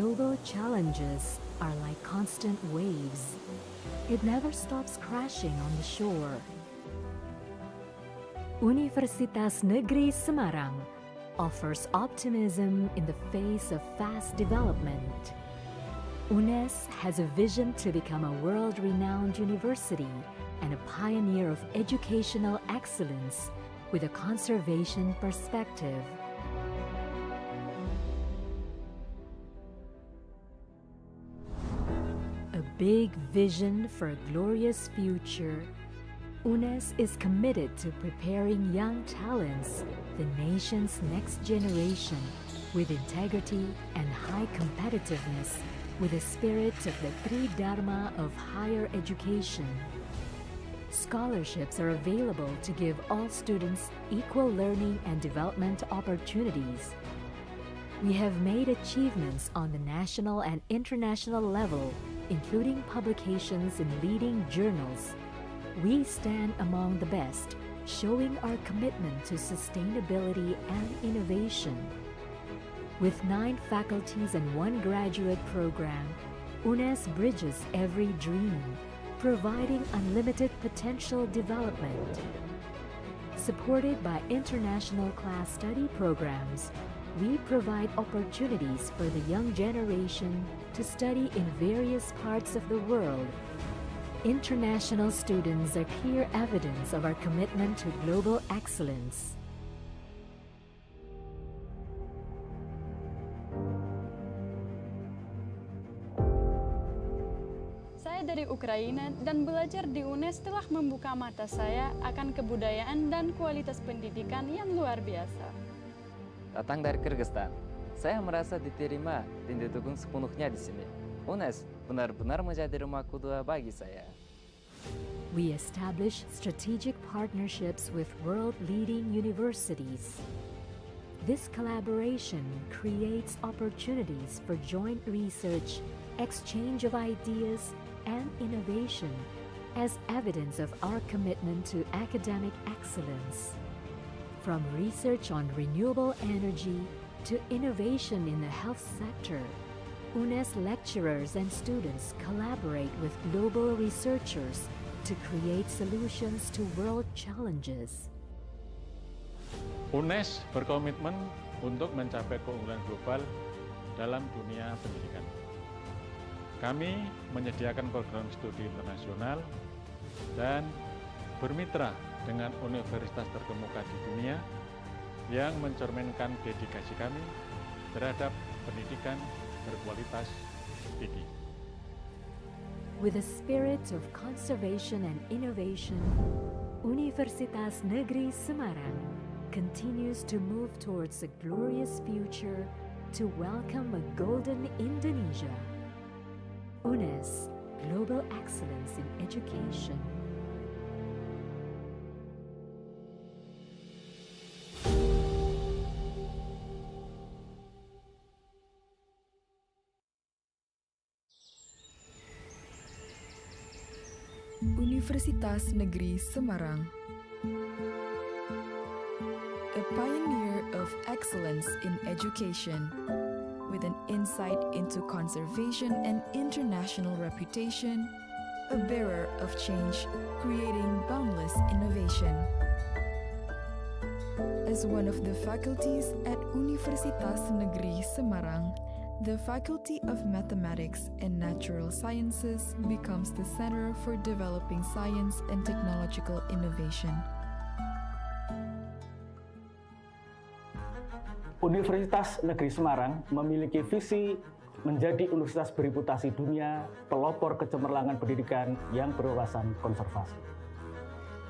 Global challenges are like constant waves. It never stops crashing on the shore. Universitas Negeri Semarang offers optimism in the face of fast development. UNNES has a vision to become a world-renowned university and a pioneer of educational excellence with a conservation perspective. A big vision for a glorious future, UNNES is committed to preparing young talents, the nation's next generation, with integrity and high competitiveness, with the spirit of the Tridharma of higher education. Scholarships are available to give all students equal learning and development opportunities. We have made achievements on the national and international level, including publications in leading journals. We stand among the best, showing our commitment to sustainability and innovation. With 9 faculties and 1 graduate program, UNNES bridges every dream, providing unlimited potential development. Supported by international class study programs, we provide opportunities for the young generation to study in various parts of the world. International students are clear evidence of our commitment to global excellence. Saya dari Ukraina dan belajar di UNNES telah membuka mata saya akan kebudayaan dan kualitas pendidikan yang luar biasa. Datang dari Kyrgyzstan, saya merasa diterima dan didukung sepenuhnya di sini. UNNES benar-benar menjadi rumah kedua bagi saya. We establish strategic partnerships with world-leading universities. This collaboration creates opportunities for joint research, exchange of ideas, and innovation as evidence of our commitment to academic excellence. From research on renewable energy to innovation in the health sector, UNNES lecturers and students collaborate with global researchers to create solutions to world challenges. UNNES berkomitmen untuk mencapai keunggulan global dalam dunia pendidikan. Kami menyediakan program studi internasional dan bermitra dengan universitas terkemuka di dunia yang mencerminkan dedikasi kami terhadap pendidikan berkualitas tinggi. With a spirit of conservation and innovation, Universitas Negeri Semarang continues to move towards a glorious future to welcome a golden Indonesia. UNNES, Global Excellence in Education. Universitas Negeri Semarang, a pioneer of excellence in education, with an insight into conservation and international reputation, a bearer of change, creating boundless innovation. As one of the faculties at Universitas Negeri Semarang, the Faculty of Mathematics and Natural Sciences becomes the center for developing science and technological innovation. Universitas Negeri Semarang memiliki visi menjadi universitas bereputasi dunia, pelopor kecemerlangan pendidikan yang berwawasan konservasi.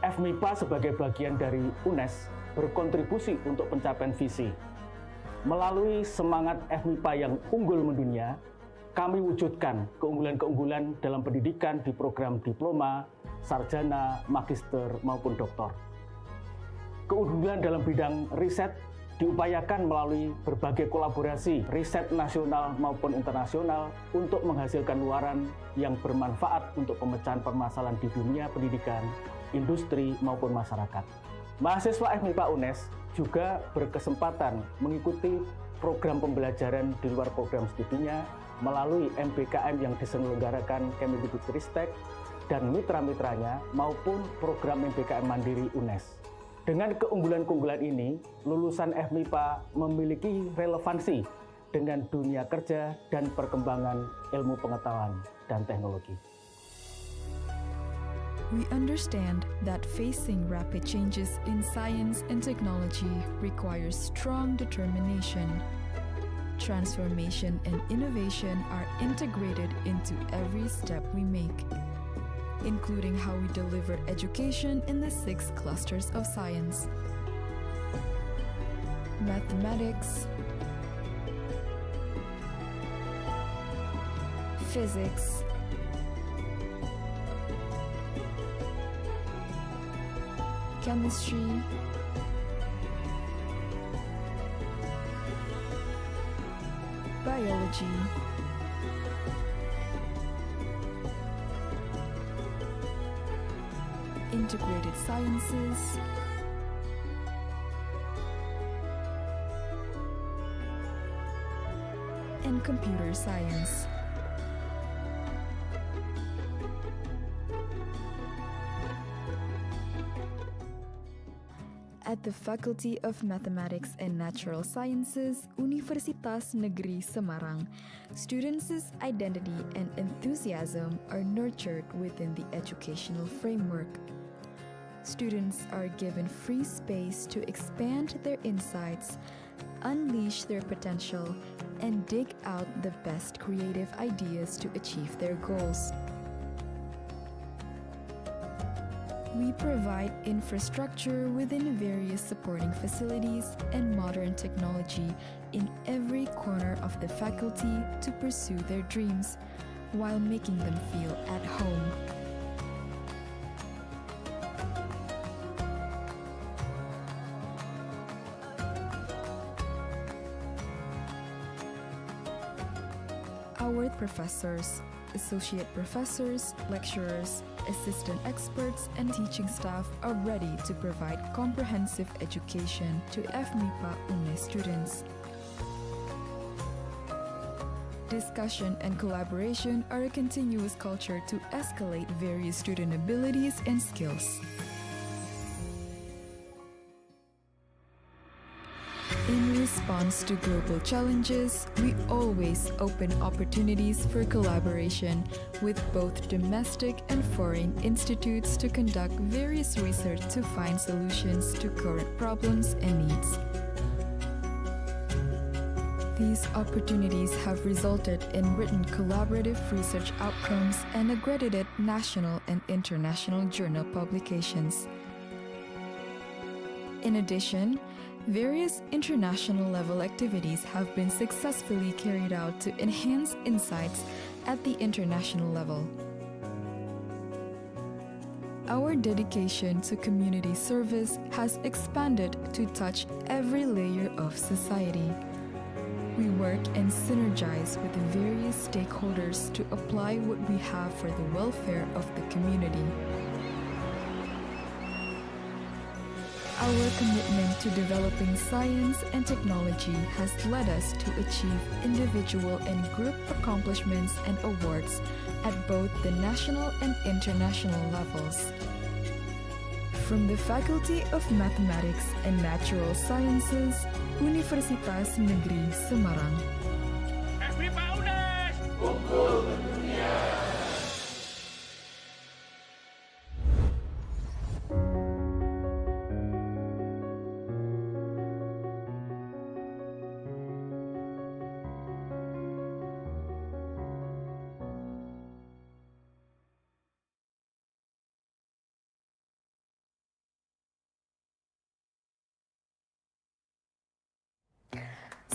FMIPA sebagai bagian dari UNNES berkontribusi untuk pencapaian visi. Melalui semangat FMIPA yang unggul mendunia, kami wujudkan keunggulan-keunggulan dalam pendidikan di program diploma, sarjana, magister, maupun doktor. Keunggulan dalam bidang riset diupayakan melalui berbagai kolaborasi riset nasional maupun internasional untuk menghasilkan luaran yang bermanfaat untuk pemecahan permasalahan di dunia pendidikan, industri, maupun masyarakat. Mahasiswa FMIPA UNNES juga berkesempatan mengikuti program pembelajaran di luar program studinya melalui MBKM yang diselenggarakan Kemendikbudristek dan mitra-mitranya maupun program MBKM Mandiri UNNES. Dengan keunggulan-keunggulan ini, lulusan FMIPA memiliki relevansi dengan dunia kerja dan perkembangan ilmu pengetahuan dan teknologi. We understand that facing rapid changes in science and technology requires strong determination. Transformation and innovation are integrated into every step we make, including how we deliver education in the 6 clusters of science: mathematics, physics, chemistry, biology, integrated sciences, and computer science. At the Faculty of Mathematics and Natural Sciences, Universitas Negeri Semarang, students' identity and enthusiasm are nurtured within the educational framework. Students are given free space to expand their insights, unleash their potential, and dig out the best creative ideas to achieve their goals. We provide infrastructure within various supporting facilities and modern technology in every corner of the faculty to pursue their dreams while making them feel at home. Our professors, associate professors, lecturers, assistant experts, and teaching staff are ready to provide comprehensive education to FMIPA UNNES students. Discussion and collaboration are a continuous culture to escalate various student abilities and skills. In response to global challenges, we always open opportunities for collaboration with both domestic and foreign institutes to conduct various research to find solutions to current problems and needs. These opportunities have resulted in written collaborative research outcomes and accredited national and international journal publications. In addition, various international level activities have been successfully carried out to enhance insights at the international level. Our dedication to community service has expanded to touch every layer of society. We work and synergize with the various stakeholders to apply what we have for the welfare of the community. Our commitment to developing science and technology has led us to achieve individual and group accomplishments and awards at both the national and international levels. From the Faculty of Mathematics and Natural Sciences, Universitas Negeri Semarang. FMIPA UNNES! Unggul mendunia!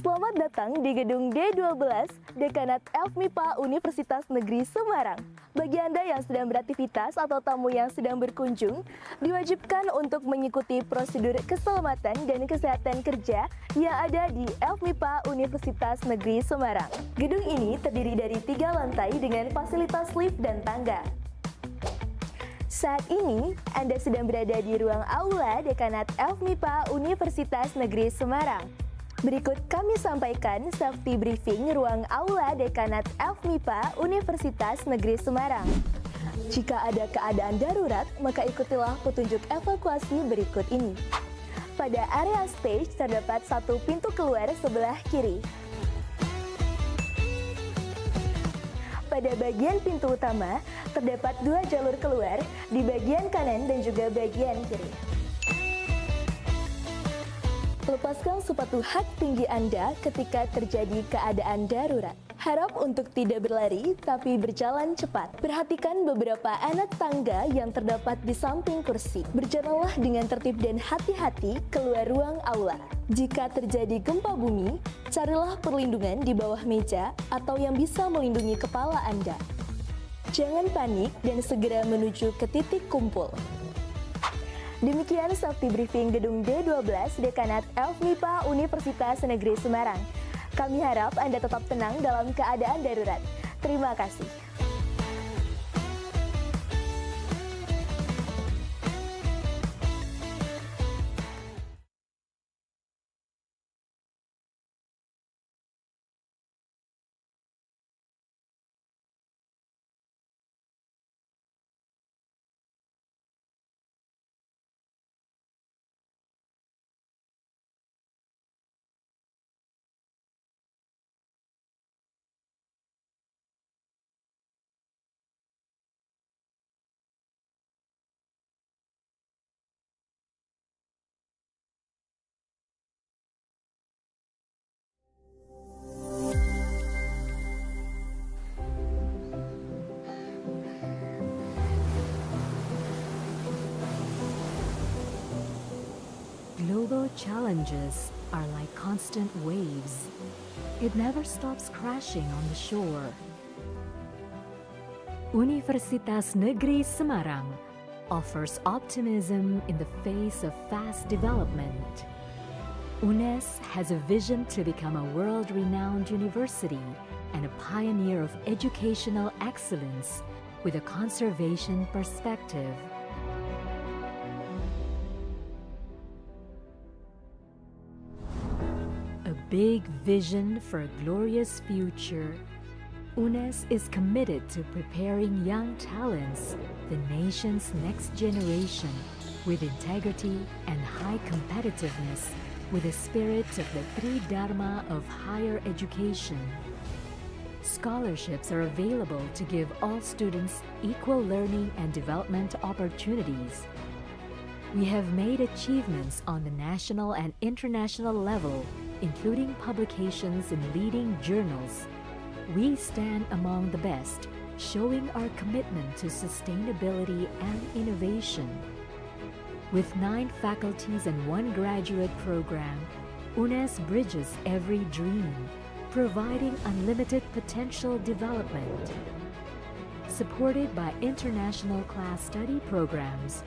Selamat datang di gedung D12 Dekanat FMIPA Universitas Negeri Semarang. Bagi Anda yang sedang beraktivitas atau tamu yang sedang berkunjung, diwajibkan untuk mengikuti prosedur keselamatan dan kesehatan kerja yang ada di FMIPA Universitas Negeri Semarang. Gedung ini terdiri dari 3 lantai dengan fasilitas lift dan tangga. Saat ini, Anda sedang berada di ruang aula Dekanat FMIPA Universitas Negeri Semarang. Berikut kami sampaikan safety briefing ruang aula Dekanat FMIPA Universitas Negeri Semarang. Jika ada keadaan darurat, maka ikutilah petunjuk evakuasi berikut ini. Pada area stage terdapat satu pintu keluar sebelah kiri. Pada bagian pintu utama, terdapat dua jalur keluar di bagian kanan dan juga bagian kiri. Lepaskan sepatu hak tinggi Anda ketika terjadi keadaan darurat. Harap untuk tidak berlari, tapi berjalan cepat. Perhatikan beberapa anak tangga yang terdapat di samping kursi. Berjalanlah dengan tertib dan hati-hati keluar ruang aula. Jika terjadi gempa bumi, carilah perlindungan di bawah meja atau yang bisa melindungi kepala Anda. Jangan panik dan segera menuju ke titik kumpul. Demikian safety briefing gedung D12 Dekanat FMIPA Universitas Negeri Semarang. Kami harap Anda tetap tenang dalam keadaan darurat. Terima kasih. Global challenges are like constant waves. It never stops crashing on the shore. Universitas Negeri Semarang offers optimism in the face of fast development. UNNES has a vision to become a world-renowned university and a pioneer of educational excellence with a conservation perspective. A big vision for a glorious future, UNNES is committed to preparing young talents, the nation's next generation, with integrity and high competitiveness, with the spirit of the Three Dharma of higher education. Scholarships are available to give all students equal learning and development opportunities. We have made achievements on the national and international level, including publications in leading journals. We stand among the best, showing our commitment to sustainability and innovation. With 9 faculties and 1 graduate program, UNNES bridges every dream, providing unlimited potential development. Supported by international class study programs,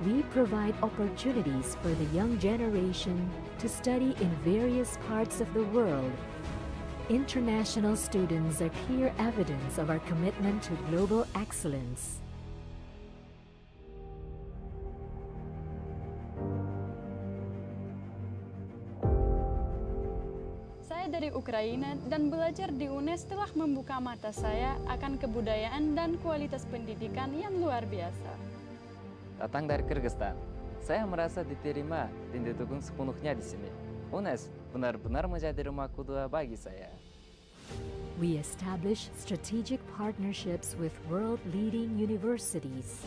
we provide opportunities for the young generation to study in various parts of the world. International students are clear evidence of our commitment to global excellence. Saya dari Ukraina dan belajar di UNNES telah membuka mata saya akan kebudayaan dan kualitas pendidikan yang luar biasa. Datang dari Kyrgyzstan, saya merasa diterima dan didukung sepenuhnya di sini. UNNES benar-benar menjadi rumah kedua bagi saya. We establish strategic partnerships with world-leading universities.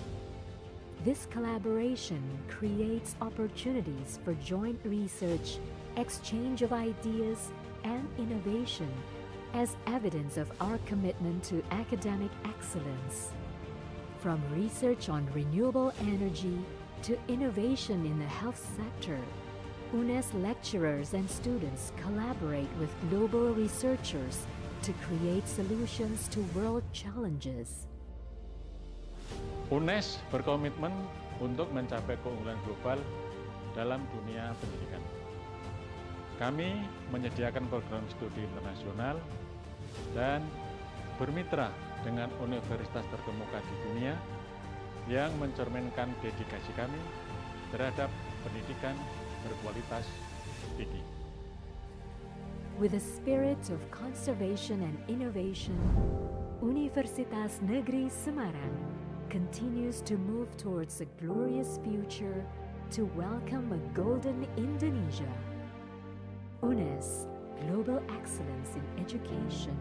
This collaboration creates opportunities for joint research, exchange of ideas, and innovation as evidence of our commitment to academic excellence. From research on renewable energy to innovation in the health sector, UNNES lecturers and students collaborate with global researchers to create solutions to world challenges. UNNES berkomitmen untuk mencapai keunggulan global dalam dunia pendidikan. Kami menyediakan program studi internasional dan bermitra dengan universitas terkemuka di dunia yang mencerminkan dedikasi kami terhadap pendidikan berkualitas tinggi. With a spirit of conservation and innovation, Universitas Negeri Semarang continues to move towards a glorious future to welcome a golden Indonesia. UNNES, Global Excellence in Education.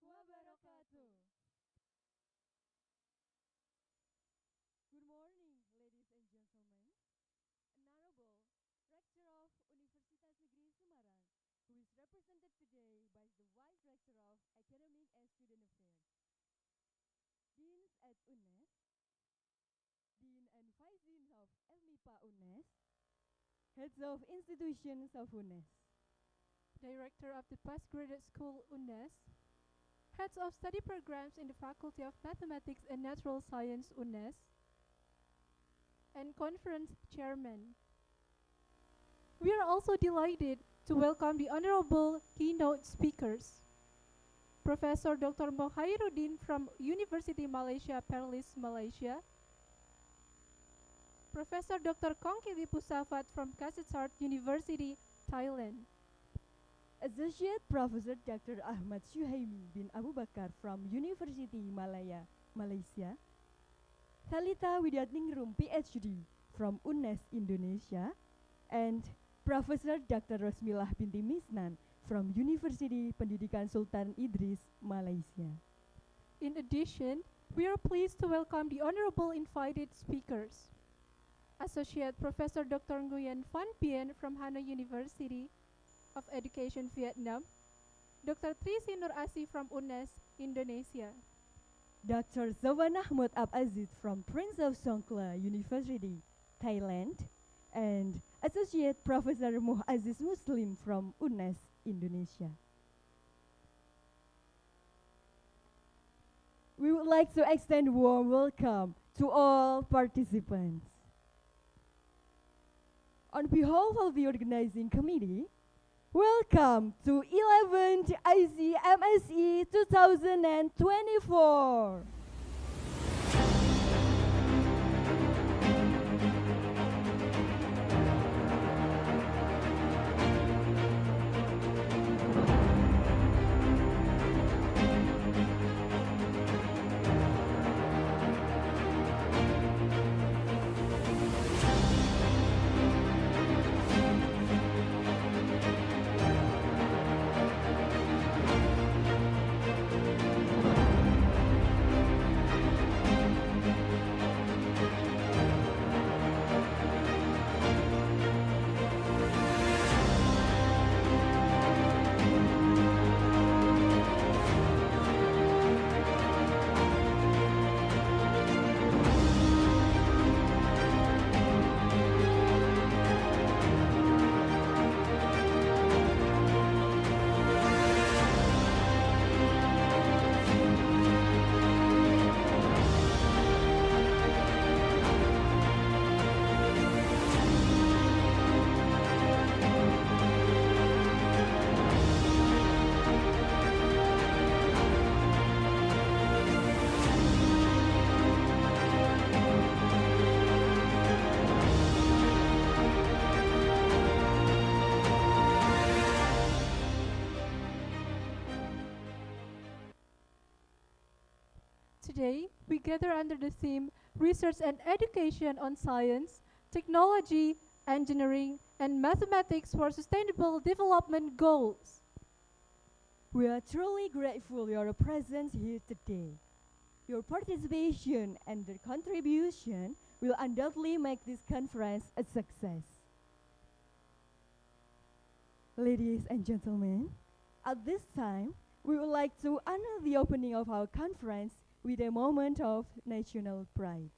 wabarakatuh. Good morning, ladies and gentlemen. Honorable Rector of Universitas Negeri Semarang, who is represented today by the Vice Rector of Academic and Student Affairs, Deans at UNNES, Dean and Vice Deans of FMIPA UNNES, Heads of Institutions of UNNES, Director of the Postgraduate School UNNES, Heads of Study Programs in the Faculty of Mathematics and Natural Science UNNES, and Conference Chairman. We are also delighted to welcome the Honorable Keynote speakers, Professor Dr. Mokhairuddin from University Malaysia, Perlis, Malaysia, Professor Dr. Kongkili Pusafat from Kasetsart University, Thailand, Associate Professor Dr. Ahmad Syuhaimi bin Abu Bakar from University Malaya, Malaysia, Thalita Widyatningrum PhD from UNNES Indonesia, and Professor Dr. Rosmilah binti Misnan from University Pendidikan Sultan Idris, Malaysia. In addition, we are pleased to welcome the honorable invited speakers, Associate Professor Dr. Nguyen Van Bien from Hanoi University of Education, Vietnam, Dr. Trisi Nur Asi from UNNES, Indonesia, Dr. Zawan Ahmad Aziz from Prince of Songkla University, Thailand, and Associate Professor Muazzis Muslim from UNNES, Indonesia. We would like to extend warm welcome to all participants. On behalf of the organizing committee, welcome to 11th ICMSE 2024. Today, we gather under the theme Research and Education on Science, Technology, Engineering, and Mathematics for Sustainable Development Goals. We are truly grateful for your presence here today. Your participation and the contribution will undoubtedly make this conference a success. Ladies and gentlemen, at this time, we would like to honor the opening of our conference with a moment of national pride.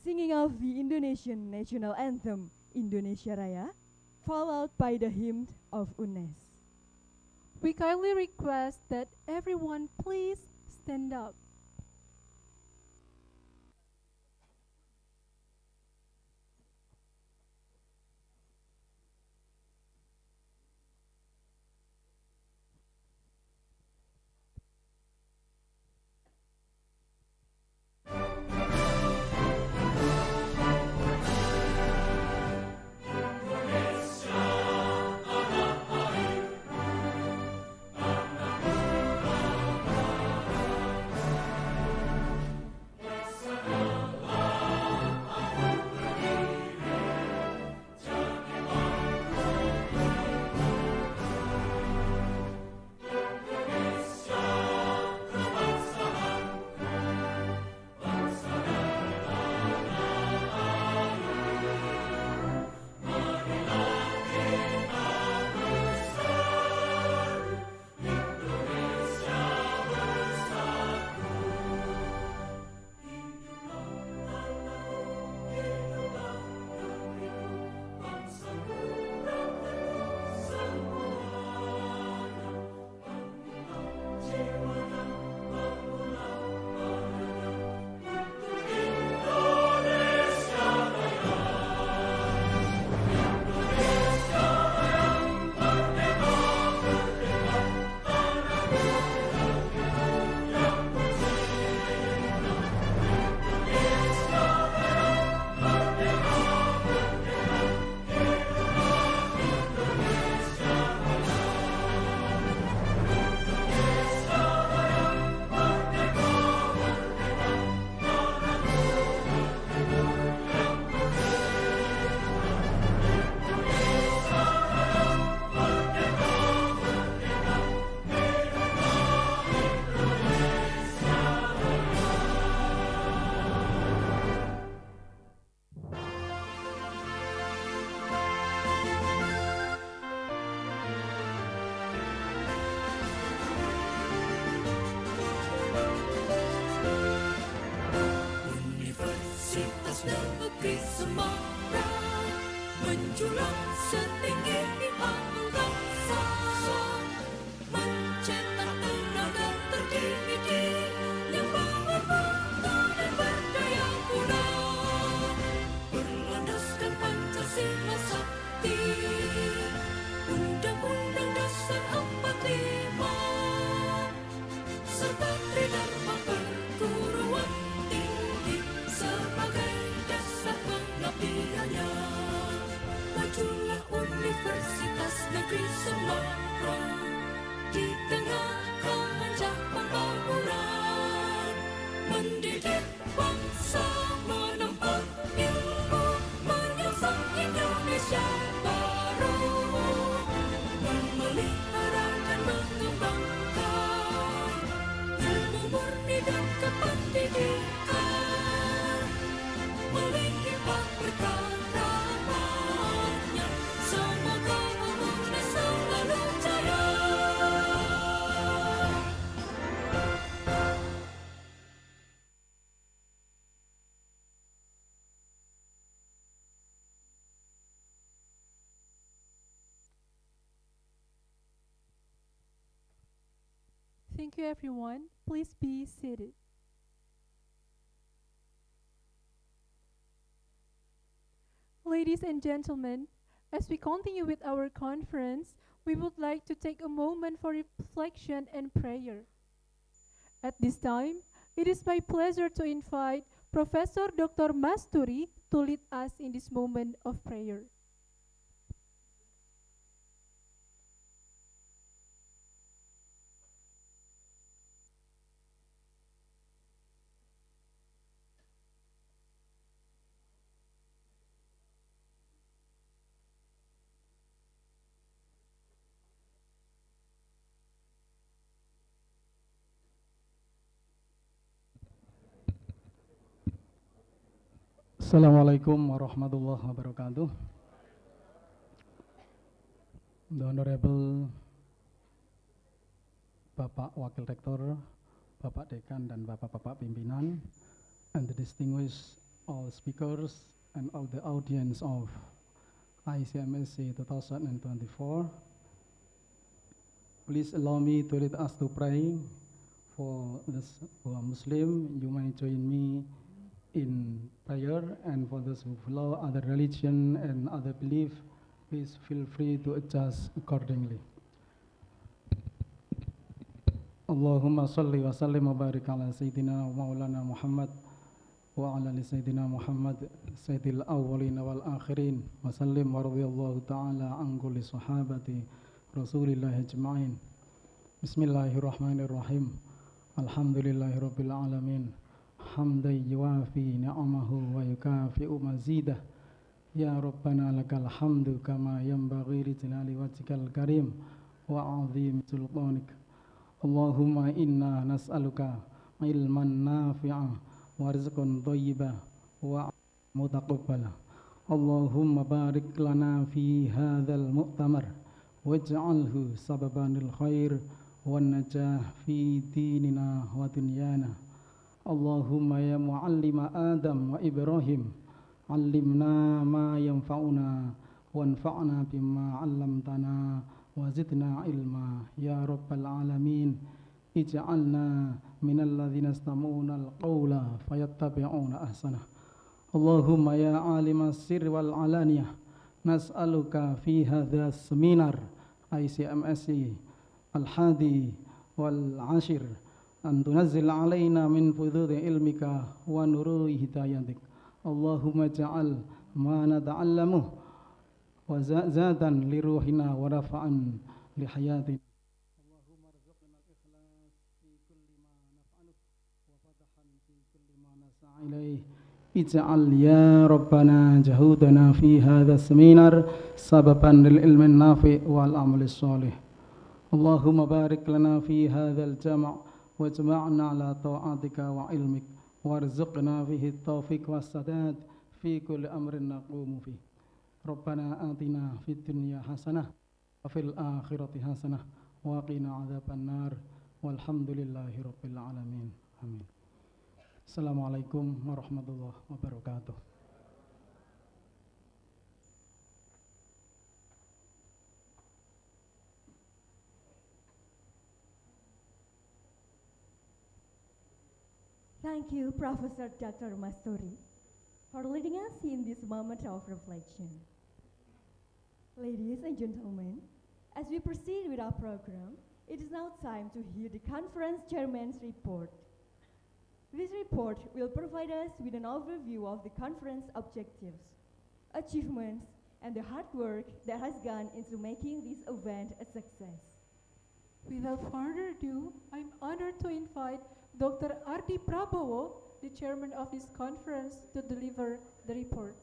Singing of the Indonesian national anthem, Indonesia Raya, followed by the hymn of UNNES. We kindly request that everyone please stand up. menjulang setinggi angkasa, mencetak tenaga terdidik yang bermutu dan berdaya guna, berlandaskan Pancasila sakti, Undang-Undang Dasar 45, serta Tridharma perguruan tinggi sebagai dasar pengabdiannya. Majulah Universitas Negeri Semarang di tengah kemencah pembangunan, mendidik bangsa menempuh ilmu, menyongsong Indonesia baru, memelihara dan mengembangkan ilmu murni dan kependidikan, melimpah berkaramatnya. Semoga UNNES selalu jaya. Thank you, everyone. Please be seated. Ladies and gentlemen, as we continue with our conference, we would like to take a moment for reflection and prayer. At this time, it is my pleasure to invite Professor Dr. Masturi to lead us in this moment of prayer. Assalamualaikum warahmatullahi wabarakatuh. The Honorable Bapak Wakil Rektor, Bapak Dekan dan Bapak-Bapak Pimpinan, and the distinguished all speakers and all the audience of ICMSE 2024. Please allow me to lead us to pray for those who are Muslim. You may join me in prayer, and for those who follow other religion and other belief, please feel free to adjust accordingly. Allahumma salli wa sallim wa barik ala Sayyidina wa maulana Muhammad wa ala li Sayyidina Muhammad Sayyidil awwalin wal akhirin wa sallim wa radiyallahu ta'ala an kulli sahabati Rasulillah ajma'in. Bismillahirrahmanirrahim. Alhamdulillahi rabbil alamin. Hamdan yuwafi ni'amahu wa yukafi'u mazidah. Ya Rabbana lakal hamdu kama yanbaghi li jalali wajhikal karim wa 'azim sultanik. Allahumma inna nas'aluka ilman nafi'a wa rizqan thayyiba wa mutaqabbala. Allahumma barik lana fi hadzal mu'tamar waj'alhu sababan lil khair wan najah fi dinina wa dunyana. Allahumma ya muallima Adam wa Ibrahim, allimna ma yanfa'una wanfa'na bima 'allamtana wa zidna ilma ya rabbal alamin. Ij'alna minal ladzina yastami'una al-qawla fayattabi'una ahsana. Allahumma ya alimas sirri wal alaniyah, nas'aluka fi hadzal seminar ICMSE al-hadi wal 'ashir an tunazzil alaina min fududi ilmika wa nuri hidayatik. Allahumma ja'al ma nata'allamu wa zadan li ruhina wa rafa'an li hayatina. Allahumma arzuqna al-ikhlas fi kulli ma naf'aluh wa fatahan fi kulli ma nas'a ilaih. Ij'al ya Rabbana jahudana fi hadha seminar sababan lil ilmin nafi' wal amali sholih. Allahumma barik lana fi hadzal jama' wajma'na ala ta'atika wa ilmik warzuqna fihi taufiq wassadad fi kulli amrin naqumu fi. Rabbana atina fid dunya hasanah wa fil akhirati hasanah wa qina adzaban nar walhamdulillahi rabbil alamin. Amin. Assalamualaikum warahmatullahi wabarakatuh. Thank you, Professor Dr. Masturi, for leading us in this moment of reflection. Ladies and gentlemen, as we proceed with our program, it is now time to hear the conference chairman's report. This report will provide us with an overview of the conference objectives, achievements, and the hard work that has gone into making this event a success. Without further ado, I'm honored to invite Dr. Ardi Prabowo, the chairman of this conference, to deliver the report.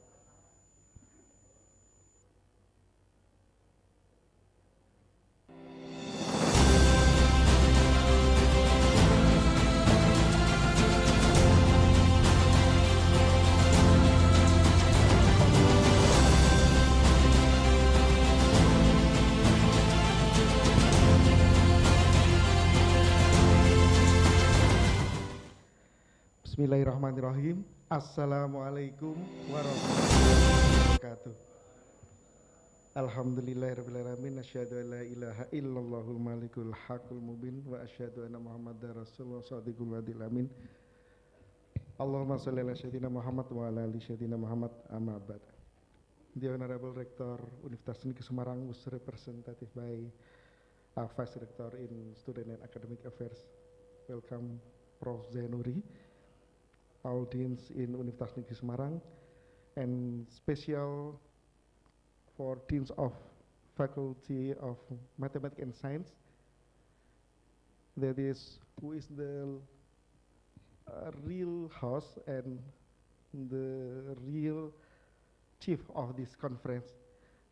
Bismillahirrahmanirrahim. Assalamualaikum warahmatullahi wabarakatuh. Alhamdulillahirrahmanirrahim. Asyhadu an la ilaha illallahul malikul haqqul mubin wa asyhadu anna muhammadar rasulullah shadiqul wadil amin. Allahumma shalli ala sayyidina Muhammad wa ala ali sayyidina Muhammad, amma ba'd. The Honorable Rector Universitas Negeri Semarang was represented by our Vice Rector in Student and Academic Affairs. Welcome Prof. Zainuri, audience in Universitas Negeri Semarang, and special for Deans of Faculty of Mathematics and Science, that is, who is the real host and the real chief of this conference.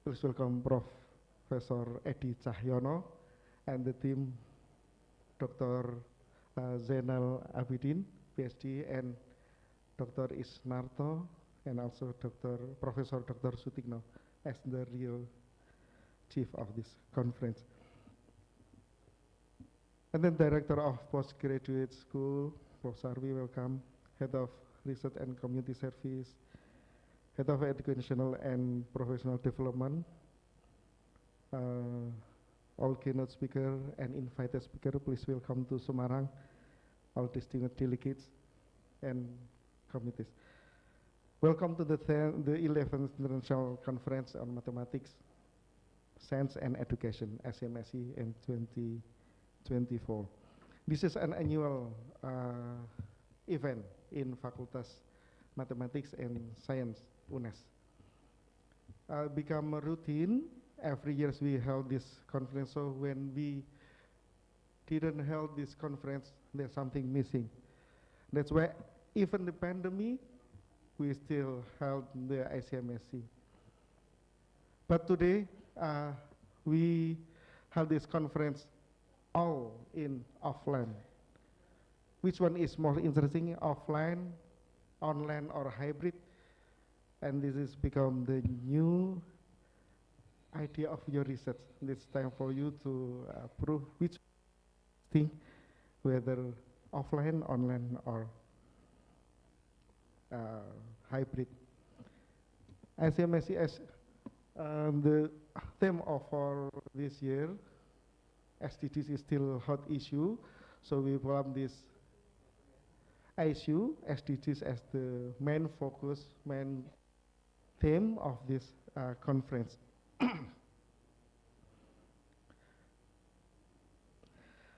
Please welcome Professor Edi Cahyono and the team, Dr. Zainal Abidin, PhD, and Dr. Isnarto, and also Professor Dr. Sutikno as the real chief of this conference. And then Director of Postgraduate School, Prof. Sarvi, welcome. Head of Research and Community Service, Head of Educational and Professional Development, all keynote speaker and invited speaker, please welcome to Semarang, all distinguished delegates and committees. Welcome to the 11th International Conference on Mathematics, Science and Education, ICMSE in 2024. This is an annual event in Facultas Mathematics and Science, UNNES. Become a routine. Every year we held this conference, so when we didn't hold this conference, there's something missing. That's why even the pandemic, we still held the ICMSE. But today, we held this conference all in offline. Which one is more interesting, offline, online, or hybrid? And this has become the new idea of your research. It's time for you to prove which thing, whether offline, online, or hybrid. ICMSE as the theme of our this year, SDGs is still a hot issue, so we welcome this issue, SDGs, as the main focus, main theme of this conference.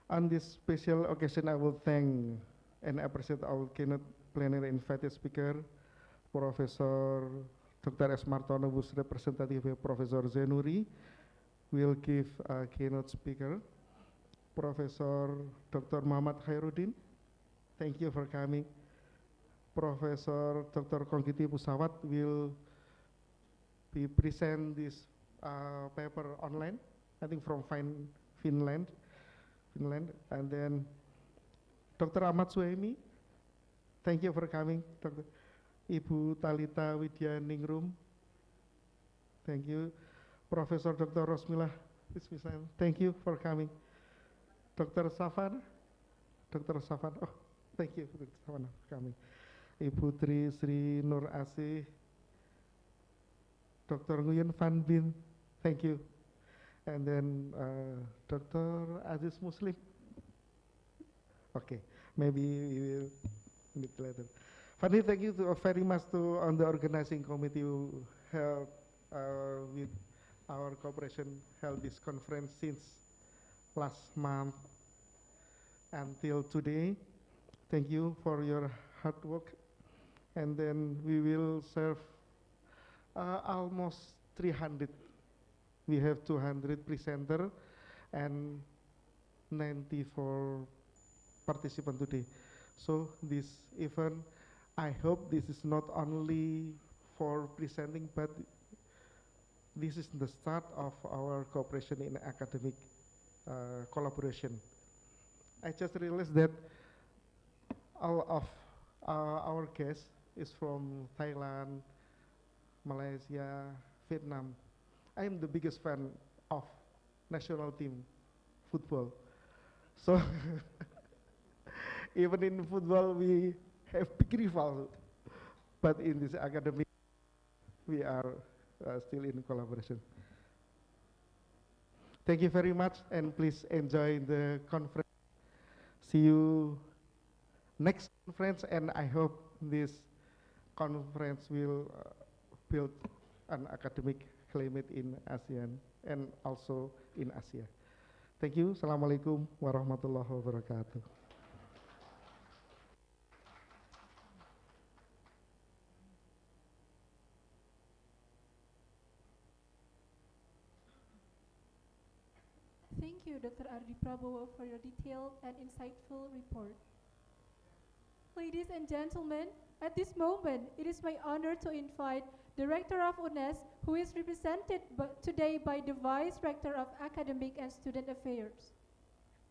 On this special occasion, I will thank and appreciate our keynote plenary invited speaker, Professor Dr. S. Martono, whose representative Professor Zainuri will give a keynote speaker. Professor Dr. Muhammad Khairuddin, thank you for coming. Professor Dr. Konggiti Pusawat will be present this paper online, I think from Finland. And then Dr. Ahmad Suhaimi, thank you for coming. Dr. Ibu Talita Widya Ningrum, thank you. Professor Dr. Rosmila Ismisan, thank you for coming. Dr. Safan, oh, thank you Dr. Safan for coming. Ibu Tri Sri Nur Asih, Dr. Nguyen Van Bin, thank you. And then Dr. Aziz Muslim. Okay, maybe we will minute later. Finally, thank you very much to on the organizing committee who held with our cooperation held this conference since last month until today. Thank you for your hard work. And then we will serve almost 300. We have 200 presenter and 94 participants today. So this event, I hope this is not only for presenting, but this is the start of our cooperation in academic collaboration. I just realized that all of our guests is from Thailand, Malaysia, Vietnam. I am the biggest fan of national team football. So even in football we have big rivals, but in this academic we are still in collaboration. Thank you very much, and please enjoy the conference. See you next conference, and I hope this conference will build an academic climate in ASEAN and also in Asia. Thank you. Assalamualaikum warahmatullahi wabarakatuh. Thank you, Dr. Ardi Prabowo, for your detailed and insightful report. Ladies and gentlemen, at this moment, it is my honor to invite the Rector of UNNES, who is represented today by the Vice Rector of Academic and Student Affairs,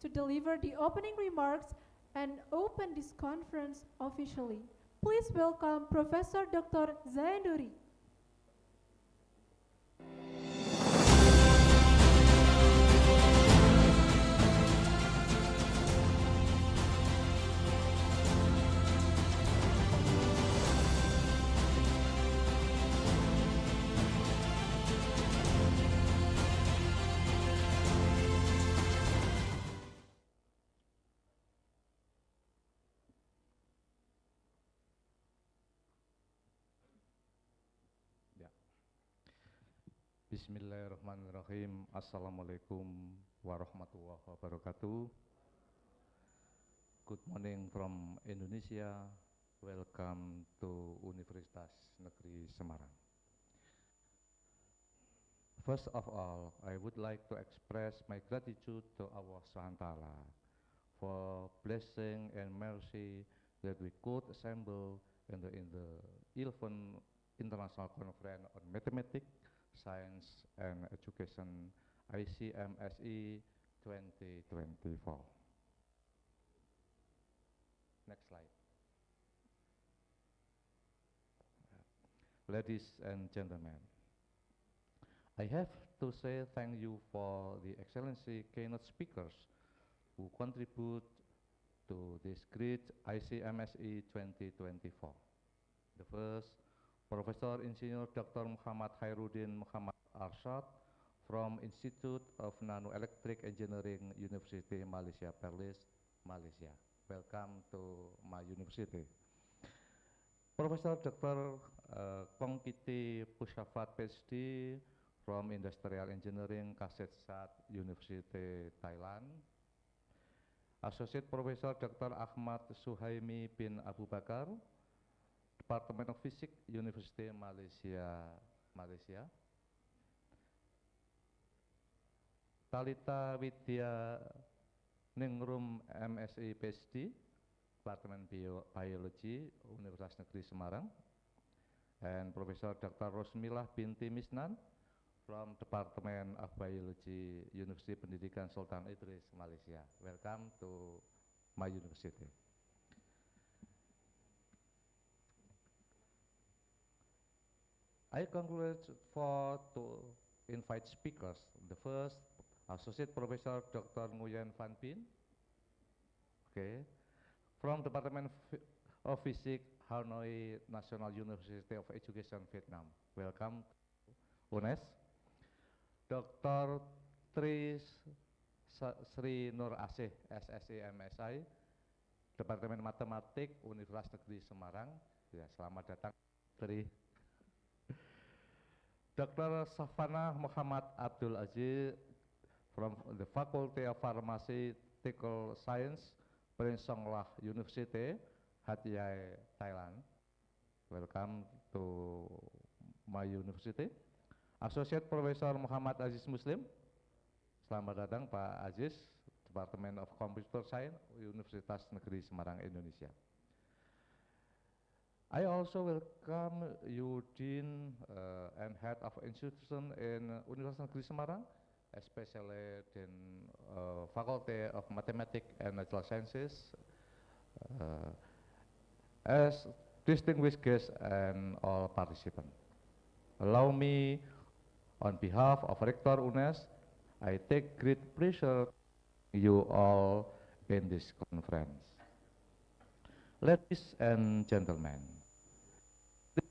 to deliver the opening remarks and open this conference officially. Please welcome Professor Dr. Zainuri. Bismillahirrahmanirrahim. Assalamualaikum warahmatullahi wabarakatuh. Good morning from Indonesia. Welcome to Universitas Negeri Semarang. First of all, I would like to express my gratitude to Allah SWT for blessing and mercy that we could assemble in the 11th International Conference on Mathematics, Science and Education, ICMSE 2024. Next slide. Ladies and gentlemen, I have to say thank you for the excellency keynote speakers who contribute to this great ICMSE 2024. The first, Professor Insinyur Dr. Muhammad Khairuddin Muhammad Arshad from Institute of Nanoelectric Engineering, University Malaysia, Perlis, Malaysia. Welcome to my university. Professor Dr. Kongkiti Pushafat PhD from Industrial Engineering, Kasetsat, University Thailand. Associate Professor Dr. Ahmad Suhaimi bin Abu Bakar, Department of Physics, University Malaysia, Malaysia. Talita Widya Ningrum MSc PhD, Department Biology, Universitas Negeri Semarang. And Professor Dr. Rosmilah binti Misnan from Department of Biology, University Pendidikan Sultan Idris, Malaysia. Welcome to my university. I congratulate to invite speakers. The first, Associate Professor Dr. Nguyen Van Bin, okay, from Department of Physics, Hanoi National University of Education, Vietnam. Welcome to UNNES. Dr. Tri Sri Nur Asih, SSC MSI, Departemen Matematik Universitas Negeri Semarang. Ya, selamat datang dari Dr. Safana Muhammad Abdul Aziz from the Faculty of Pharmaceutical Science, Prinsonglah University, Hat Yai, Thailand. Welcome to my university. Associate Professor Muhammad Aziz Muslim. Selamat datang Pak Aziz, Department of Computer Science, Universitas Negeri Semarang, Indonesia. I also welcome you, Dean and Head of Institution in Universitas Negeri Semarang, especially in Faculty of Mathematics and Natural Sciences, as distinguished guests and all participants. Allow me, on behalf of Rector UNNES, I take great pleasure you all in this conference. Ladies and gentlemen, this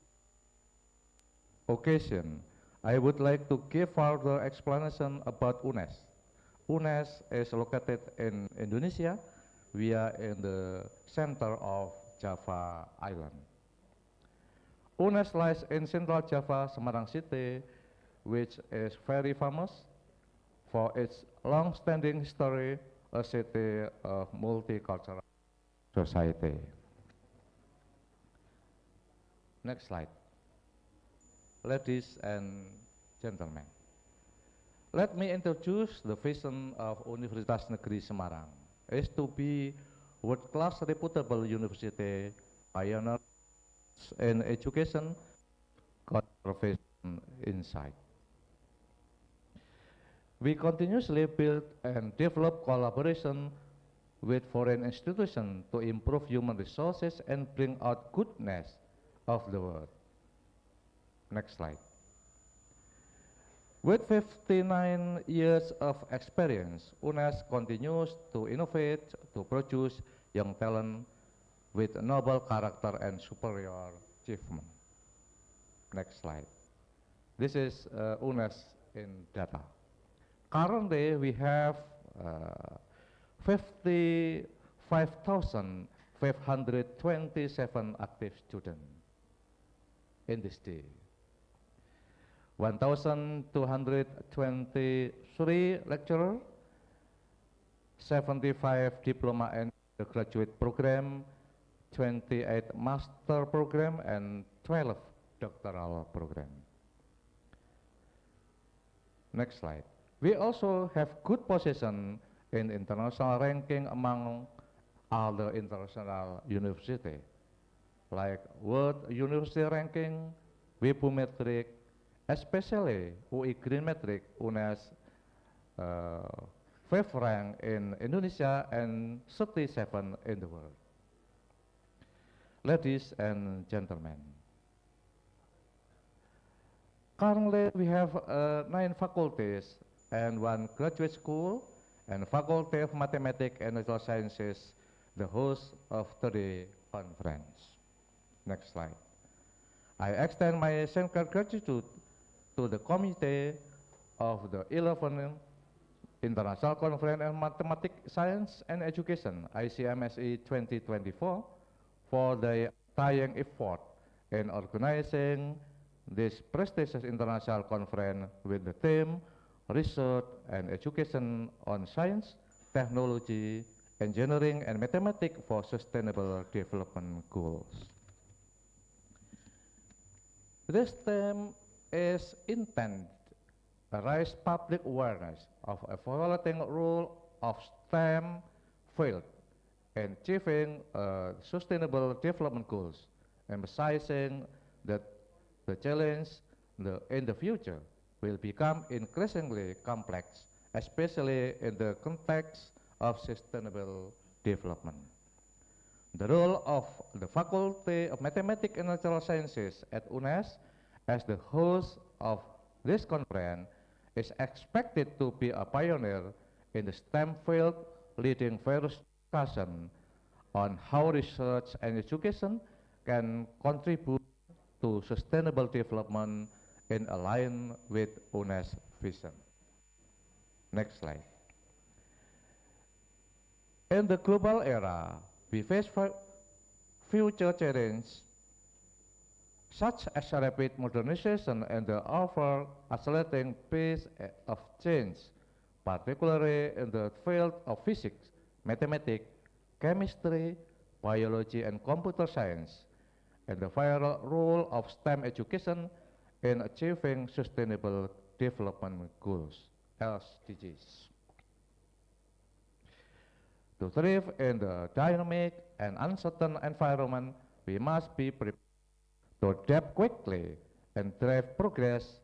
occasion I would like to give further explanation about UNNES. UNNES is located in Indonesia. We are in the center of Java Island. UNNES lies in central Java, Semarang City, which is very famous for its long-standing history, a city of multicultural society. Next slide. Ladies and gentlemen, let me introduce the vision of Universitas Negeri Semarang is to be world-class reputable university, pioneer in education, conservation, insight. We continuously build and develop collaboration with foreign institutions to improve human resources and bring out goodness of the world. Next slide. With 59 years of experience, UNNES continues to innovate, to produce young talent with noble character and superior achievement. Next slide. This is UNNES in data. Currently, we have 55,527 active students in this day. 1,223 lecturers, 75 diploma and graduate program, 28 master program, and 12 doctoral program. Next slide. We also have good position in international ranking among other international universities, like World University Ranking, Wibumetric, especially UI Green Metric, UNNES 5th rank in Indonesia and 37 in the world. Ladies and gentlemen, currently we have 9 faculties and 1 graduate school and Faculty of Mathematics and Natural Sciences, the host of today's conference. Next slide. I extend my sincere gratitude to the committee of the 11th International Conference on Mathematics, Science and Education, ICMSE 2024, for their untiring effort in organizing this prestigious international conference with the theme Research and Education on Science, Technology, Engineering and Mathematics for Sustainable Development Goals. This theme is intended to raise public awareness of a evaluating role of STEM field in achieving sustainable development goals, emphasizing that the challenge in the future will become increasingly complex, especially in the context of sustainable development. The role of the Faculty of Mathematics and Natural Sciences at UNNES as the host of this conference is expected to be a pioneer in the STEM field, leading various discussions on how research and education can contribute to sustainable development in line with UNNES vision. Next slide. In the global era, We face future challenges such as rapid modernization and the accelerating pace of change, particularly in the field of physics, mathematics, chemistry, biology, and computer science, and the vital role of STEM education in achieving Sustainable Development Goals, SDGs. To thrive in the dynamic and uncertain environment, we must be prepared to adapt quickly and drive progress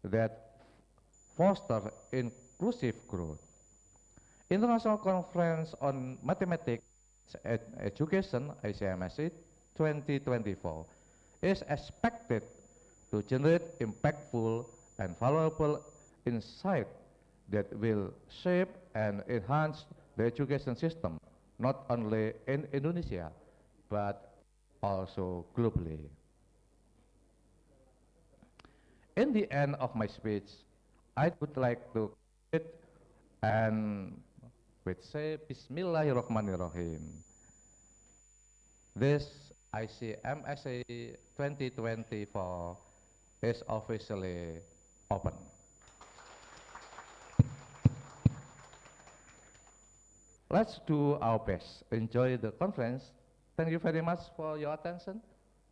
that foster inclusive growth. International Conference on Mathematics Education, ICMSE 2024, is expected to generate impactful and valuable insight that will shape and enhance the education system, not only in Indonesia, but also globally. In the end of my speech, I would like to quote and would say Bismillahirrahmanirrahim. This ICMSE 2024 is officially open. Let's do our best. Enjoy the conference. Thank you very much for your attention.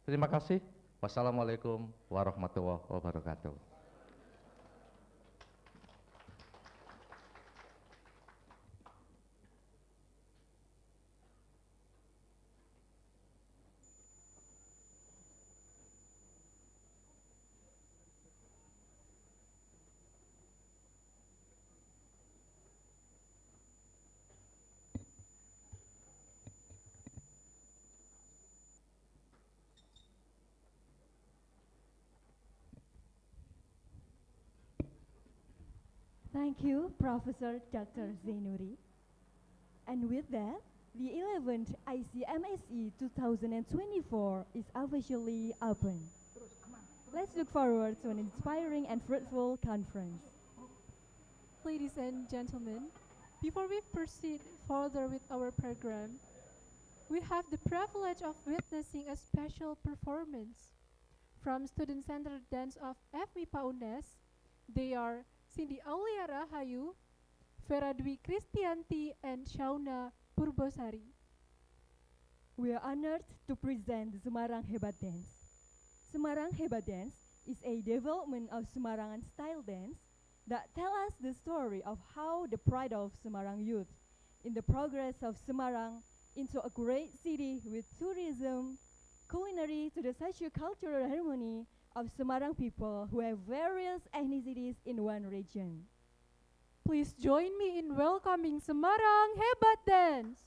Terima kasih. Wassalamualaikum warahmatullahi wabarakatuh. Thank you, Professor Dr. Zainuri. And with that, the 11th ICMSE 2024 is officially open. Let's look forward to an inspiring and fruitful conference. Ladies and gentlemen, before we proceed further with our program, we have the privilege of witnessing a special performance from student-centered dance of FMIPA UNNES. They are Cindy Aulia Rahayu, Vera Dwi Kristianti, and Shauna Purbosari. We are honored to present the Semarang Hebat Dance. Semarang Hebat Dance is a development of Semarangan style dance that tells us the story of how the pride of Semarang youth in the progress of Semarang into a great city with tourism, culinary to the socio-cultural harmony of Semarang people who have various ethnicities in one region. Please join me in welcoming Semarang Hebat Dance.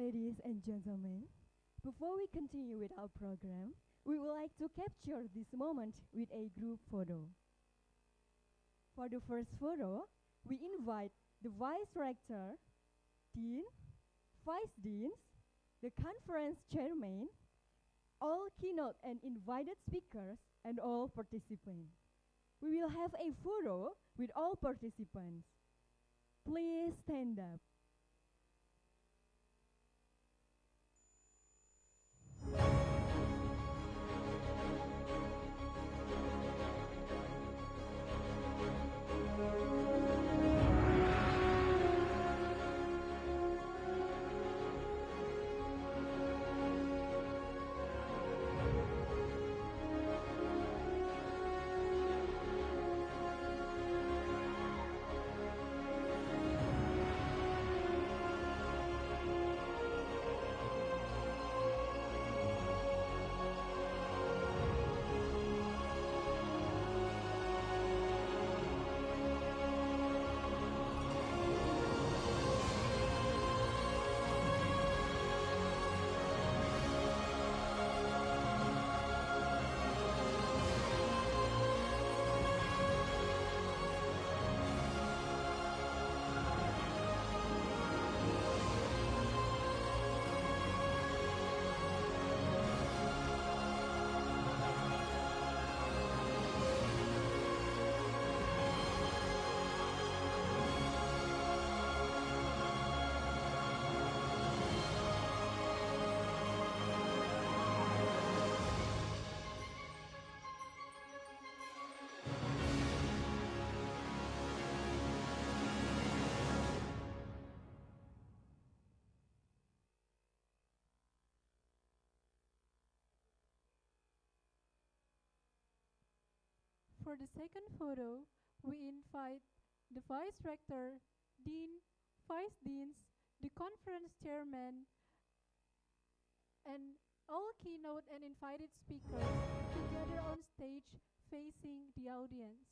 Ladies and gentlemen, before we continue with our program, we would like to capture this moment with a group photo. For the first photo, we invite the Vice Rector, Dean, Vice Deans, the Conference Chairman, all keynote and invited speakers, and all participants. We will have a photo with all participants. Please stand up. For the second photo, we invite the Vice Rector, Dean, Vice Deans, the Conference Chairman, and all keynote and invited speakers together on stage facing the audience.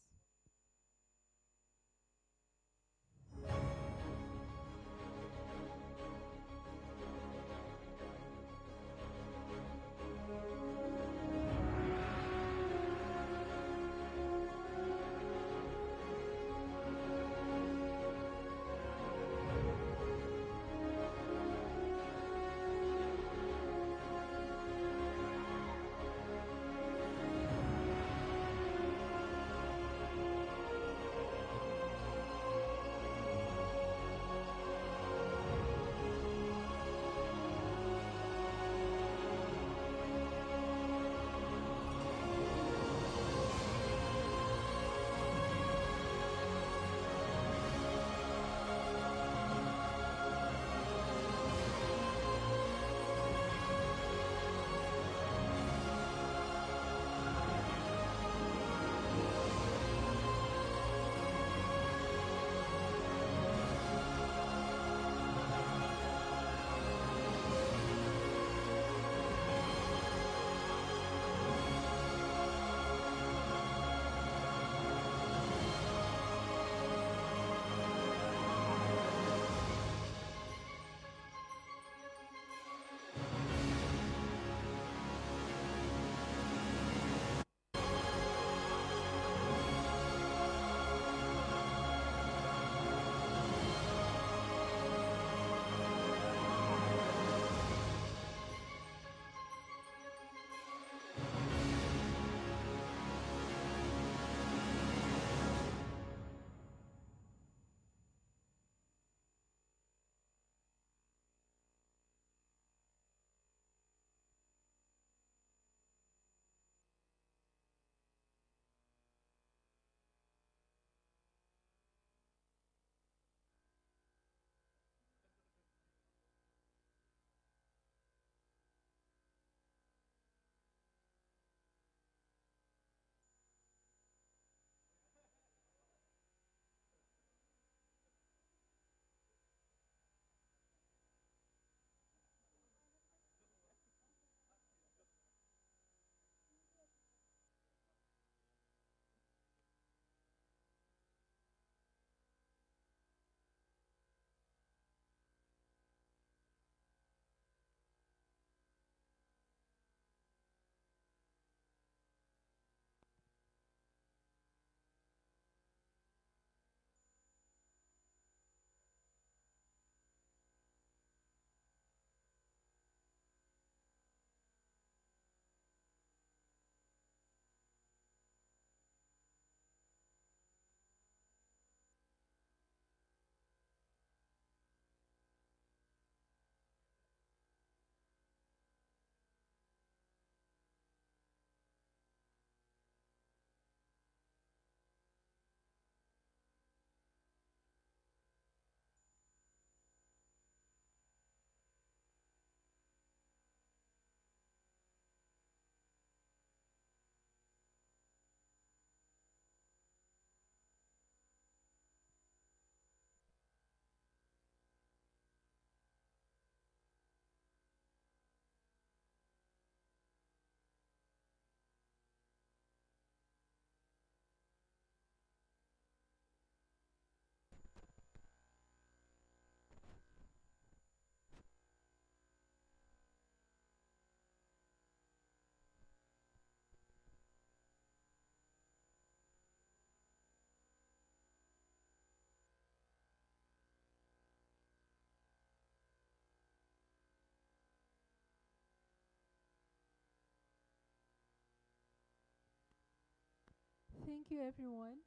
Thank you, everyone.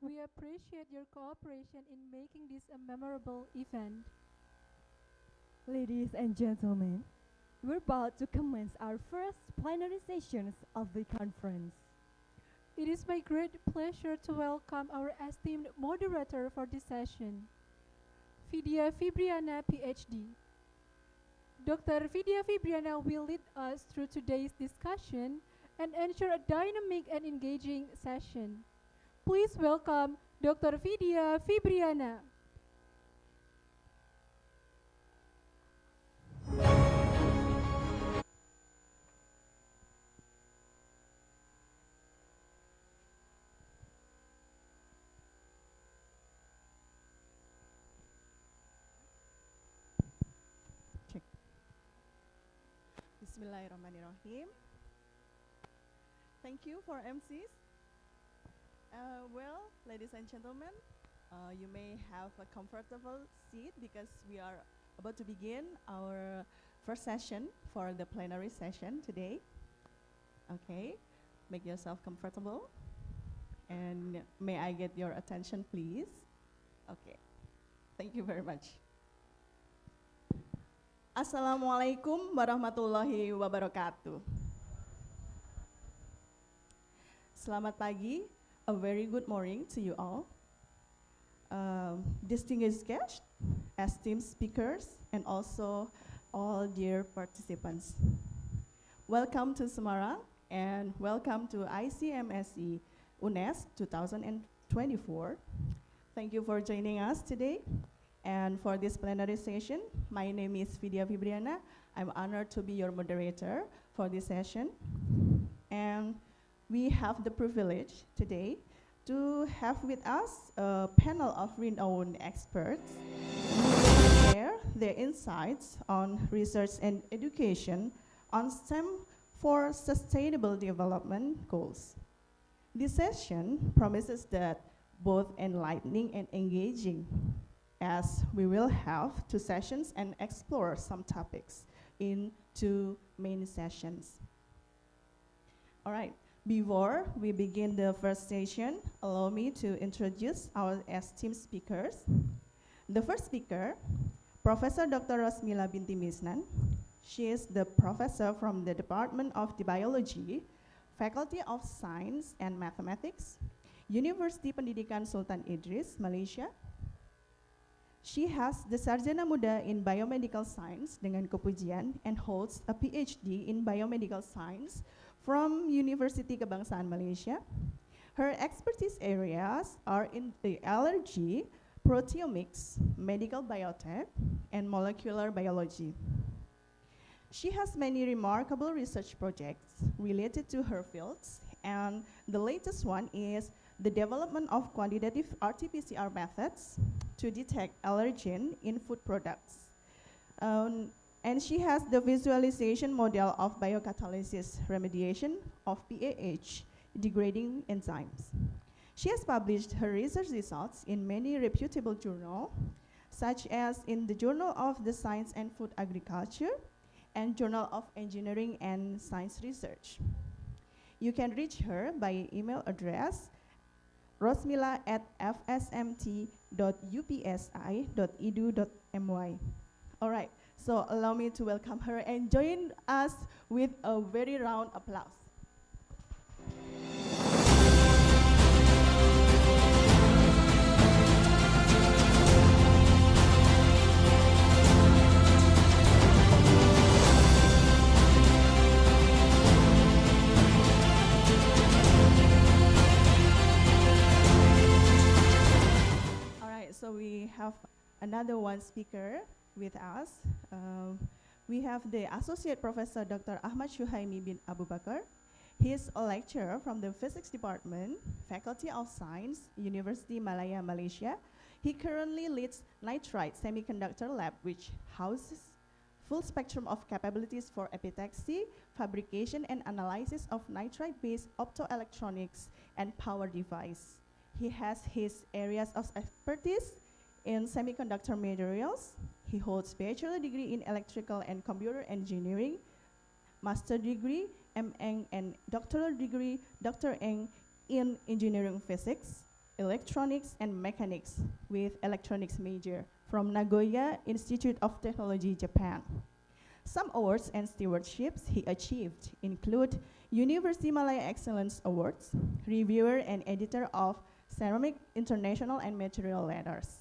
We appreciate your cooperation in making this a memorable event. Ladies and gentlemen, we're about to commence our first plenary sessions of the conference. It is my great pleasure to welcome our esteemed moderator for this session, Vidya Fibriana, PhD. Dr. Vidya Fibriana will lead us through today's discussion and ensure a dynamic and engaging session. Please welcome Dr. Vidya Fibriana. Bismillahirrahmanirrahim. Thank you for MCs. Well, ladies and gentlemen, you may have a comfortable seat because we are about to begin our first session for the plenary session today. Okay, make yourself comfortable. And may I get your attention, please? Okay, thank you very much. Assalamualaikum warahmatullahi wabarakatuh. Selamat pagi, a very good morning to you all. Distinguished guests, esteemed speakers, and also all dear participants. Welcome to Semarang and welcome to ICMSE UNNES 2024. Thank you for joining us today. And for this plenary session, my name is Vidya Fibriana. I'm honored to be your moderator for this session. And we have the privilege today to have with us a panel of renowned experts who will share their insights on research and education on STEM for sustainable development goals. This session promises that both enlightening and engaging, as we will have two sessions and explore some topics in two main sessions. All right, before we begin the first session, allow me to introduce our esteemed speakers. The first speaker, Professor Dr. Rosmila Binti Misnan. She is the professor from the Department of Biology, Faculty of Science and Mathematics, University Pendidikan Sultan Idris, Malaysia. She has the Sarjana Muda in Biomedical Science dengan kepujian and holds a PhD in Biomedical Science from University Kebangsaan Malaysia. Her expertise areas are in the allergy, proteomics, medical biotech, and molecular biology. She has many remarkable research projects related to her fields, and the latest one is the development of quantitative RT-PCR methods to detect allergen in food products. And she has the visualization model of biocatalysis remediation of PAH degrading enzymes. She has published her research results in many reputable journals, such as in the Journal of the Science and Food Agriculture and Journal of Engineering and Science Research. You can reach her by email address rosmila@fsmt.upsi.edu.my. All right, so allow me to welcome her and join us with a very round applause. So we have another one speaker with us. We have the Associate Professor Dr. Ahmad Shuhaimi bin Abu Bakar. He is a lecturer from the Physics Department, Faculty of Science, University Malaya, Malaysia. He currently leads Nitride Semiconductor Lab, which houses full spectrum of capabilities for epitaxy, fabrication, and analysis of nitride-based optoelectronics and power device. He has his areas of expertise in semiconductor materials. He holds bachelor degree in electrical and computer engineering, master degree, M.Eng, and doctoral degree, Dr. Eng, in engineering physics, electronics, and mechanics with electronics major from Nagoya Institute of Technology, Japan. Some awards and stewardships he achieved include University Malaya Excellence Awards, reviewer and editor of Ceramic International and Material Letters.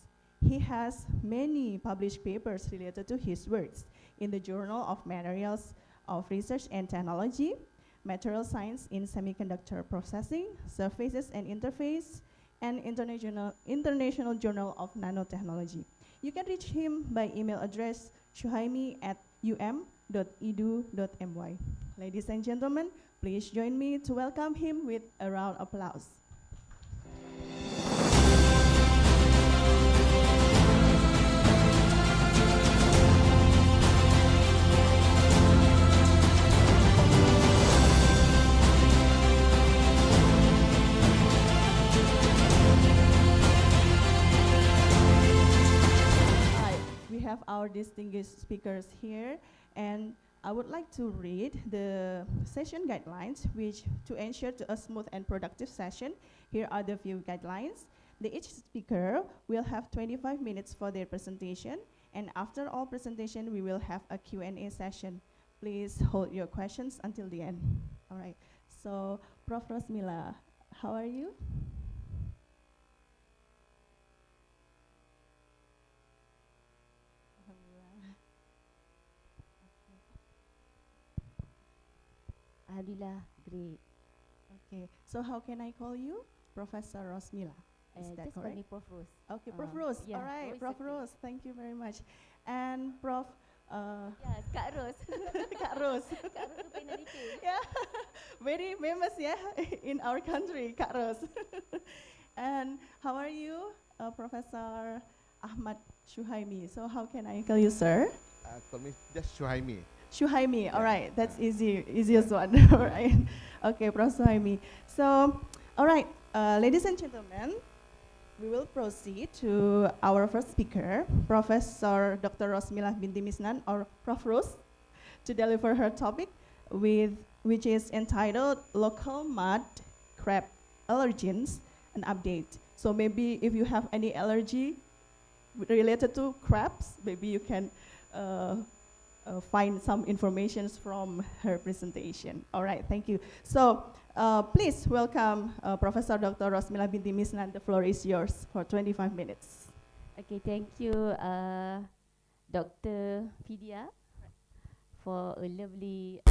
He has many published papers related to his works in the Journal of Materials of Research and Technology, Material Science in Semiconductor Processing, Surfaces and Interface, and International Journal of Nanotechnology. You can reach him by email address shuhaimi@um.edu.my. Ladies and gentlemen, please join me to welcome him with a round of applause. Have our distinguished speakers here, and I would like to read the session guidelines, which to ensure a smooth and productive session, here are the few guidelines. Each speaker will have 25 minutes for their presentation, and after all presentation, we will have a Q&A session. Please hold your questions until the end. All right, so Prof. Rosmila, how are you? Alhamdulillah, great. Okay, so how can I call you? Professor Rosmila. Is that just call correct? me Prof. Rose. Okay, Prof. Rose. Yeah, all right, Rose Prof. okay. Rose. Thank you very much. And Prof. Yes, Kak Rose. Kak Rose. Kak Rose tu Plenary. Yeah, very famous, yeah, in our country, Kak Rose. And how are you, Professor Ahmad Shuhaimi? So how can I call you, sir? Call me just Shuhaimi. Shuhaimi, all right, that's easiest one, all right. Okay, Prof. Shuhaimi. So, all right, ladies and gentlemen, we will proceed to our first speaker, Professor Dr. Rosmila binti Misnan, or Prof. Rose, to deliver her topic, which is entitled Local Mud Crab Allergens, an update. So maybe if you have any allergy related to crabs, maybe you can find some information from her presentation. All right, thank you. So please welcome Professor Dr. Rosmila binti Misnan. The floor is yours for 25 minutes. Okay, thank you, Dr. Vidya, for a lovely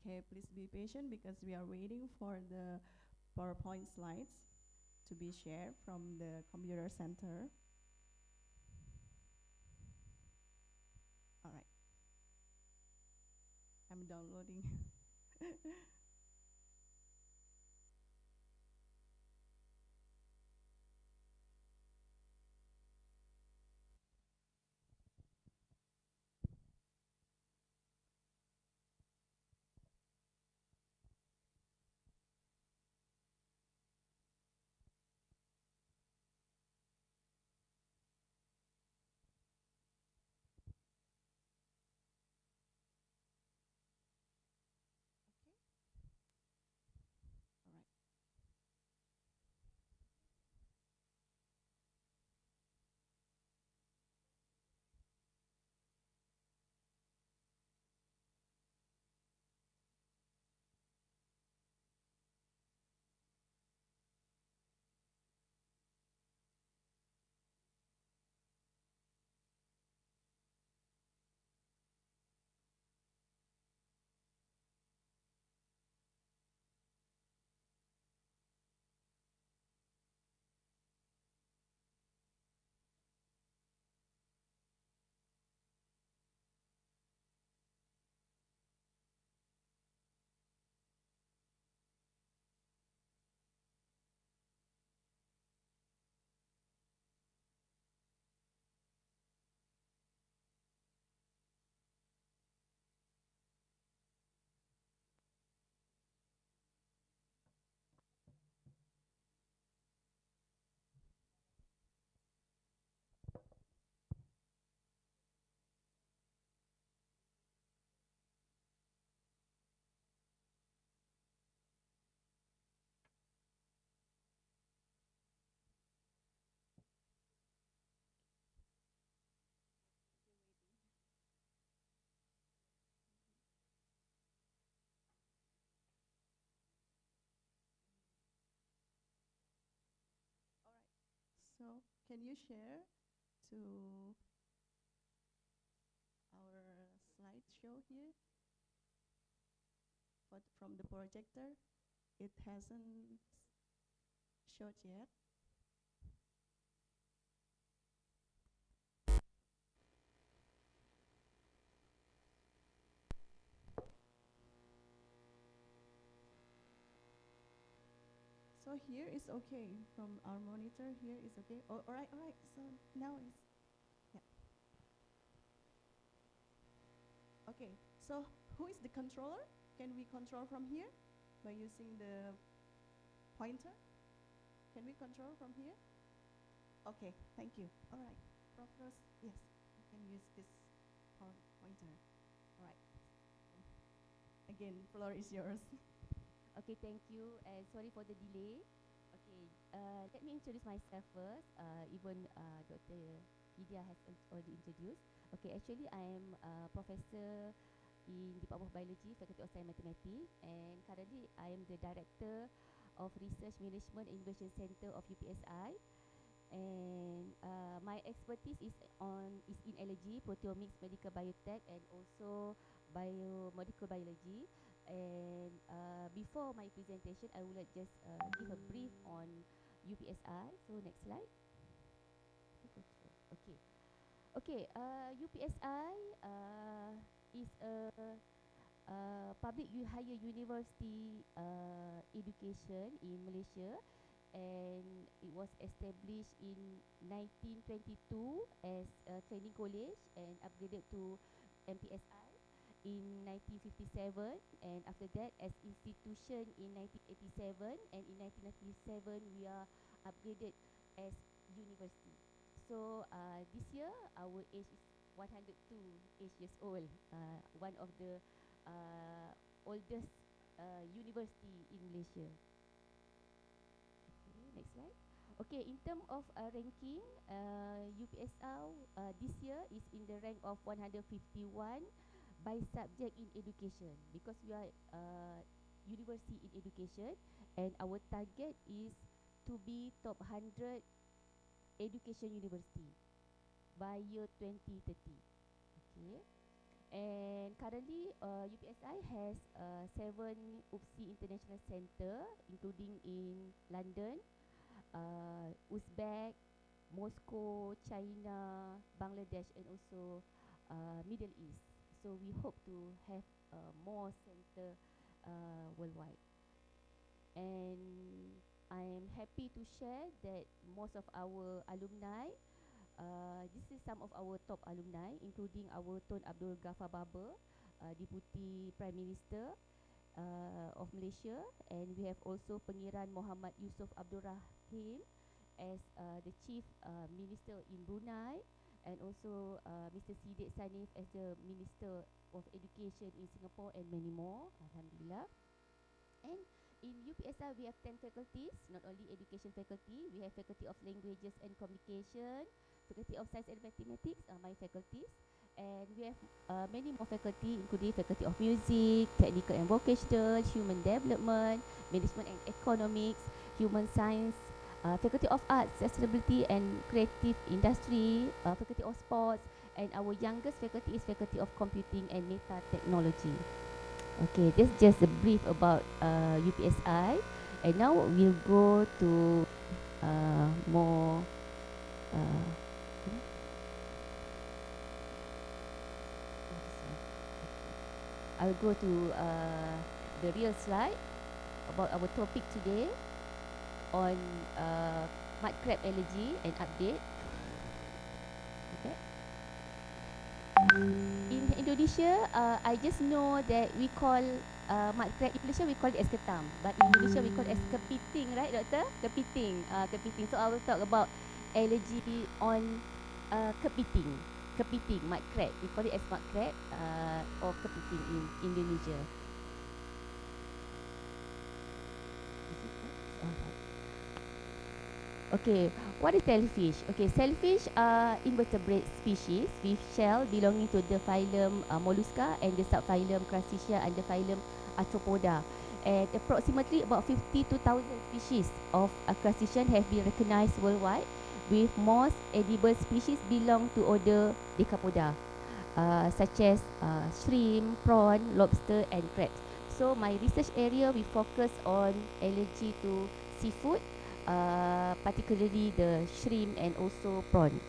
Okay, please be patient because we are waiting for the PowerPoint slides to be shared from the computer center. All right. I'm downloading. All right. All right. So can you share to our slideshow here? But from the projector, it hasn't showed yet. So here is okay. From our monitor, here is okay. Oh, all right, all right. So now it's, yeah. Okay, so who is the controller? Can we control from here by using the pointer? Can we control from here? Okay, thank you. All right, Prof. Rose, yes, you can use this pointer. All right. Again, floor is yours. Okay, thank you, and sorry for the delay. Okay, let me introduce myself first. Even Dr. Vidya has already introduced. Okay, actually I am a professor in Department of Biology, Faculty of Science and Mathematics, and currently I am the Director of Research Management and Innovation Center of UPSI. And my expertise is in allergy, proteomics, medical biotech, and also biomedical biology. And before my presentation, I would like just give a brief on UPSI. So next slide. Okay. Okay. UPSI is a public higher university education in Malaysia, and it was established in 1922 as a training college and upgraded to MPSI in 1957, and after that as institution in 1987, and in 1997 we are upgraded as university. So this year our age is 102 years old, one of the oldest university in Malaysia. Okay, next slide. Okay, in terms of ranking, UPSL this year is in the rank of 151 by subject in education, because we are university in education, and our target is to be top 100 education university by year 2030. Okay, And currently, UPSI has 7 UPSI International Center, including in London, Uzbek, Moscow, China, Bangladesh, and also Middle East. So we hope to have more center worldwide. And I am happy to share that most of our alumni, this is some of our top alumni, including our Tun Abdul Ghaffar Baber, Deputy Prime Minister of Malaysia, and we have also Pengiran Muhammad Yusof Abdul Rahim as the Chief Minister in Brunei, and also Mr. Siddiq Sanif as the Minister of Education in Singapore, and many more, Alhamdulillah. And in UPSI, we have 10 faculties, not only education faculty, we have Faculty of Languages and Communication, Faculty of Science and Mathematics, my faculties, and we have many more faculty, including Faculty of Music, Technical and Vocational, Human Development, Management and Economics, Human Science, Faculty of Arts, Sustainability and Creative Industry, Faculty of Sports, and our youngest faculty is Faculty of Computing and Meta Technology. Okay, this is just a brief about UPSI, and now we'll go to more I'll go to the real slide about our topic today on mud crab allergy and update. Okay. In Indonesia, I just know that we call mud crab in Malaysia we call it as ketam, but in Indonesia we call it as kepiting, right, Doctor? Kepiting, kepiting. So I will talk about allergy on kepiting. Kepiting, mud crab. We call it as mud crab or kepiting in Indonesia. Okay, what is shellfish? Okay, shellfish are invertebrate species with shell belonging to the phylum Mollusca and the subphylum Crustaceae and the phylum Arthropoda. And approximately about 52,000 species of crustacean have been recognized worldwide, with most edible species belong to order Decapoda, such as shrimp, prawn, lobster, and crabs. So my research area, we focus on allergy to seafood, particularly the shrimp and also prawn.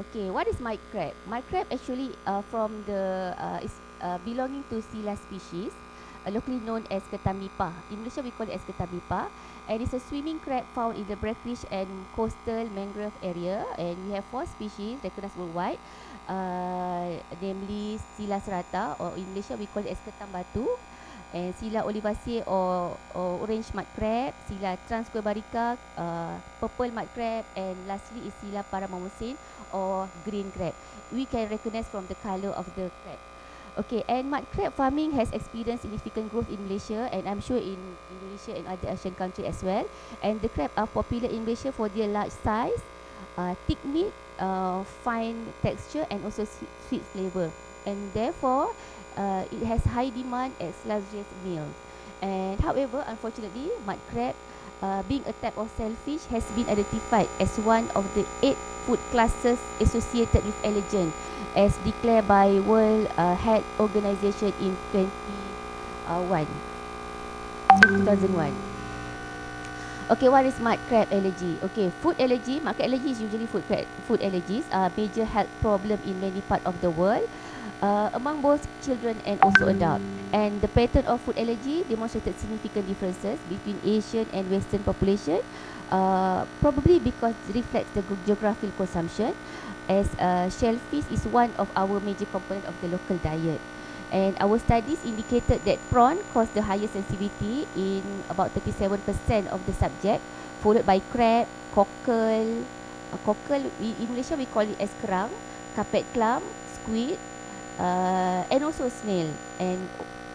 Okay, what is mud crab? Mud crab actually from the is belonging to Scylla species, locally known as Ketamipa. In Malaysia, we call it as Ketamipa, and it's a swimming crab found in the brackish and coastal mangrove area. And we have 4 species recognized worldwide, namely Scylla serrata, or in Malaysia we call it as Ketam Batu, and Scylla olivacea or orange mud crab, Scylla transquebarica, purple mud crab, and lastly is Scylla paramomusin or green crab. We can recognize from the color of the crab. Okay, and mud crab farming has experienced significant growth in Malaysia, and I'm sure in Indonesia and other Asian countries as well. And the crab are popular in Malaysia for their large size, thick meat, fine texture, and also sweet flavor. And therefore, it has high demand as luxurious meal. And however, unfortunately, mud crab, being a type of shellfish, has been identified as one of the 8 food classes associated with allergen, as declared by World Health Organization in 2001. Okay, what is mud crab allergy? Okay, food allergy. Mud crab allergy is usually food allergies are major health problem in many parts of the world, among both children and also adults. And the pattern of food allergy demonstrated significant differences between Asian and Western population, probably because it reflects the geographical consumption, as shellfish is one of our major component of the local diet. And our studies indicated that prawn caused the highest sensitivity in about 37% of the subject, followed by crab, cockle. In Malaysia we call it as kerang, carpet clam, squid, and also snail and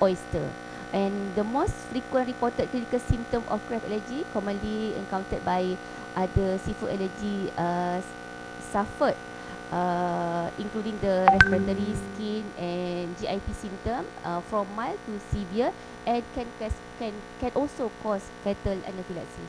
oyster. And the most frequent reported clinical symptom of crab allergy, commonly encountered by other seafood allergy, suffered including the respiratory, skin, and GIT symptom from mild to severe, and can also cause fatal anaphylaxis.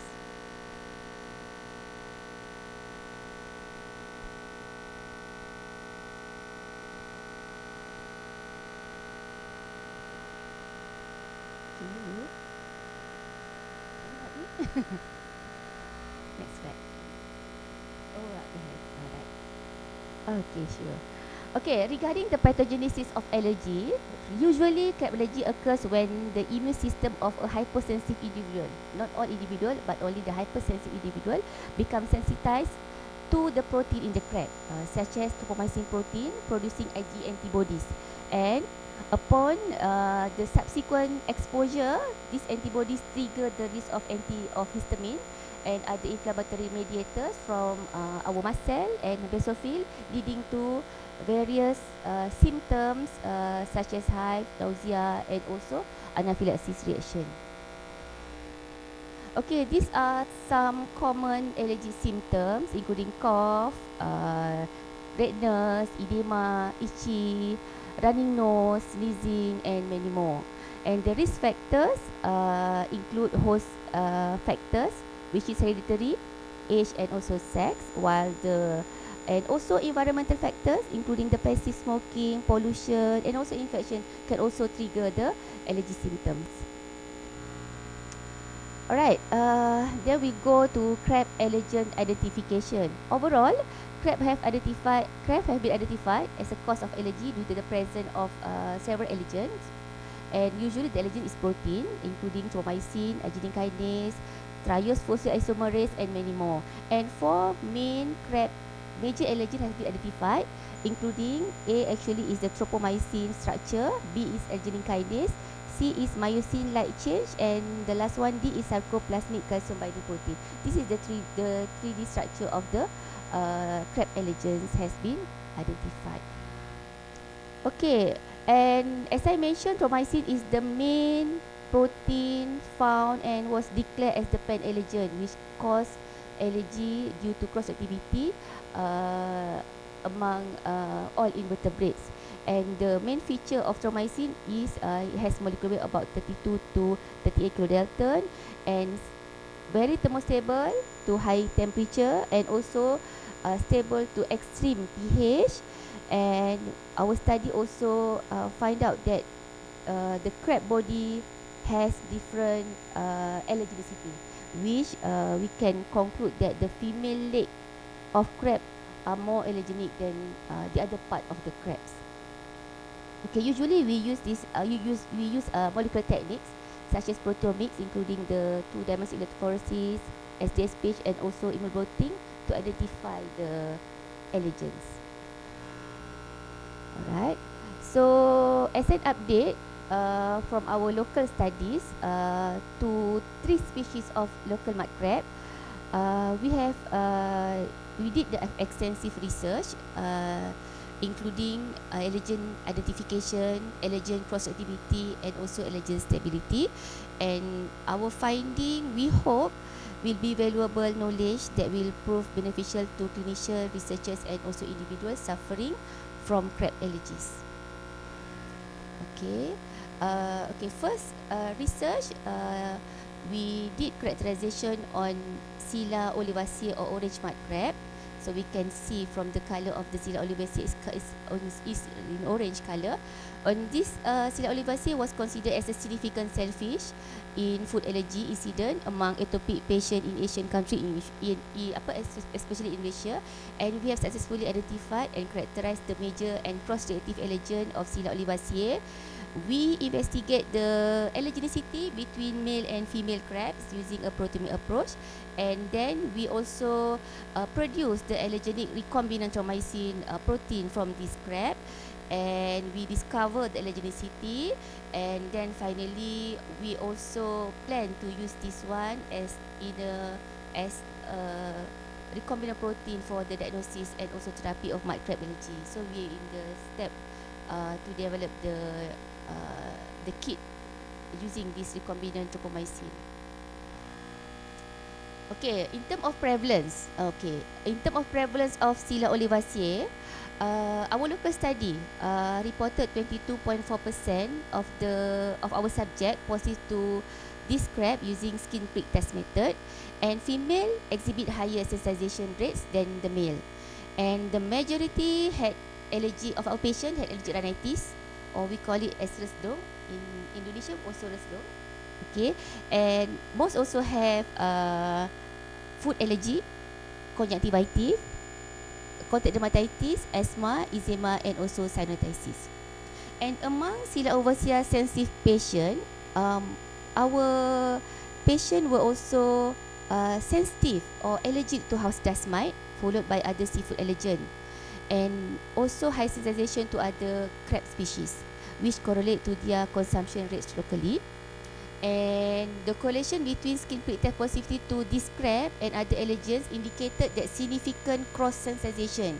Okay. Next slide. Oh, up there. Alright. Okay, sure. Okay, regarding the pathogenesis of allergy, usually crab allergy occurs when the immune system of a hypersensitive individual, not all individual, but only the hypersensitive individual, becomes sensitized to the protein in the crab, such as tropomycin protein, producing IgE antibodies. And upon the subsequent exposure, these antibodies trigger the release of histamine and other inflammatory mediators from our mast cell and basophil, leading to various symptoms such as hives, nausea, and also anaphylaxis reaction. Okay, these are some common allergy symptoms, including cough, redness, edema, itchy, running nose, sneezing, and many more. And the risk factors include host factors, which is hereditary, age, and also sex, while and also environmental factors, including the passive smoking, pollution, and also infection, can also trigger the allergy symptoms. Alright, then we go to crab allergen identification. Overall, crab have been identified as a cause of allergy due to the presence of several allergens, and usually the allergen is protein, including tropomycin, arginine kinase, triose phosphoisomerase, and many more. And 4 main crab major allergen has been identified, including A actually is the tropomycin structure, B is arginine kinase, C is myosin light change, and the last one, D is sarcoplasmic calcium binding protein. This is the 3D structure of the crab allergens has been identified. Okay, and as I mentioned, tropomycin is the main protein found and was declared as the pan allergen, which cause allergy due to cross-activity among all invertebrates. And the main feature of tropomycin is it has molecular weight about 32 to 38 kilodalton, and very thermostable to high temperature, and also stable to extreme pH. And our study also find out that the crab body has different allergenicity, which we can conclude that the female leg of crab are more allergenic than the other part of the crabs. Okay, usually we use molecular techniques such as proteomics, including the 2-dimensional electrophoresis, SDSPH, and also immunoblotting to identify the allergens. Alright, so as an update from our local studies to 3 species of local mud crab, we did the extensive research, including allergen identification, allergen cross-activity, and also allergen stability. And our finding, we hope, will be valuable knowledge that will prove beneficial to clinicians, researchers, and also individuals suffering from crab allergies. Okay, first research, we did characterization on Scylla olivaceae or orange mud crab. So we can see from the color of the Scylla olivaceae is in orange color. On this Scylla olivaceae was considered as a significant shellfish in food allergy incident among atopic patient in Asian country, especially in Malaysia. And we have successfully identified and characterized the major and cross-reactive allergen of Scylla olivaceae. We investigate the allergenicity between male and female crabs using a proteomic approach, and then we also produce the allergenic recombinant tropomycin protein from this crab, and we discover the allergenicity. And then finally we also plan to use this one as recombinant protein for the diagnosis and also therapy of mud crab allergy. So we in the step to develop the kit using this recombinant tropomycin. Okay, in terms of prevalence, of Scylla olivaceae, our local study reported 22.4% of our subject positive to this crab using skin prick test method, and female exhibit higher sensitization rates than the male, and the majority had allergy of our patient had allergic rhinitis, or we call it as resdung in Indonesia, also resdung. Okay, and most also have food allergy, conjunctivitis, contact dermatitis, asthma, eczema, and also sinusitis. And among Sila Overseas sensitive patient, our patient were also sensitive or allergic to house dust mite, followed by other seafood allergen, and also high sensitization to other crab species, which correlate to their consumption rates locally. And the correlation between skin prick test positivity to this crab and other allergens indicated that significant cross sensitization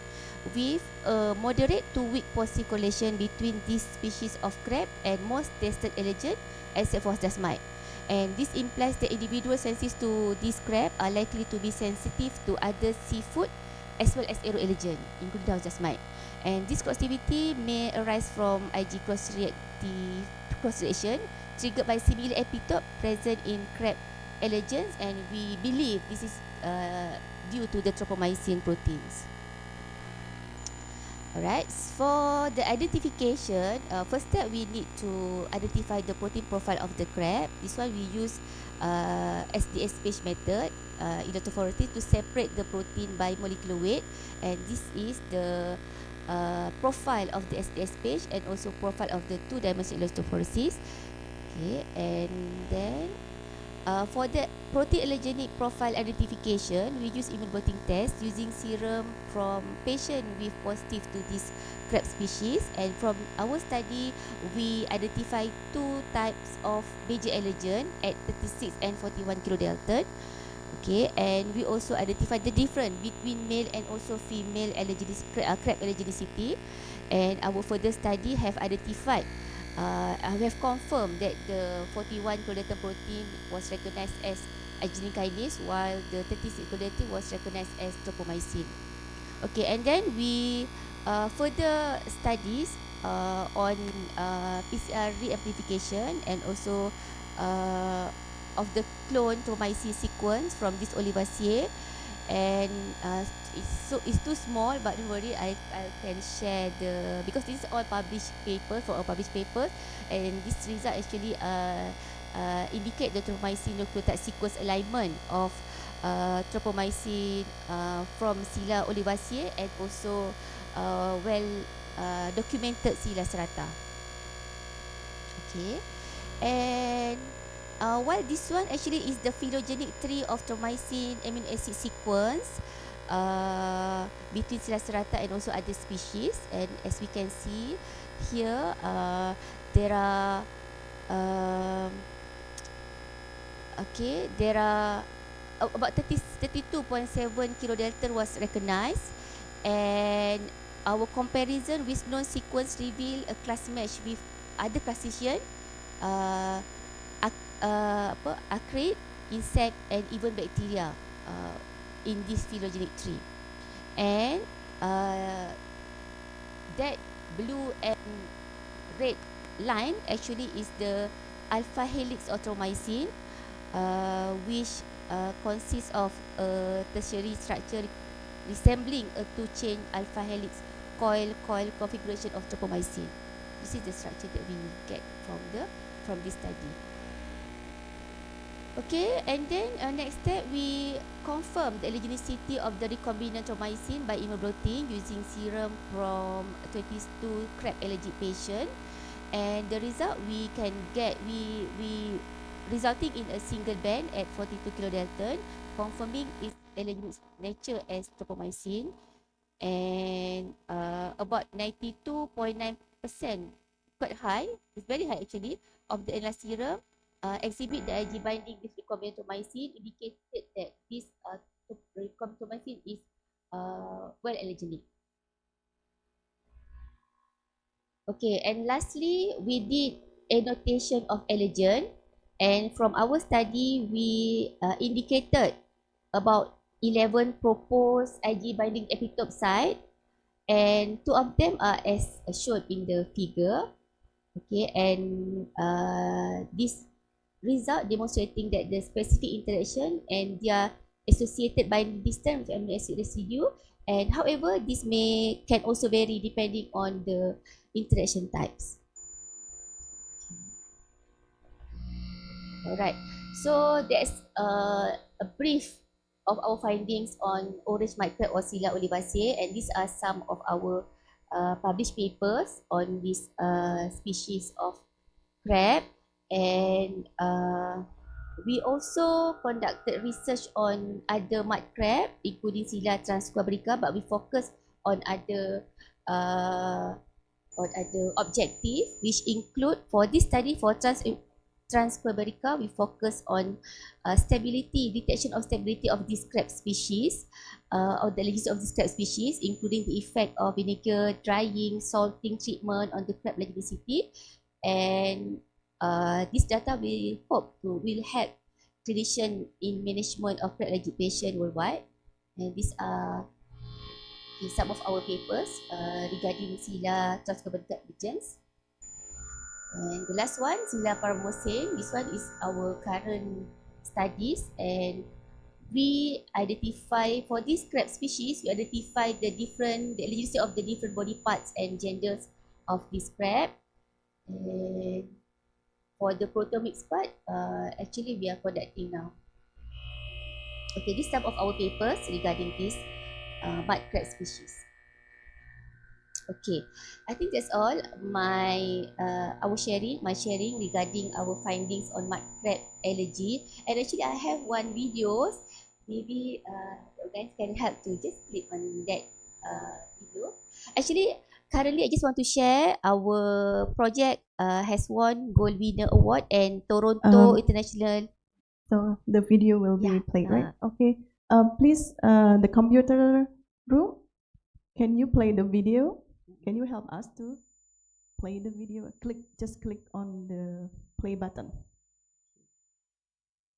with a moderate to weak positive correlation between this species of crab and most tested allergen except for dust mite. And this implies that individuals sensitive to this crab are likely to be sensitive to other seafood as well as aeroallergen, including house dust mite. And this cross-activity may arise from Ig cross-reaction triggered by similar epitope present in crab allergens, and we believe this is due to the tropomycin proteins. Alright, for the identification, first step we need to identify the protein profile of the crab. This one we use SDS page method, electrophoresis, to separate the protein by molecular weight, and this is the profile of the SDS page and also profile of the two-dimensional electrophoresis. Okay, and then for the protein allergenic profile identification, we use immunoblotting test using serum from patient with positive to this crab species. And from our study, we identify two types of major allergen at 36 and 41 kilodalton. Okay, and we also identify the difference between male and also female crab allergenicity. And our further study have identified we have confirmed that the 41 kilodalton protein was recognized as arginine kinase, while the 36 kilodalton was recognized as tropomycin. Okay, and then we further studies on PCR reamplification and also of the clone tropomycin sequence from this Olivaceae. And it's too small, but don't worry, I can share because this is all published papers, for all published papers, and this result actually indicate the tropomycin nucleotide sequence alignment of tropomycin from Sila Olivaceae and also documented Sila serrata. Okay, and while this one actually is the phylogenetic tree of tropomycin amino acid sequence between Sila serrata and also other species, and as we can see here, there are about 32.7 kilodalton was recognized, and our comparison with known sequence reveal a class match with other classification, acrid, insect, and even bacteria in this phylogenetic tree. And that blue and red line actually is the alpha helix of tropomycin, which consists of a tertiary structure resembling a two-chain alpha helix coil configuration of tropomycin. This is the structure that we get from this study. Okay, and then next step, we confirm the allergenicity of the recombinant tropomycin by immunoblotting using serum from 22 crab allergic patient, and the result we can get we resulting in a single band at 42 kilodalton, confirming its allergenic nature as tropomycin, and about 92.9%, quite high, it's very high actually, of the analyzed serum exhibit the Ig binding with recombinant tropomycin, indicated that this recombinant tropomycin is well allergenic. Okay, and lastly, we did annotation of allergen, and from our study, we indicated about 11 proposed Ig binding epitope site, and 2 of them are as shown in the figure. Okay, and this result demonstrating that the specific interaction and their associated binding distance with amino acid residue, and however this can also vary depending on the interaction types. Alright, so there's a brief of our findings on orange mud crab or Scilla olivacea, and these are some of our published papers on this species of crab. And we also conducted research on other mud crab, including Scilla transquabrica, but we focus on other objectives, which include, for this study for transquabrica, we focus on detection of stability of this crab species, or the allergies of this crab species, including the effect of vinegar, drying, salting treatment on the crab allergenicity. And this data we hope will help clinician in management of crab allergic patient worldwide. And these are some of our papers regarding Scilla transquabrica allergens. And the last one, Scilla parvomocene. This one is our current studies, and we identify for this crab species, we identify the allergy of the different body parts and genders of this crab. And for the proteomics part, actually we are conducting now. Okay, this is some of our papers regarding this mud crab species. Okay, I think that's all my sharing regarding our findings on mud crab allergy. And actually I have one videos, maybe you guys can help to just click on that video. Actually, currently I just want to share our project has won Gold Winner Award and Toronto International. So the video will be played, right? Okay. Please, the computer room, can you play the video? Can you help us to play the video? Just click on the play button.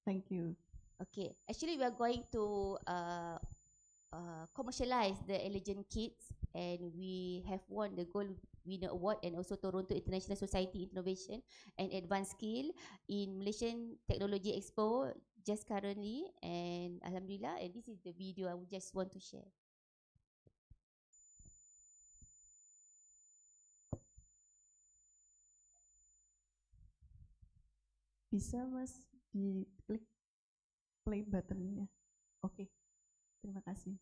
Thank you. Okay, actually we are going to commercialize the Allergen kits, and we have won the Gold Winner Award and also Toronto International Society Innovation and Advanced Skill in Malaysian Technology Expo just currently, and Alhamdulillah, and this is the video I would just want to share. Bisa Mas diklik play buttonnya. Oke, terima kasih.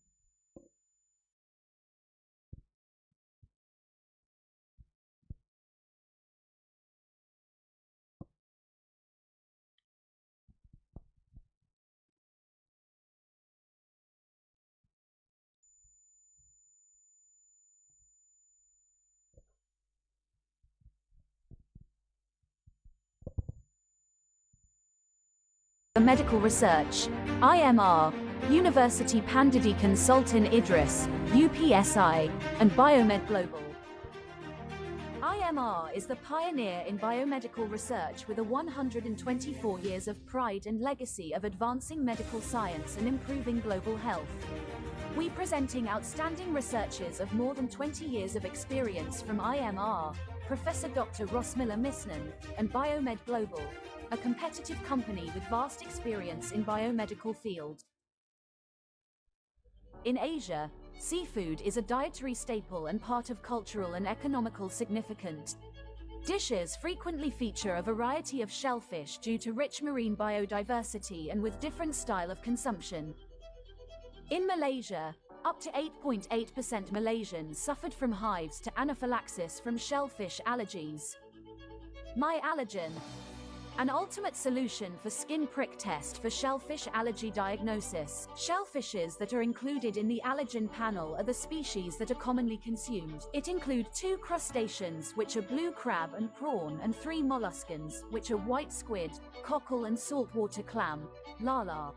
Medical Research, IMR, University Pandidi Consultan Idris, UPSI, and Biomed Global. IMR is the pioneer in biomedical research with a 124 years of pride and legacy of advancing medical science and improving global health. We presenting outstanding researchers of more than 20 years of experience from IMR, Professor Dr. Rosmila Misnan, and Biomed Global, a competitive company with vast experience in biomedical field. In Asia, seafood is a dietary staple and part of cultural and economical significance. Dishes frequently feature a variety of shellfish due to rich marine biodiversity and with different style of consumption. In Malaysia, up to 8.8% Malaysians suffered from hives to anaphylaxis from shellfish allergies. My Allergen, an ultimate solution for skin prick test for shellfish allergy diagnosis. Shellfishes that are included in the allergen panel are the species that are commonly consumed. It includes 2 crustaceans, which are blue crab and prawn, and 3 molluscans, which are white squid, cockle and saltwater clam, lala.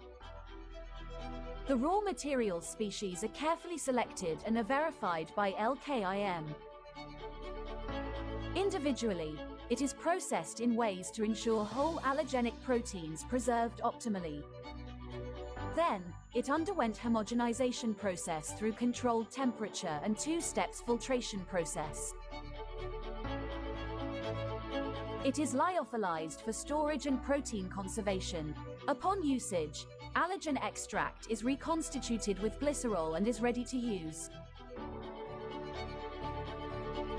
The raw material species are carefully selected and are verified by LKIM. Individually, it is processed in ways to ensure whole allergenic proteins preserved optimally. Then, it underwent homogenization process through controlled temperature and 2 steps filtration process. It is lyophilized for storage and protein conservation. Upon usage, allergen extract is reconstituted with glycerol and is ready to use.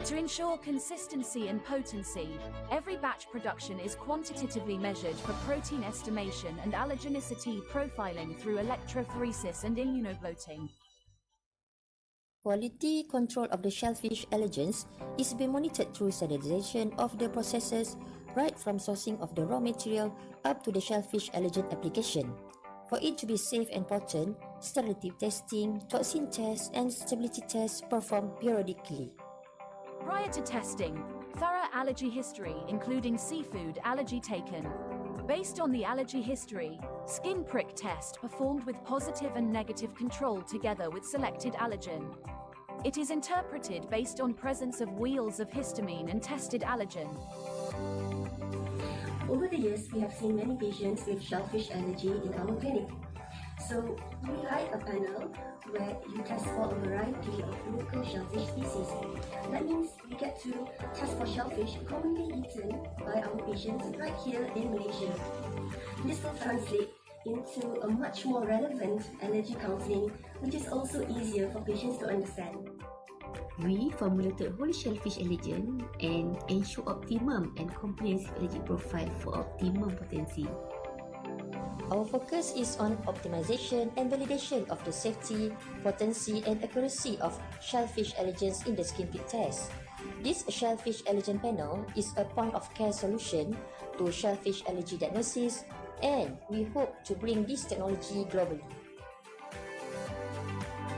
To ensure consistency and potency, every batch production is quantitatively measured for protein estimation and allergenicity profiling through electrophoresis and immunobloating. Quality control of the shellfish allergens is being monitored through standardization of the processes right from sourcing of the raw material up to the shellfish allergen application. For it to be safe and potent, sterility testing, toxin tests, and stability tests performed periodically. Prior to testing, thorough allergy history including seafood allergy taken. Based on the allergy history, skin prick test performed with positive and negative control together with selected allergen. It is interpreted based on presence of wheels of histamine and tested allergen. Over the years, we have seen many patients with shellfish allergy in our clinic. So we write a panel where you test for a variety of local shellfish species. That means we get to test for shellfish commonly eaten by our patients right here in Malaysia. This will translate into a much more relevant allergy counselling, which is also easier for patients to understand. We formulated whole shellfish allergen and ensure optimum and comprehensive allergy profile for optimum potency. Our focus is on optimization and validation of the safety, potency, and accuracy of shellfish allergens in the skin prick test. This shellfish allergen panel is a point-of-care solution to shellfish allergy diagnosis, and we hope to bring this technology globally.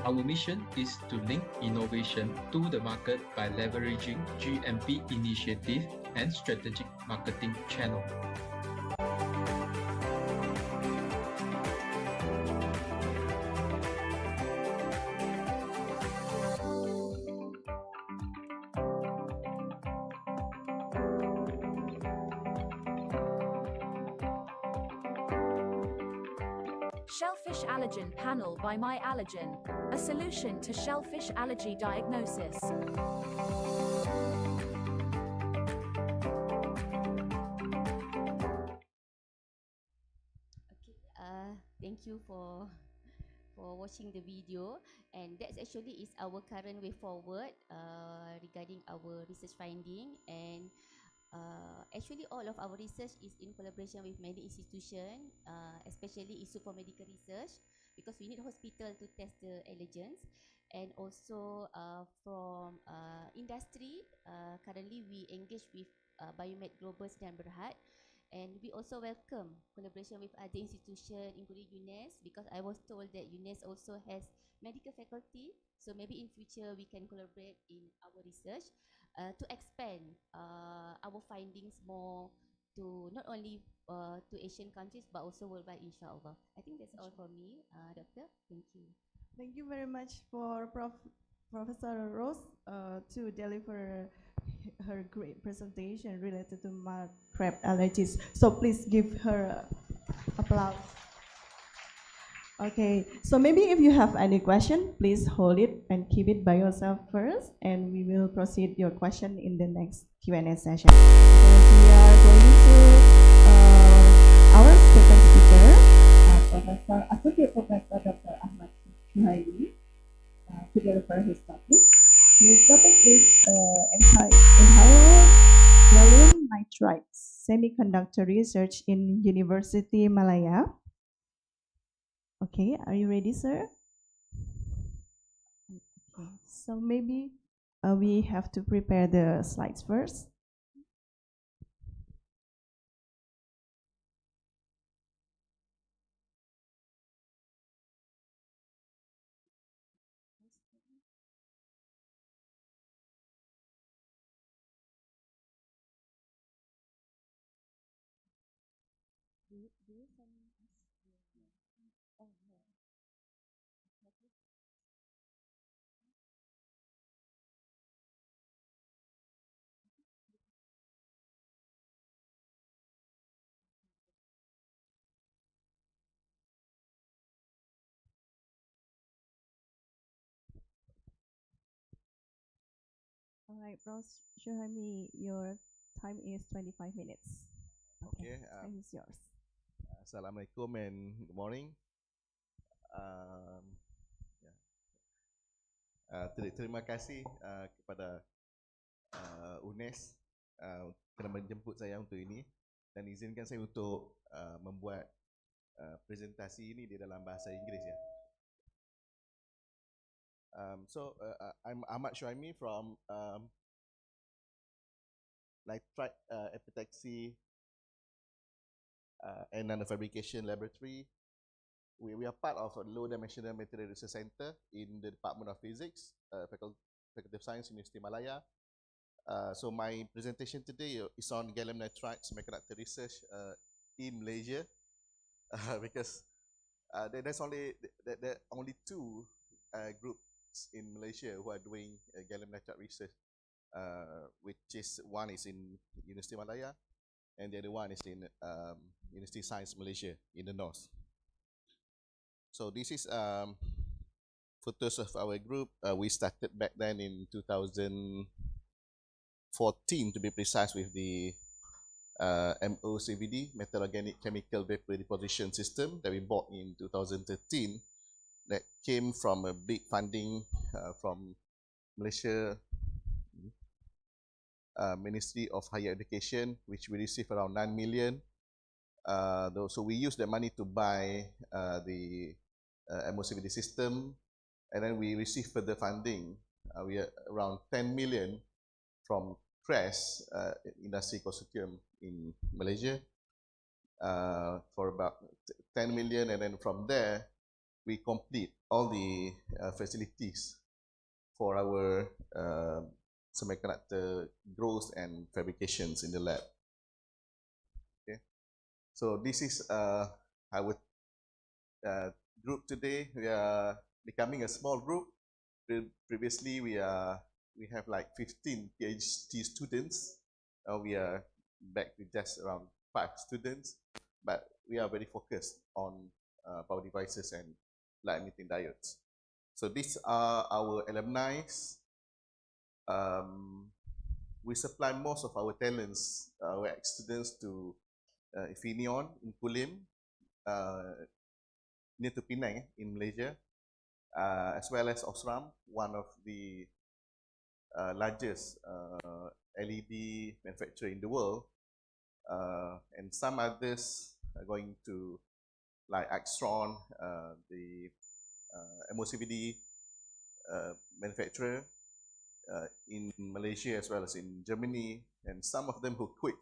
Our mission is to link innovation to the market by leveraging GMP initiative and strategic marketing channel. Shellfish Allergen Panel by My Allergen, a solution to shellfish allergy diagnosis. Thank you for watching the video, and that's actually is our current way forward regarding our research finding. And actually all of our research is in collaboration with many institutions, especially Institute for Medical Research, because we need hospital to test the allergens, and also from industry. Currently we engage with Biomed Global Sdn Bhd, and we also welcome collaboration with other institutions including UNNES, because I was told that UNNES also has medical faculty, so maybe in future we can collaborate in our research to expand our findings more to not only to Asian countries but also worldwide, inshallah. I think that's all for me, Doctor. Thank you. Thank you very much for Professor Rose to deliver her great presentation related to mud crab allergies. So please give her applause. Okay, so maybe if you have any question, please hold it and keep it by yourself first, and we will proceed your question in the next Q&A session. So we are going to our second speaker, Associate Professor Dr. Ahmad Shuhaimi, to deliver his topic. His topic is entitled Gallium Nitride Semiconductor Research in University Malaya. Okay, are you ready, sir? Okay, so maybe we have to prepare the slides first. All right, Prof. Shuhaimi, your time is 25 minutes. Okay, time is yours. Assalamualaikum and good morning. Terima kasih kepada UNNES kerana menjemput saya untuk ini dan izinkan saya untuk membuat presentasi ini di dalam bahasa Inggeris ya. I'm Ahmad Shuaimi from Nitrite Epitaxy and Nanofabrication Laboratory. We are part of a Low Dimensional Material Research Center in the Department of Physics, Faculty of Science, University Malaya. So my presentation today is on gallium nitride semiconductor research in Malaysia, because there's only two groups in Malaysia who are doing gallium nitride research, which is one is in University Malaya, and the other one is in University Science Malaysia in the north. So this is photos of our group. We started back then in 2014 to be precise with the MOCVD, Metal Organic Chemical Vapor Deposition System that we bought in 2013. That came from a big funding from Malaysia Ministry of Higher Education, which we received around 9 million. So we used the money to buy the MOCVD system, and then we received further funding. We are around 10 million from CRES, Industry Consortium in Malaysia, for about 10 million, and then from there we complete all the facilities for our semiconductor growth and fabrications in the lab. Okay, so this is our group today. We are becoming a small group. Previously, we have like 15 PhD students. Now we are back to just around 5 students, but we are very focused on power devices and light emitting diodes. So these are our alumni. We supply most of our talents, our ex-students, to Infineon in Kulim, near to Penang in Malaysia, as well as Osram, one of the largest LED manufacturer in the world, and some others are going to like Axtron, the MOCVD manufacturer in Malaysia as well as in Germany, and some of them who quit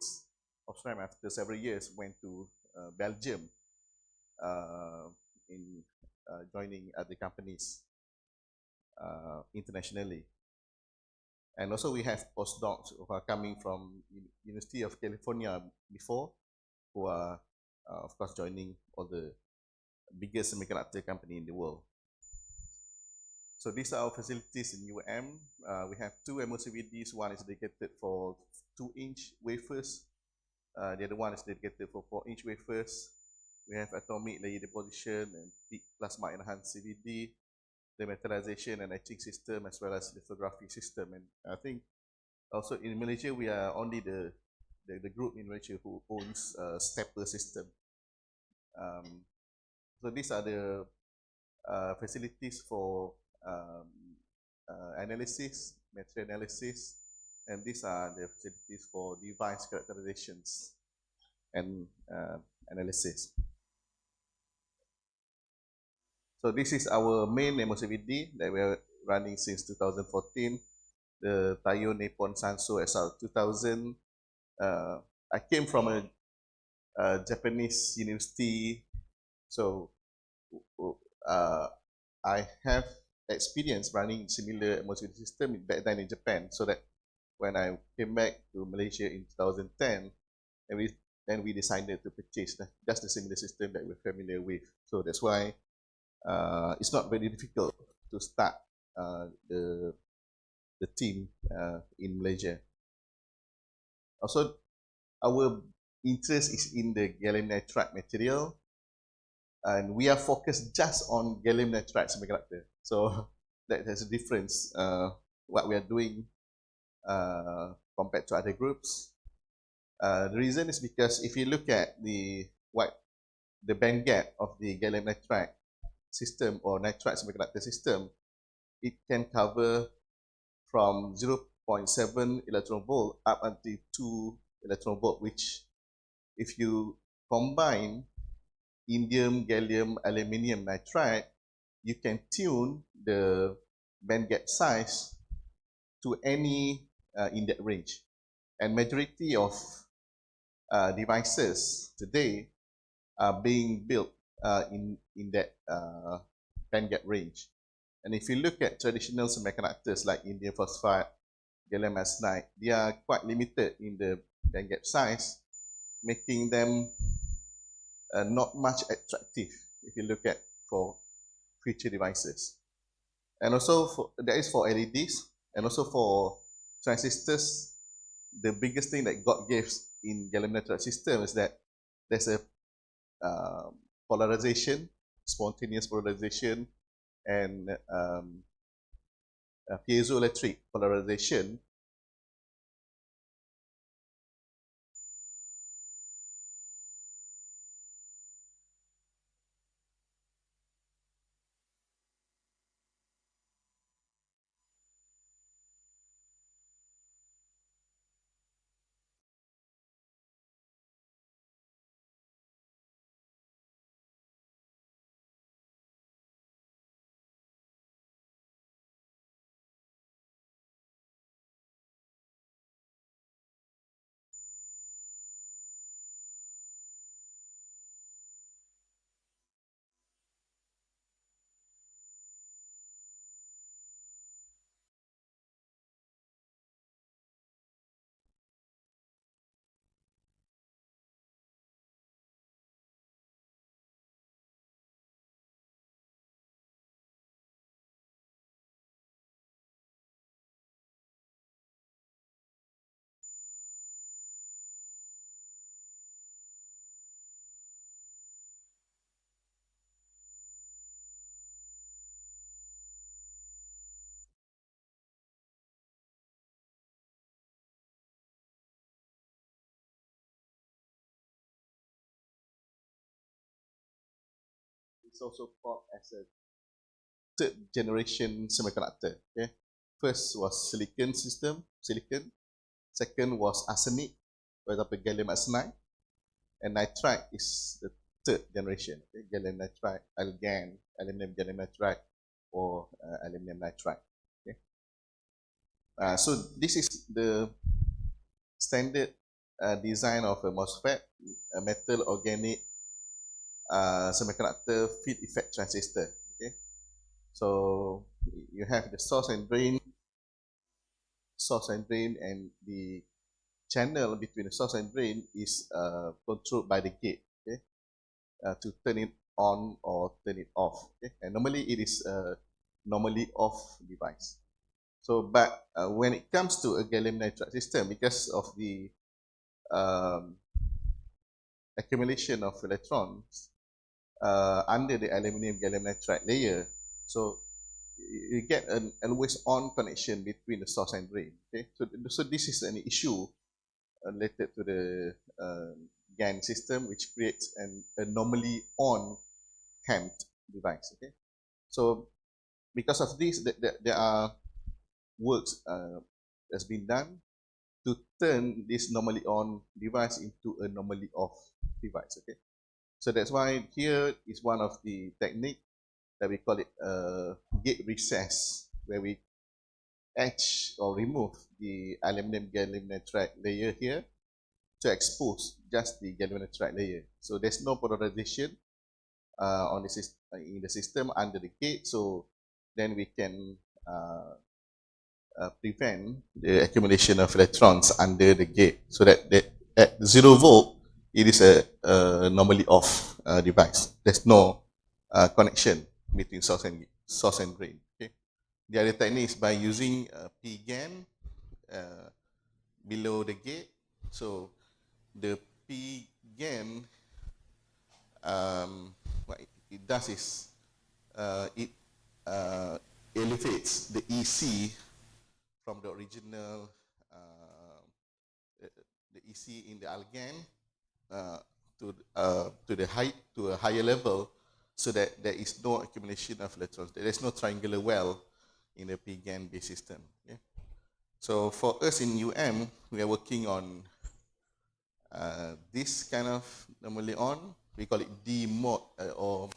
Osram after several years went to Belgium in joining other companies internationally. And also we have postdocs who are coming from University of California before, who are of course joining all the biggest semiconductor company in the world. So these are our facilities in UM. We have 2 MOCVDs. One is dedicated for 2-inch wafers. The other one is dedicated for 4-inch wafers. We have atomic layer deposition and peak plasma enhanced CVD, the metallization and etching system, as well as lithography system. And I think also in Malaysia, we are only the group in Malaysia who owns a stepper system. So these are the facilities for analysis, material analysis, and these are the facilities for device characterizations and analysis. So this is our main MOCVD that we are running since 2014, the Taiyo Nippon Sanso SR2000. I came from a Japanese university, so I have experience running similar MOCVD system back then in Japan, so that when I came back to Malaysia in 2010, then we decided to purchase just the similar system that we're familiar with. So that's why it's not very difficult to start the team in Malaysia. Also, our interest is in the gallium nitride material, and we are focused just on gallium nitride semiconductor. So that has a difference what we are doing compared to other groups. The reason is because if you look at the band gap of the gallium nitride system or nitride semiconductor system, it can cover from 0.0 0.7 electron volt up until 2 electron volt, which if you combine indium, gallium, aluminium nitride, you can tune the band gap size to any in that range. And majority of devices today are being built in that band gap range. And if you look at traditional semiconductors like indium phosphide, gallium arsenide, they are quite limited in the band gap size, making them not much attractive if you look at for future devices. And also that is for LEDs, and also for transistors. The biggest thing that God gives in gallium nitride system is that there's a polarization, spontaneous polarization, and piezoelectric polarization. It's also called as a third generation semiconductor. Okay, first was silicon system, silicon. Second was arsenic, for example, gallium arsenide, and nitride is the third generation. Okay? Gallium nitride, Allergen, aluminum gallium nitride, or aluminum nitride. Okay, so this is the standard design of a MOSFET, a metal organic semiconductor field effect transistor. Okay, so you have the source and drain, and the channel between the source and drain is controlled by the gate. Okay, to turn it on or turn it off. Okay, and normally it is a normally off device. So, but when it comes to a gallium nitride system, because of the accumulation of electrons under the aluminum gallium nitride layer, so you get an always on connection between the source and drain. Okay, so this is an issue related to the GaN system, which creates a normally on clamped device. Okay, so because of this, there are works that's been done to turn this normally on device into a normally off device. Okay, so that's why here is one of the technique that we call it gate recess, where we etch or remove the aluminum gallium nitride layer here to expose just the gallium nitride layer. So there's no polarization on the in the system under the gate. So then we can prevent the accumulation of electrons under the gate, so that at 0 volt it is a normally off device. There's no connection between source and drain. Okay. The other technique is by using P-GaN below the gate. So the P-GaN, what it does is it elevates the EC from the original the EC in the Allergen to a higher level, so that there is no accumulation of electrons. There is no triangular well in the P-GaN based system. Okay? So for us in we are working on this kind of normally we call it D mode or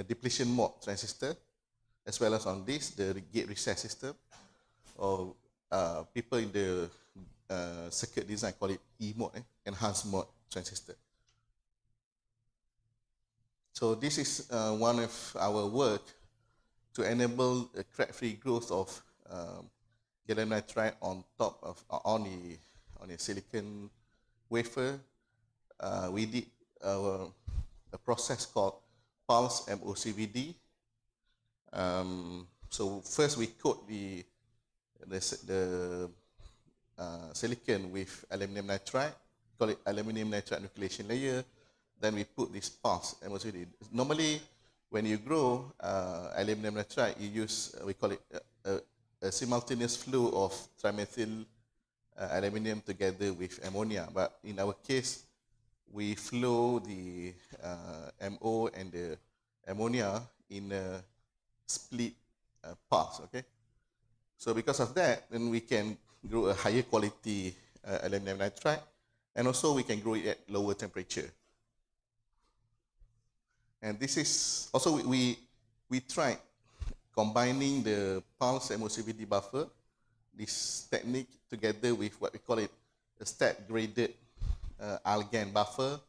depletion mode transistor, as well as on this, the gate recess system, or people in the circuit design call it E mode, enhanced mode transistor. So this is one of our work to enable a crack-free growth of gallium nitride on top of on a silicon wafer. We did a process called pulse MOCVD. So first we coat the silicon with aluminum nitride, call it aluminum nitride nucleation layer. Then we put this pulse MOCVD. Normally, when you grow aluminum nitride, you use we call it a simultaneous flow of trimethyl aluminum together with ammonia. But in our case, we flow the MO and the ammonia in a split pulse. Okay. So because of that, then we can grow a higher quality aluminum nitride, and also we can grow it at lower temperature. And this is also we tried combining the pulse MOCVD buffer, this technique, together with what we call it a stack graded Allergen buffer,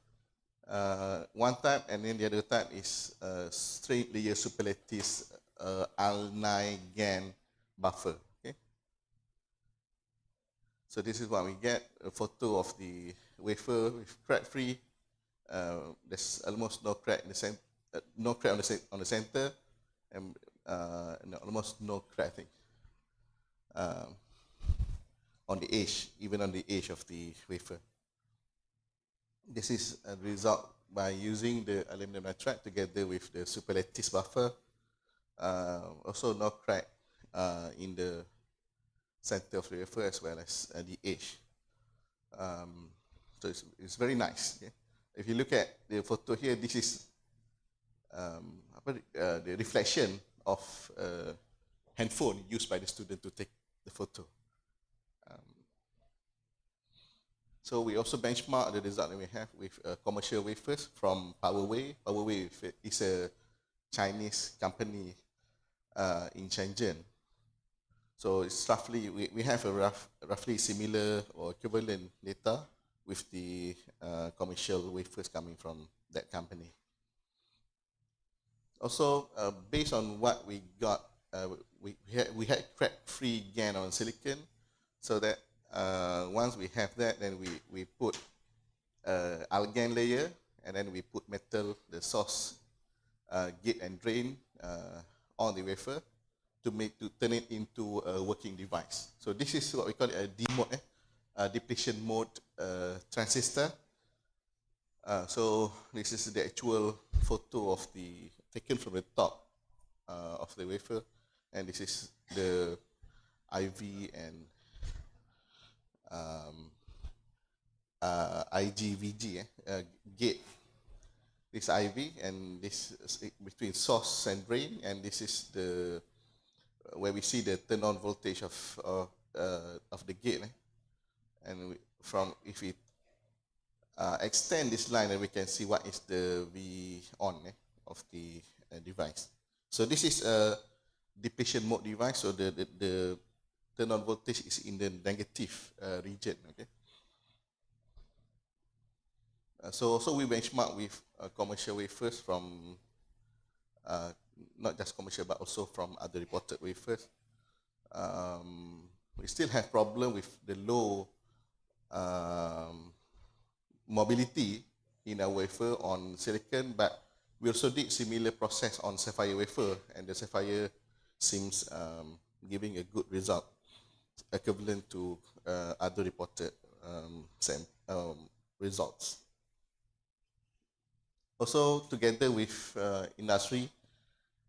one type, and then the other type is straight layer superlattice Allergen buffer. Okay. So this is what we get, a photo of the wafer with crack-free. There's almost no crack in the center, no crack on the center, and almost no crack on the edge, even on the edge of the wafer. This is a result by using the aluminum nitride together with the superlattice buffer. Also no crack in the center of the wafer as well as the edge. So it's very nice. Okay? If you look at the photo here, this is the reflection of handphone used by the student to take the photo. So we also benchmark the result that we have with commercial wafers from Powerway. Powerway is a Chinese company in Shenzhen. So it's roughly, we have a roughly similar or equivalent data with the commercial wafers coming from that company. Also, based on what we got, we had crack-free GaN on silicon, so that once we have that, then we put Allergen layer, and then we put metal, the source, gate and drain on the wafer to turn it into a working device. So this is what we call a D mode, depletion mode transistor. So this is the actual photo of taken from the top of the wafer, and this is the IV and IGVG gate. This IV, and this is between source and drain, and this is the where we see the turn on voltage of the gate. And if we extend this line, then we can see what is the V on of the device. So this is a depletion mode device, so the turn on voltage is in the negative region. Okay. So we benchmark with commercial wafers from not just commercial but also from other reported wafers. We still have problem with the low mobility in a wafer on silicon, but we also did similar process on sapphire wafer, and the sapphire seems giving a good result, equivalent to other reported results. Also, together with industry,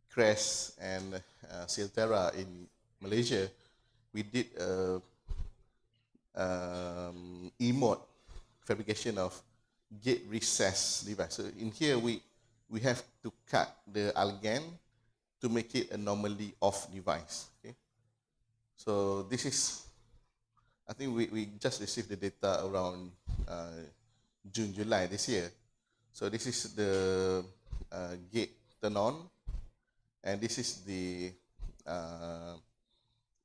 CRES and Silterra in Malaysia, we did E-mode fabrication of gate recess device. So in here, we have to cut the Allergen to make it a normally off device. Okay? So this is I think we just received the data around June, July this year. So this is the gate turn on, and this is the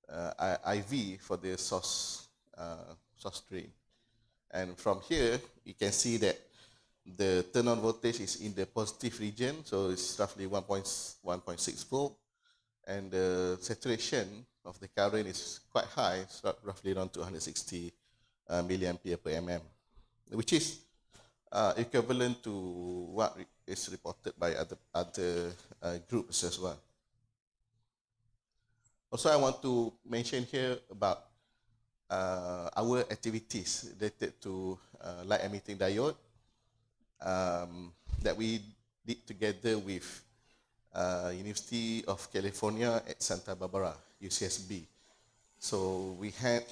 IV for the source drain. And from here, you can see that the turn on voltage is in the positive region, so it's roughly 1.6 volt, and the saturation of the current is quite high, so roughly around 260 milliampere per mm, which is equivalent to what is reported by other groups as well. Also, I want to mention here about our activities related to light emitting diode that we did together with University of California at Santa Barbara, UCSB. So we had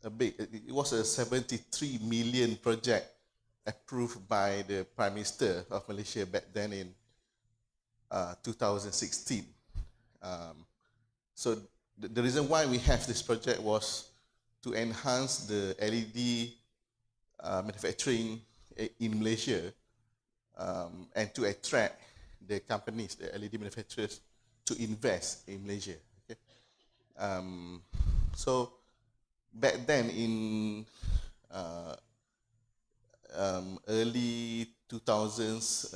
it was a 73 million project approved by the Prime Minister of Malaysia back then in 2016. So the reason why we have this project was to enhance the LED manufacturing in Malaysia and to attract the companies, the LED manufacturers, to invest in Malaysia. Okay? So back then in early 2000s,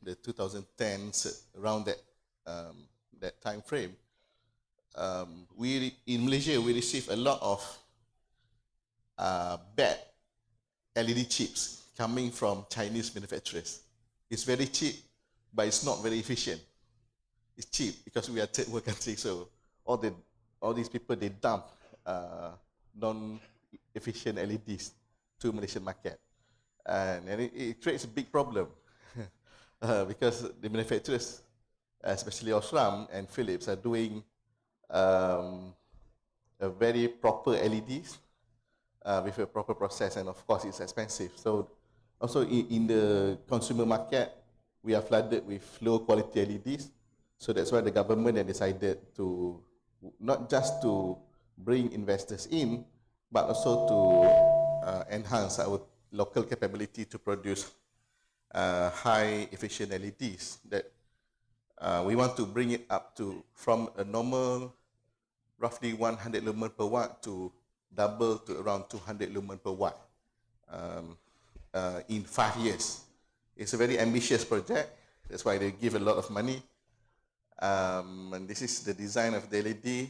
the 2010s, around that time frame, in Malaysia we received a lot of bad LED chips coming from Chinese manufacturers. It's very cheap, but it's not very efficient. It's cheap because we are third world country, so all these people, they dump non-efficient LEDs to Malaysian market, and it creates a big problem because the manufacturers, especially Osram and Philips, are doing a very proper LEDs with a proper process, and of course it's expensive. So also in the consumer market, we are flooded with low quality LEDs. So that's why the government has decided to not just to bring investors in, but also to enhance our local capability to produce high efficient LEDs. That we want to bring it up to from a normal roughly 100 lumen per watt to double to around 200 lumen per watt in 5 years. It's a very ambitious project. That's why they give a lot of money. And this is the design of the LED,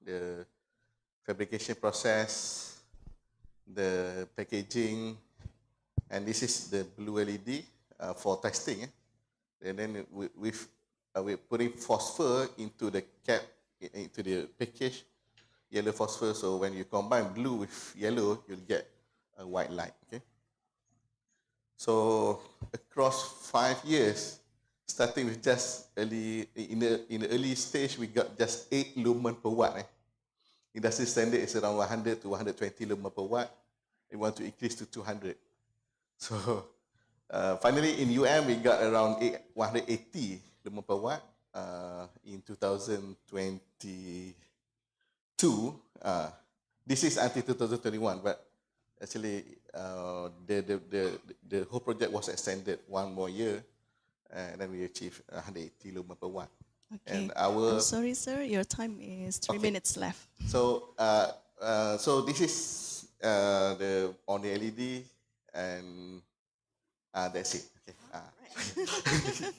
the fabrication process, the packaging, and this is the blue LED for testing. And then we're putting phosphor into the cap, into the package, yellow phosphor. So when you combine blue with yellow, you'll get a white light. Okay. So across 5 years, starting with just early in the early stage, we got just 8 lumen per watt. Industry standard is around 100 to 120 lumen per watt. We want to increase to 200. So finally, in we got around 180 lumen per watt in 2022. This is until 2021, but actually the whole project was extended 1 more year, and then we achieved 180 lumen per watt. Okay. And I'm sorry, sir, your time is 3 minutes left. So so this is on the LED, and that's it. Okay.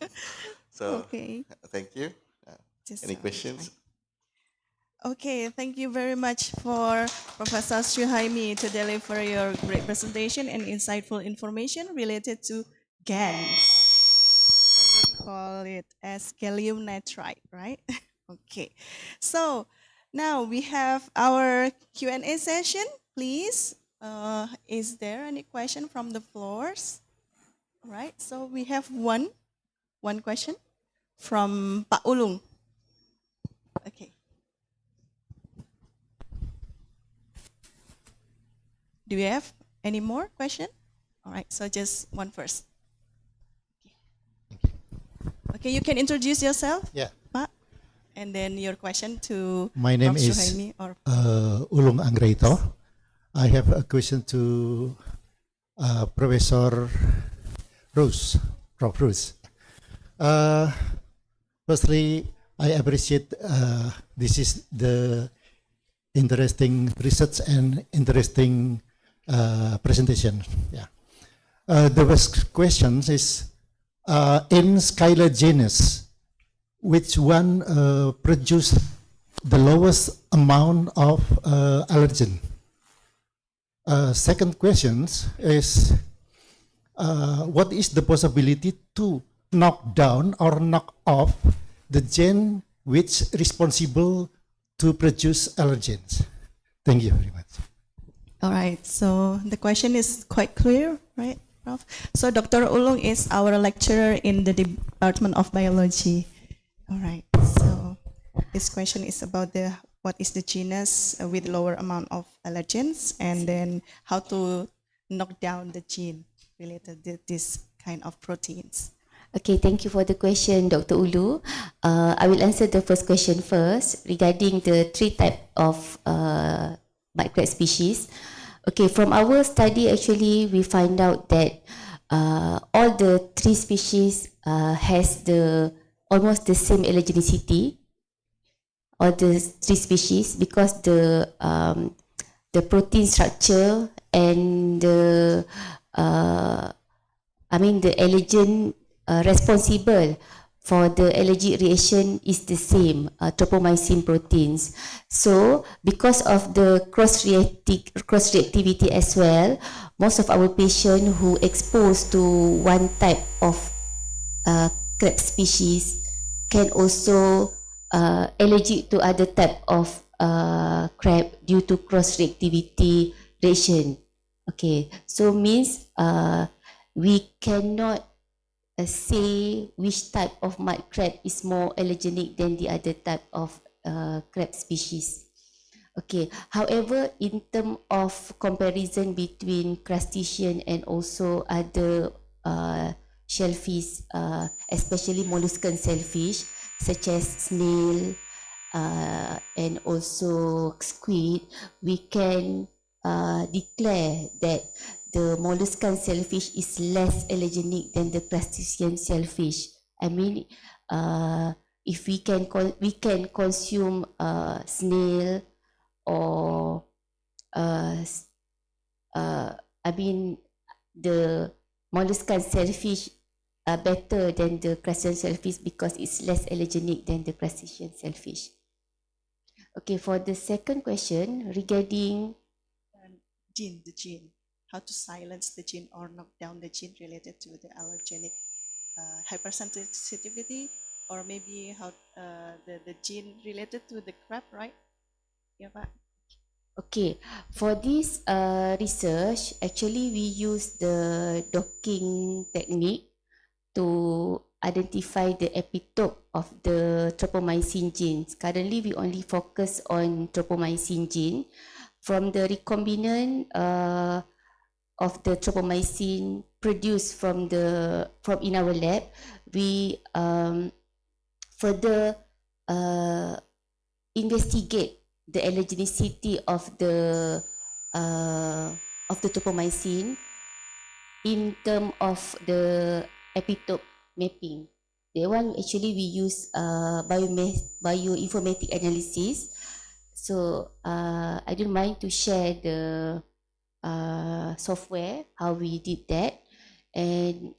So okay. Thank you. Any questions? Okay, thank you very much for Professor Suhaimi to deliver your great presentation and insightful information related to GaN. I would call it as gallium nitride, right? Okay, so now we have our Q&A session. Please, is there any question from the floors? All right, so we have one question from Pak Ulung. Okay. Do we have any more question? All right, so just one first. Okay, you can introduce yourself, Yeah. Pak, And then your question to My name Prof. is Suhaimi or Ulung Anggraito. I have a question to Professor Rose, Prof. Rose. Firstly, I appreciate this is the interesting research and interesting presentation. Yeah. The first question is in Skylar genus, which one produced the lowest amount of allergen? Second question is what is the possibility to knock down or knock off the gene which responsible to produce allergens? Thank you very much. All right, so the question is quite clear, right, Prof? So Dr. Ulung is our lecturer in the Department of Biology. All right, so this question is about what is the genus with lower amount of allergens, and then how to knock down the gene related to this kind of proteins. Okay, thank you for the question, Dr. Ulu. I will answer the first question first regarding the three types of microbe species. Okay, from our study, actually, we find out that all the three species has almost the same allergenicity. All the three species, because the protein structure and the allergen responsible for the allergic reaction is the same, tropomycin proteins. So because of the cross-reactivity as well, most of our patients who exposed to one type of crab species can also allergic to other type of crab due to cross-reactivity reaction. Okay, so means we cannot say which type of mud crab is more allergenic than the other type of crab species. Okay, however, in terms of comparison between crustacean and also other shellfish, especially molluscan shellfish, such as snail and also squid, we can declare that the molluscan shellfish is less allergenic than the crustacean shellfish. I mean, if we can consume snail or the molluscan shellfish are better than the crustacean shellfish because it's less allergenic than the crustacean shellfish. Okay, for the second question regarding the gene, how to silence the gene or knock down the gene related to the allergenic hypersensitivity, or maybe how the gene related to the crab, right? Yeah, Pak. Okay, for this research, actually we use the docking technique to identify the epitope of the tropomycin genes. Currently, we only focus on tropomycin gene. From the recombinant of the tropomycin produced from in our lab, we further investigate the allergenicity of the tropomycin in terms of the epitope mapping. The one actually we use bioinformatic analysis. So I don't mind to share the software how we did that, and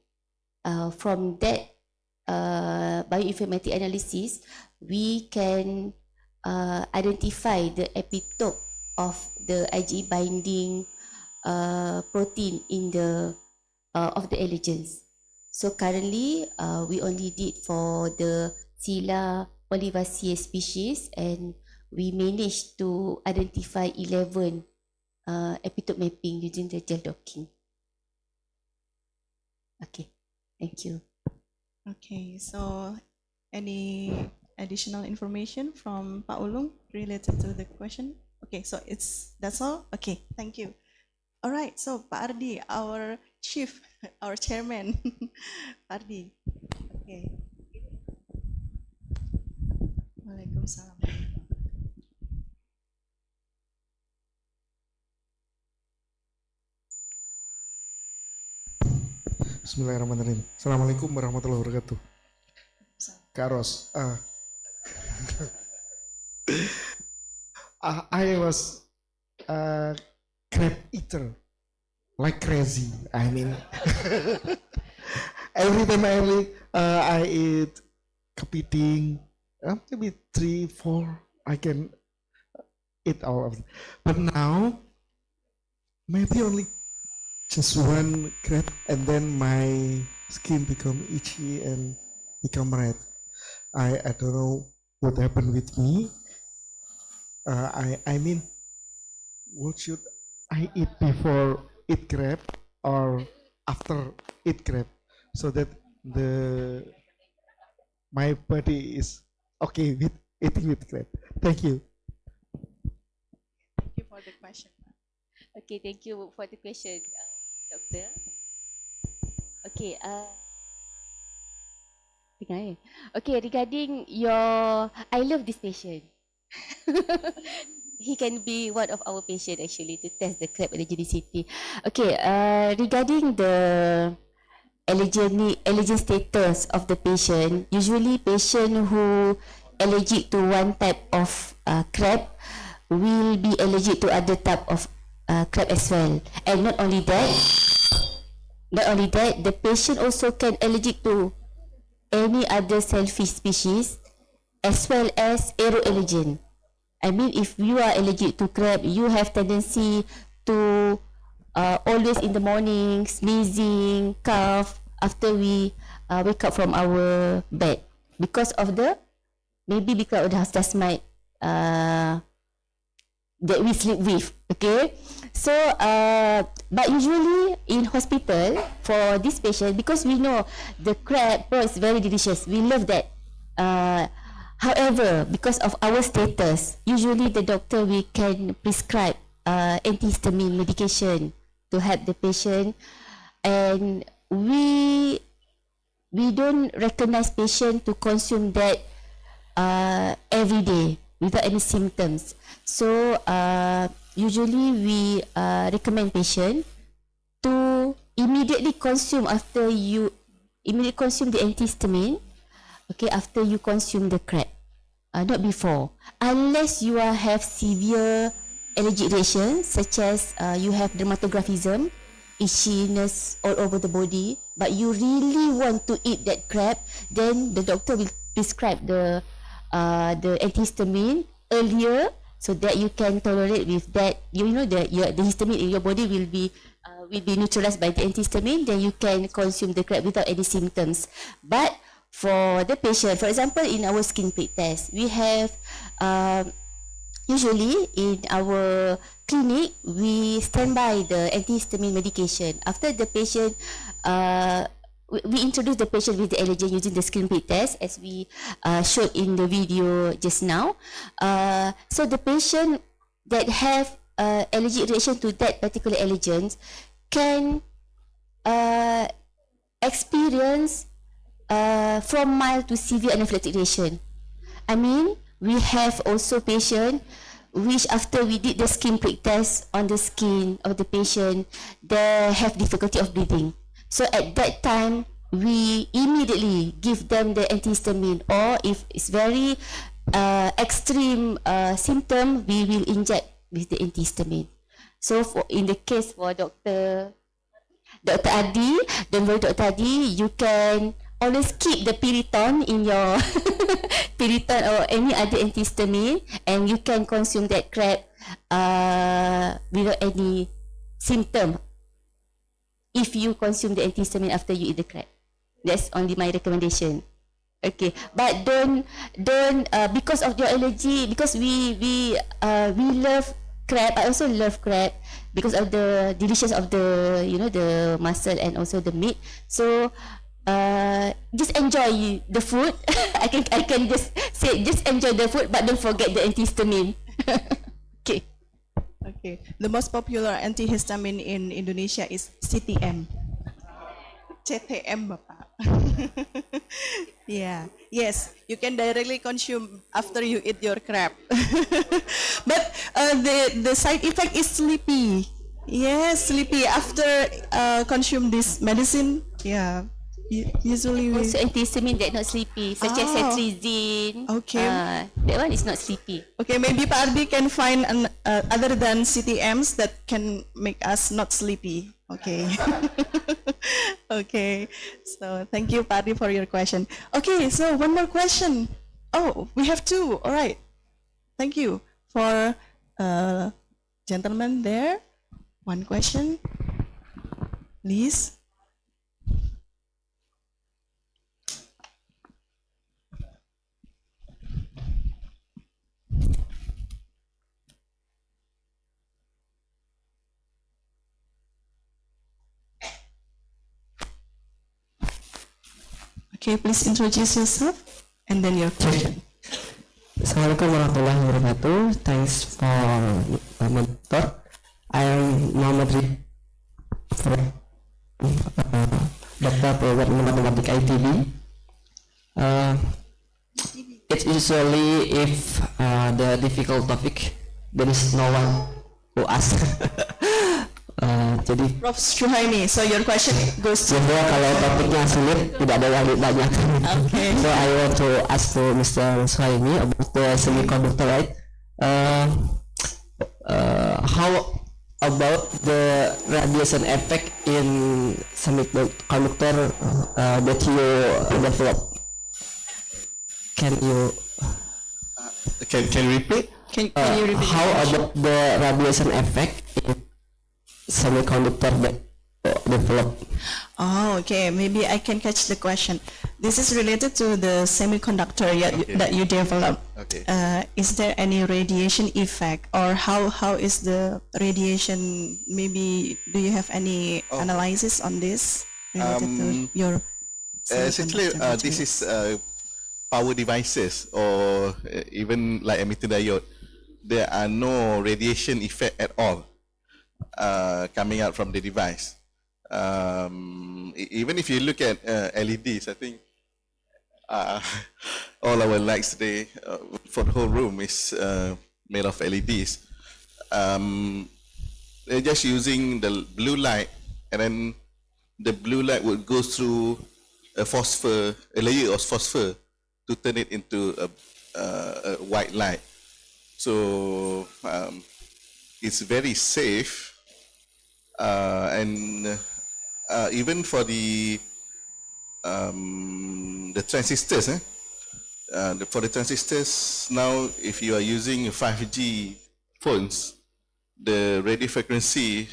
from that bioinformatic analysis, we can identify the epitope of the IgE binding protein in the of the allergens. So currently, we only did for the Scylla olivaceae species, and we managed to identify 11 epitope mapping using the gel docking. Okay, thank you. Okay, so any additional information from Pak Ulung related to the question? Okay, so that's all? Okay, thank you. All right, so Pak Ardi, our chief, our chairman. Pak Ardi, okay. Waalaikumsalam. Bismillahirrahmanirrahim. Assalamualaikum warahmatullahi wabarakatuh. Kak Ros, I was a crab eater like crazy. I mean, every time I eat kepiting, maybe 3, 4, I can eat all of it. But now, maybe only just one crab, and then my skin become itchy and become red. I don't know what happened with me. I mean, what should I eat before eat crab or after eat crab, so that my body is okay with eating with crab. Thank you. Thank you for the question. Okay, thank you for the question, Doctor. Okay, okay, regarding your, I love this patient. He can be one of our patient actually to test the crab allergenicity. Okay, regarding the allergen status of the patient, usually patient who allergic to one type of crab will be allergic to other type of crab as well. And not only that, the patient also can allergic to any other shellfish species as well as aeroallergen. I mean, if you are allergic to crab, you have tendency to always in the morning sneezing, cough after we wake up from our bed because of the house mite that we sleep with. Okay, so but usually in hospital for this patient, because we know the crab is very delicious, we love that. However, because of our status, usually the doctor we can prescribe antihistamine medication to help the patient, and we don't recognize patient to consume that every day without any symptoms. So usually we recommend patient to immediately consume after you consume the antihistamine. Okay, after you consume the crab, not before, unless you have severe allergic reaction, such as you have dermatographism, itchiness all over the body, but you really want to eat that crab, then the doctor will prescribe the antihistamine earlier, so that you can tolerate with that. You know the histamine in your body will be neutralized by the antihistamine. Then you can consume the crab without any symptoms. But for the patient, for example, in our skin prick test, we have usually in our clinic we stand by the antihistamine medication. After the patient, we introduce the patient with the allergen using the skin prick test, as we showed in the video just now. So the patient that have allergic reaction to that particular allergens can experience from mild to severe anaphylactic reaction. I mean, we have also patient which after we did the skin prick test on the skin of the patient, they have difficulty of breathing. So at that time, we immediately give them the antihistamine, or if it's very extreme symptom, we will inject with the antihistamine. So in the case for Dr. Adi, don't worry Dr. Adi, you can always keep the Piriton in your Piriton or any other antihistamine, and you can consume that crab without any symptom if you consume the antihistamine after you eat the crab. That's only my recommendation. Okay, but don't because of your allergy, because we love crab. I also love crab because of the delicious of the the muscle and also the meat. So just enjoy the food. I can just say just enjoy the food, but don't forget the antihistamine. Okay. Okay. The most popular antihistamine in Indonesia is CTM. CTM, Bapak. Yeah. Yes, you can directly consume after you eat your crab. But the side effect is sleepy. Yes, sleepy after consume this medicine. Yeah. Usually we Also antihistamine that not sleepy, such as cetirizine. Okay. That one is not sleepy. Okay, maybe Pak Ardi can find other than CTMs that can make us not sleepy. Okay. Okay. So thank you, Pak Ardi, for your question. Okay, so one more question. Oh, we have two. All right. Thank you for gentleman there. One question, please. Okay, please introduce yourself and then your question. Assalamualaikum warahmatullahi wabarakatuh. Thanks for mentor. I am Muhammad Rid from Dr. Program Mathematics ITB. It's usually if the difficult topic there is no one who ask. Jadi Prof. Suhaimi, so your question goes to kalau topiknya sulit tidak ada yang ditanya. Okay. So I want to ask to Mr. Suhaimi about the semiconductor, right? How about the radiation effect in semiconductor that you develop? Can you repeat? Can you repeat? How about the radiation effect in semiconductor that develop? Oh, okay. Maybe I can catch the question. This is related to the semiconductor that you develop. Okay. Is there any radiation effect, or how is the radiation? Maybe do you have any analysis on this related to your? Essentially, this is power devices or even like emitter diode. There are no radiation effect at all coming out from the device. Even if you look at LEDs, I think all our lights today for the whole room is made of LEDs. They're just using the blue light, and then the blue light would go through a layer of phosphor to turn it into a white light. So it's very safe, and even for the transistors, for the transistors now, if you are using 5G phones, the radio frequency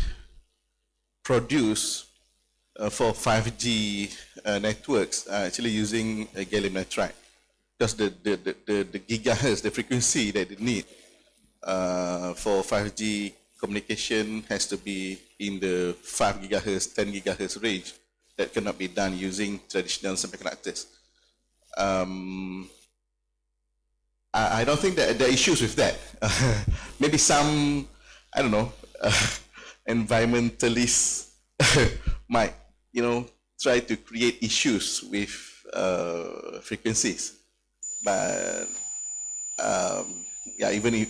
produced for 5G networks are actually using gallium nitride, because the gigahertz, the frequency that they need for 5G communication has to be in the 5 gigahertz, 10 gigahertz range. That cannot be done using traditional semiconductors. I don't think that there are issues with that. Maybe some, I don't know, environmentalists might, try to create issues with frequencies. But yeah, even if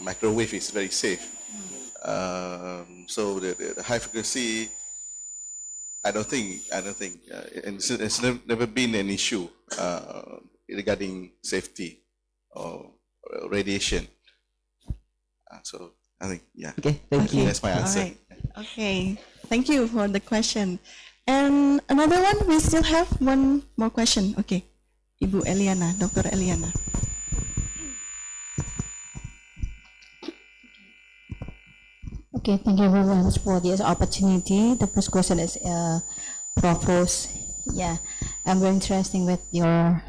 microwave is very safe. So the high frequency, I don't think, and it's never been an issue regarding safety or radiation. So I think, yeah. Okay, thank you. That's my answer. All right. Okay, thank you for the question. And another one, we still have one more question. Okay, Ibu Eliana, Dr. Eliana. Okay, thank you very much for this opportunity. The first question is proposed. Yeah, I'm very interested with your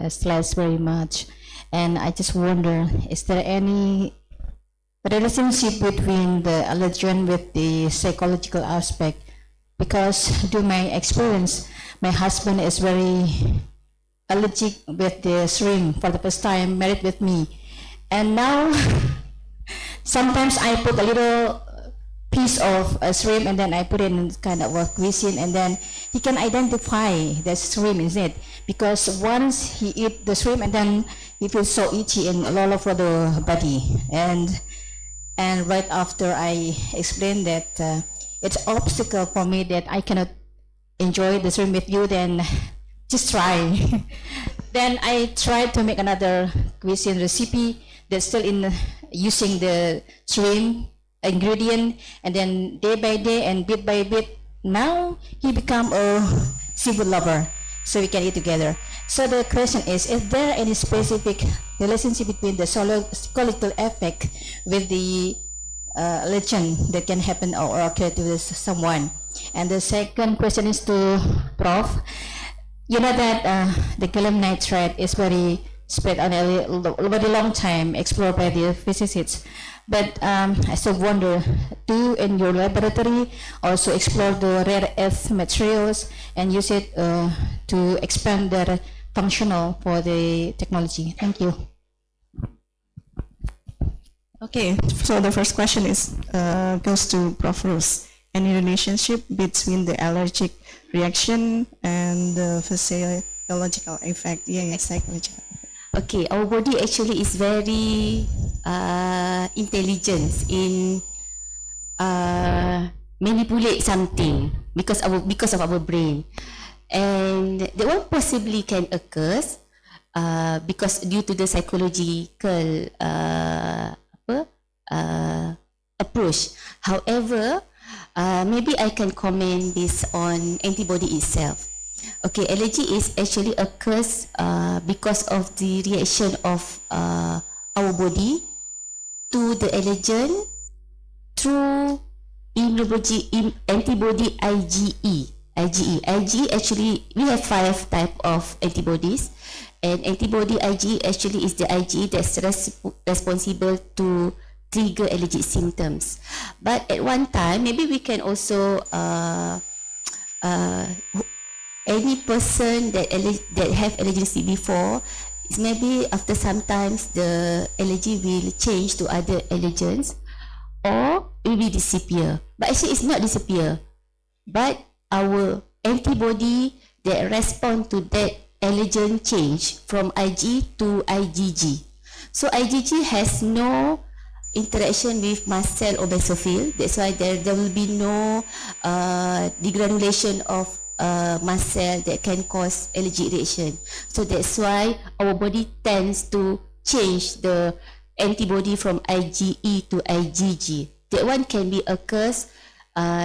slides very much, and I just wonder, is there any relationship between the allergen with the psychological aspect? Because due my experience, my husband is very allergic with the shrimp for the first time married with me, and now sometimes I put a little piece of shrimp, and then I put it in kind of a cuisine, and then he can identify the shrimp, is it? Because once he eat the shrimp, and then he feels so itchy and all over the body. And right after I explained that it's obstacle for me that I cannot enjoy the shrimp with you, then just try. Then I tried to make another cuisine recipe that's still in using the shrimp ingredient, and then day by day and bit by bit, now he become a seafood lover, so we can eat together. So the question is there any specific relationship between the psychological effect with the allergen that can happen or occur to someone? And the second question is to Prof. You know that the gallium nitride is very spread on a very long time, explored by the physicists. But I still wonder, do you in your laboratory also explore the rare earth materials and use it to expand their functional for the technology? Thank you. Okay, so the first question is goes to Prof. Rose. Any relationship between the allergic reaction and the physiological effect? Yeah, psychological. Okay, our body actually is very intelligent in manipulate something because of our brain, and that one possibly can occur because due to the psychological approach. However, maybe I can comment this on antibody itself. Okay, allergy is actually occurs because of the reaction of our body to the allergen through antibody IgE. IgE actually, we have 5 types of antibodies, and antibody IgE actually is the IgE that's responsible to trigger allergic symptoms. But at one time, maybe we can also any person that have allergy before, is maybe after sometimes the allergy will change to other allergens, or it will disappear. But actually it's not disappear, but our antibody that respond to that allergen change from Ig to IgG. So IgG has no interaction with mast cell or basophil. That's why there will be no degranulation of mast cell that can cause allergic reaction. So that's why our body tends to change the antibody from IgE to IgG. That one can be occurs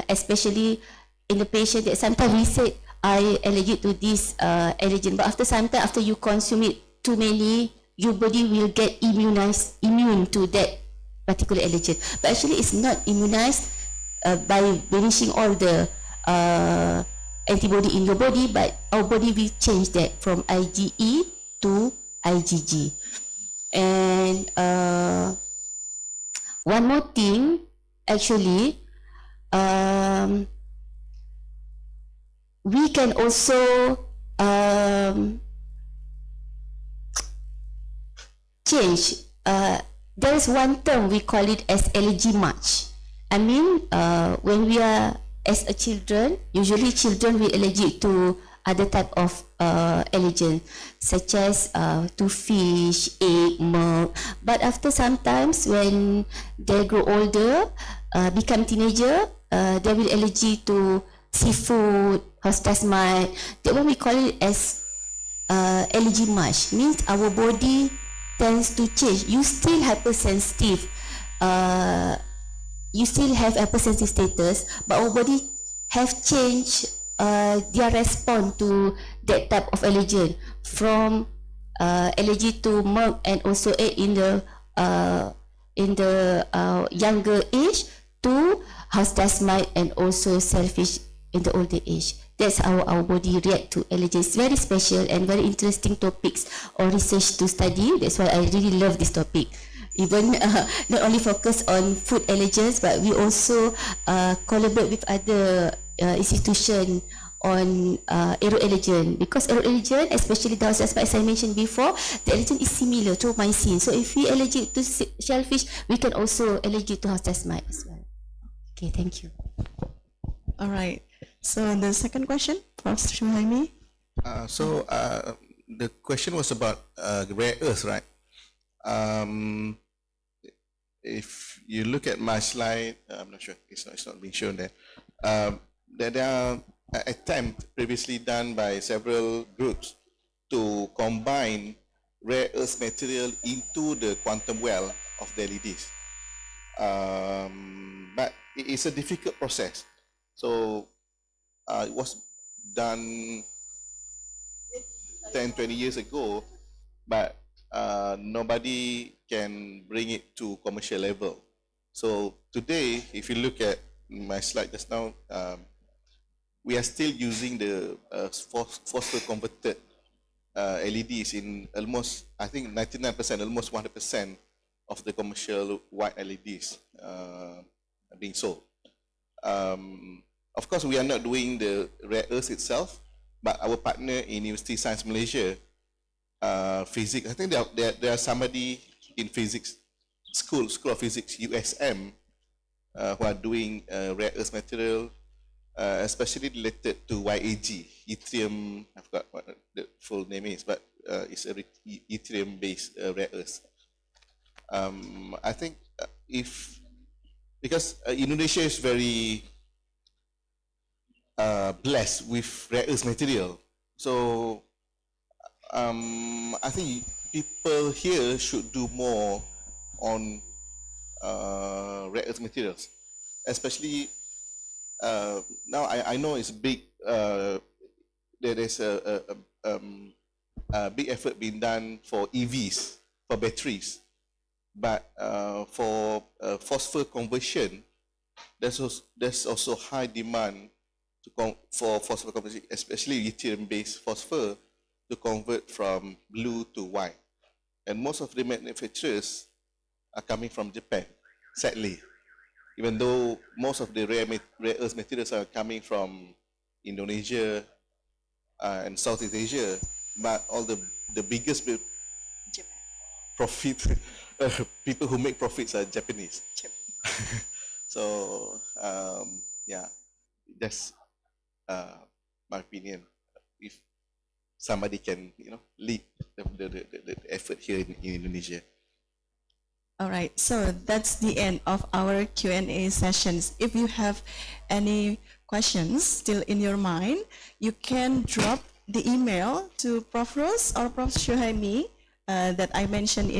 especially in the patient that sometimes we say I allergic to this allergen, but after some time, after you consume it too many, your body will get immune to that particular allergen. But actually it's not immunized by banishing all the antibody in your body, but our body will change that from IgE to IgG. And one more thing, actually, we can also change. There is one term we call it as allergy match. I mean, when we are as a children, usually children will allergic to other type of allergen, such as to fish, egg, milk. But after sometimes when they grow older, become teenager, they will allergy to seafood, house dust mite. That one we call it as allergy match. Means our body tends to change. You still hypersensitive. You still have hypersensitive status, but our body have changed their response to that type of allergen from allergy to milk and also egg in the younger age to house dust mite and also shellfish in the older age. That's how our body react to allergens. Very special and very interesting topics or research to study. That's why I really love this topic. Even not only focus on food allergens, but we also collaborate with other institutions on aeroallergen, because aeroallergen, especially the house dust mite, as I mentioned before, the allergen is similar to mycin. So if we allergic to shellfish, we can also allergic to house dust mite as well. Okay, thank you. All right. So the second question, Prof. Shuhaimi. The question was about rare earths, right? If you look at my slide, I'm not sure, it's not being shown there. There are attempts previously done by several groups to combine rare earth material into the quantum well of the LEDs. But it is a difficult process. So it was done 10, 20 years ago, but nobody can bring it to commercial level. So today, if you look at my slide just now, we are still using the phosphor converted LEDs in almost, I think 99%, almost 100% of the commercial white LEDs being sold. Of course, we are not doing the rare earth itself, but our partner in University Science Malaysia, physics, I think there are somebody in physics, School of Physics, USM, who are doing rare earth material, especially related to YAG, yttrium, I forgot what the full name is, but it's a yttrium-based rare earth. I think because Indonesia is very blessed with rare earth material, so I think people here should do more on rare earth materials, especially now I know it's big. There is a big effort being done for EVs, for batteries, but for phosphor conversion, there's also high demand for phosphor conversion, especially yttrium-based phosphor, to convert from blue to white. And most of the manufacturers are coming from Japan, sadly. Even though most of the rare earth materials are coming from Indonesia and Southeast Asia, but all the biggest profit people who make profits are Japanese. So yeah, that's my opinion. If somebody can, lead the effort here in Indonesia. All right, so that's the end of our Q&A sessions. If you have any questions still in your mind, you can drop the email to Prof. Rose or Prof. Shuhaimi that I mentioned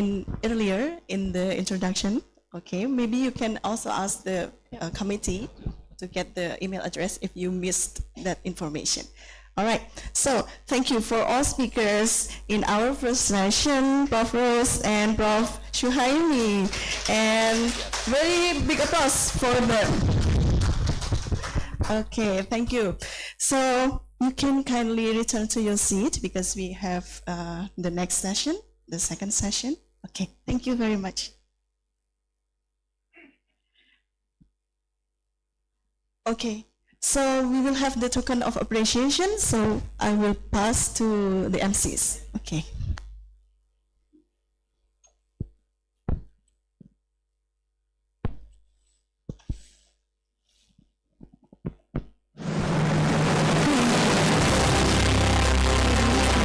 earlier in the introduction. Okay, maybe you can also ask the committee to get the email address if you missed that information. All right, so thank you for all speakers in our first session, Prof. Rose and Prof. Shuhaimi, and very big applause for them. Okay, thank you. So you can kindly return to your seat because we have the next session, the second session. Okay, thank you very much. Okay. So we will have the token of appreciation, so I will pass to the MCs. Okay.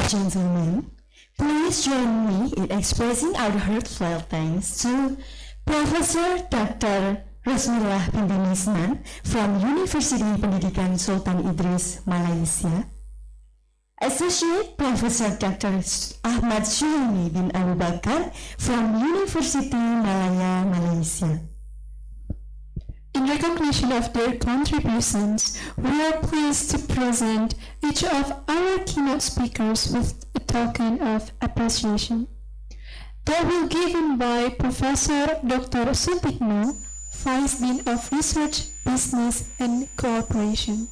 Gentlemen, please join me in expressing our heartfelt thanks to Professor Dr. Rosmillah Pendemisman from University Pendidikan Sultan Idris, Malaysia. Associate Professor Dr. Ahmad Syuhaimi bin Abu Bakar from University Malaya, Malaysia. In recognition of their contributions, we are pleased to present each of our keynote speakers with a token of appreciation. They will be given by Professor Dr. Suntikno, Vice Dean of Research, Business and Cooperation.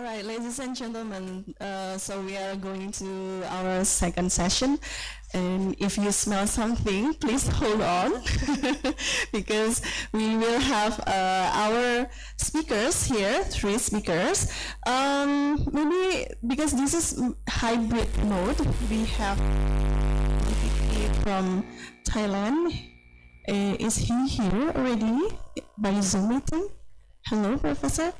All right, ladies and gentlemen, so we are going to our second session. And if you smell something, please hold on because we will have our speakers here, 3 speakers. Maybe because this is hybrid mode, we have from Thailand. Is he here already by Zoom meeting? Hello, Professor.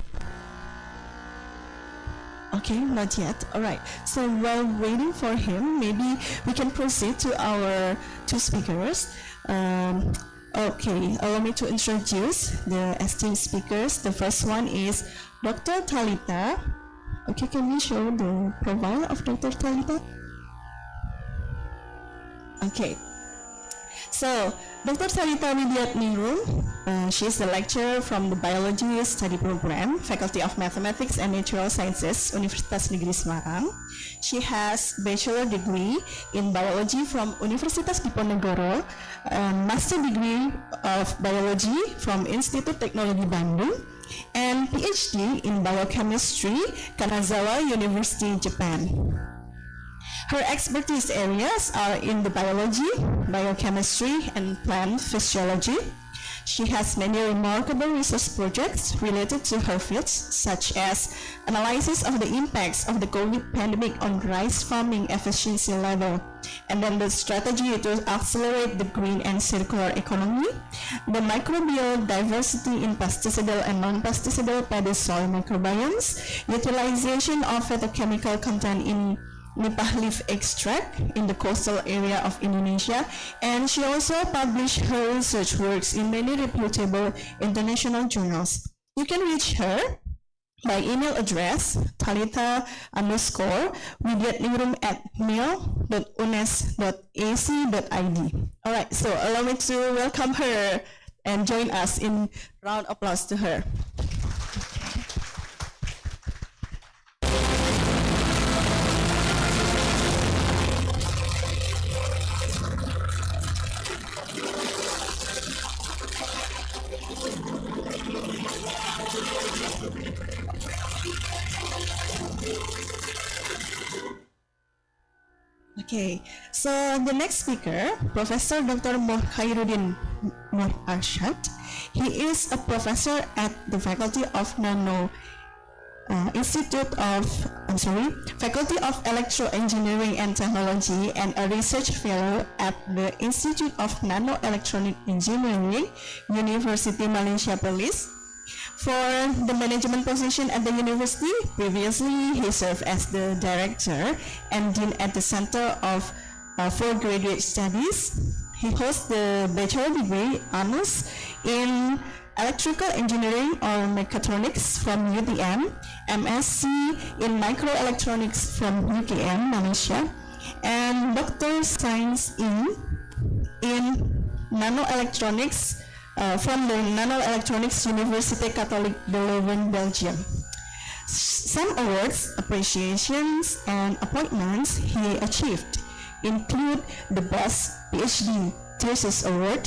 Okay, not yet. All right. So while waiting for him, maybe we can proceed to our 2 speakers. Okay, allow me to introduce the esteemed speakers. The first one is Dr. Thalita. Okay, can you show the profile of Dr. Thalita? Okay. So, Dr. Thalita Widyatningrum, she is the lecturer from the Biology Study Program, Faculty of Mathematics and Natural Sciences, Universitas Negeri Semarang. She has bachelor degree in biology from Universitas Diponegoro, master degree of biology from Institut Teknologi Bandung, and PhD in biochemistry, Kanazawa University, Japan. Her expertise areas are in the biology, biochemistry, and plant physiology. She has many remarkable research projects related to her fields, such as analysis of the impacts of the COVID pandemic on rice farming efficiency level, and then the strategy to accelerate the green and circular economy, the microbial diversity in pesticidal and non-pesticidal paddy soil microbiomes, utilization of phytochemical content in nipah leaf extract in the coastal area of Indonesia, and she also published her research works in many reputable international journals. You can reach her by email address thalita_widyatningrum@mail.unnes.ac.id. All right, so allow me to welcome her and join us in round of applause to her. Okay, so the next speaker, Professor Dr. Khairuddin Nur Arshad. He is a professor at the Faculty of Faculty of Electro-Engineering and Technology, and a research fellow at the Institute of Nano-Electronic Engineering, University Malaysia Perlis. For the management position at the university, previously he served as the director and dean at the Center for Graduate Studies. He holds the bachelor degree honors in electrical engineering or mechatronics from UTM, MSc in microelectronics from UKM, Malaysia, and Doctor Science in nanoelectronics from the Nanoelectronics University Catholic de Leuven, Belgium. Some awards, appreciations, and appointments he achieved include the Best PhD Thesis Award,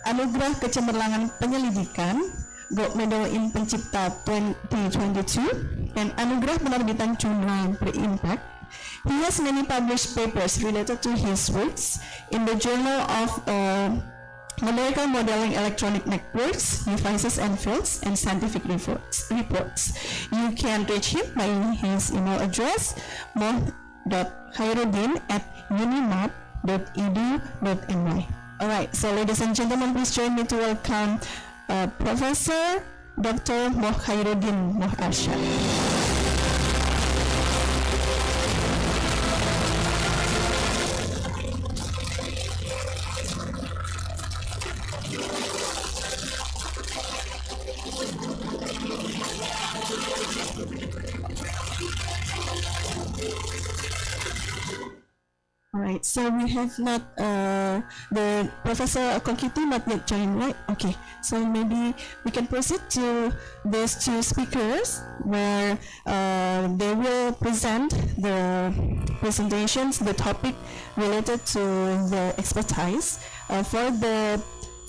Anugerah Kecemerlangan Penyelidikan, Gold Medal in Pencipta 2022, and Anugerah Penerbitan Jurnal Berimpact He has many published papers related to his works in the Journal of Molecular Modeling Electronic Networks, Devices and Fields, and Scientific reports. You can reach him by his email address, moh.khairuddin@unimat.edu.my. Alright, so ladies and gentlemen, please join me to welcome Professor Dr. Moh Khairuddin Moh Arsyad. Alright, so we have not the Professor Konkiti not yet joined, right? Okay, so maybe we can proceed to these two speakers where they will present the presentations, the topic related to their expertise. For the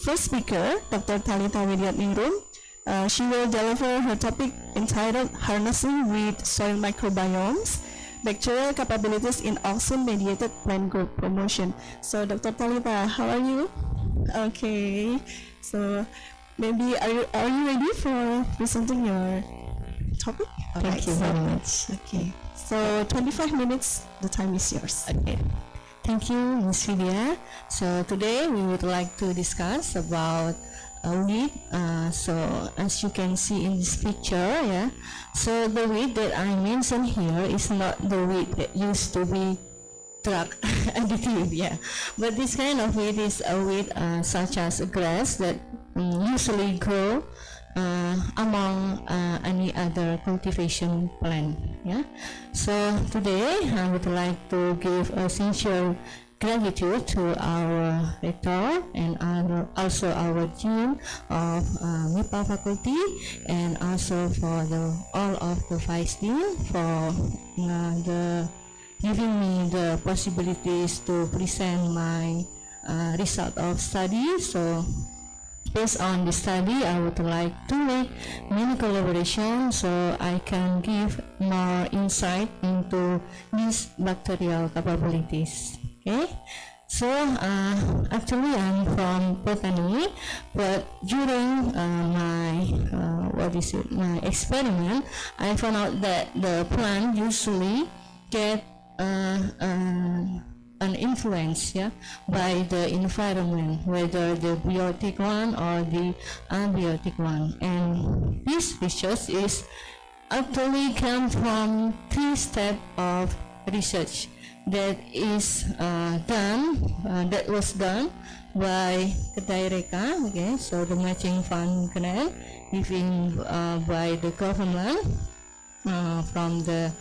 first speaker, Dr. Talitha Widyatningrum, she will deliver her topic entitled Harnessing with Soil Microbiomes, Bacterial Capabilities in Auxin-Mediated Plant Growth Promotion. So, Dr. Talitha, how are you? Okay. So, maybe are you ready for presenting your topic? Thank you very much. Okay. So, 25 minutes. The time is yours. Okay. Thank you, Ms. Vidya. So today we would like to discuss about wheat. So as you can see in this picture, yeah. So the wheat that I mentioned here is not the wheat that used to be drug additive, yeah. But this kind of wheat is a wheat such as grass that usually grow among any other cultivation plant, yeah. So today I would like to give a sincere gratitude to our rector and also our dean of MIPA faculty, and also for all of the vice dean for giving me the possibilities to present my result of study. So based on the study, I would like to make many collaborations so I can give more insight into these bacterial capabilities. Okay, so actually I'm from botany, but during my experiment, I found out that the plant usually get an influence, yeah, by the environment, whether the biotic one or the abiotic one. And this research is actually come from 3 steps of research that was done by Kedai Reka, okay, so the matching fund grant given by the government from the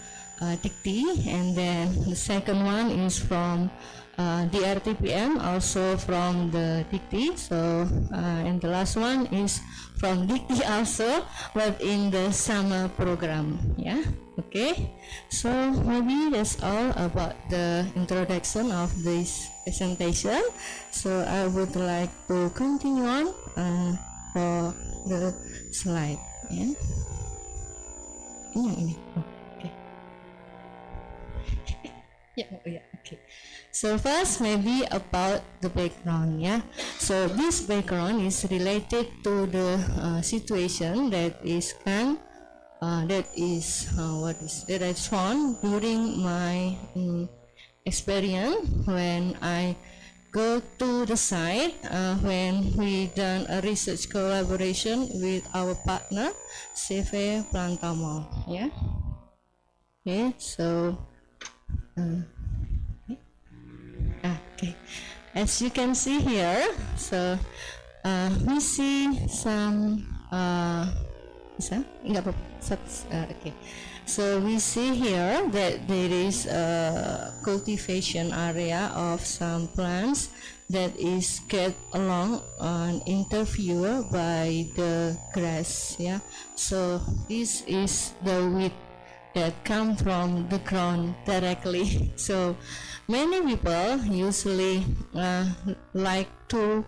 TICTI, and then the second one is from the RTPM, also from the TICTI. So and the last one is from TICTI also, but in the summer program, yeah. Okay, so maybe that's all about the introduction of this presentation. So I would like to continue on for the slide, yeah. Ini. Okay. Yeah, okay. So first, maybe about the background, yeah. So this background is related to the situation that I found during my experience when I go to the site when we done a research collaboration with our partner CV Prantamo, yeah. Okay, so okay, as you can see here, so we see some okay. So we see here that there is a cultivation area of some plants that is get along an interview by the grass, yeah. So this is the wheat that come from the ground directly. So many people usually like to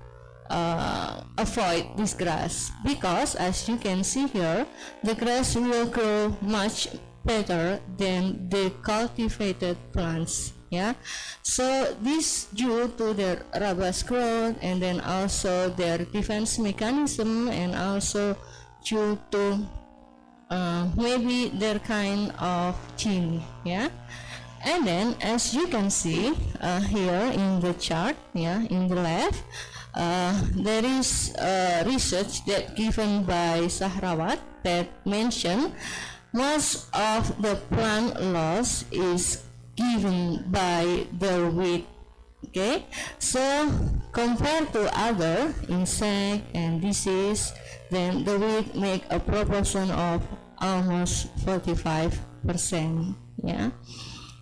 avoid this grass because, as you can see here, the grass will grow much better than the cultivated plants. Yeah, so this due to their robust growth, and then also their defense mechanism, and also due to maybe their kind of gene. Yeah, and then as you can see here in the chart, yeah, in the left, there is research that given by Sahrawat that mention most of the plant loss is given by the weed. Okay, so compared to other insect and disease, then the weed make a proportion of almost 45%. Yeah,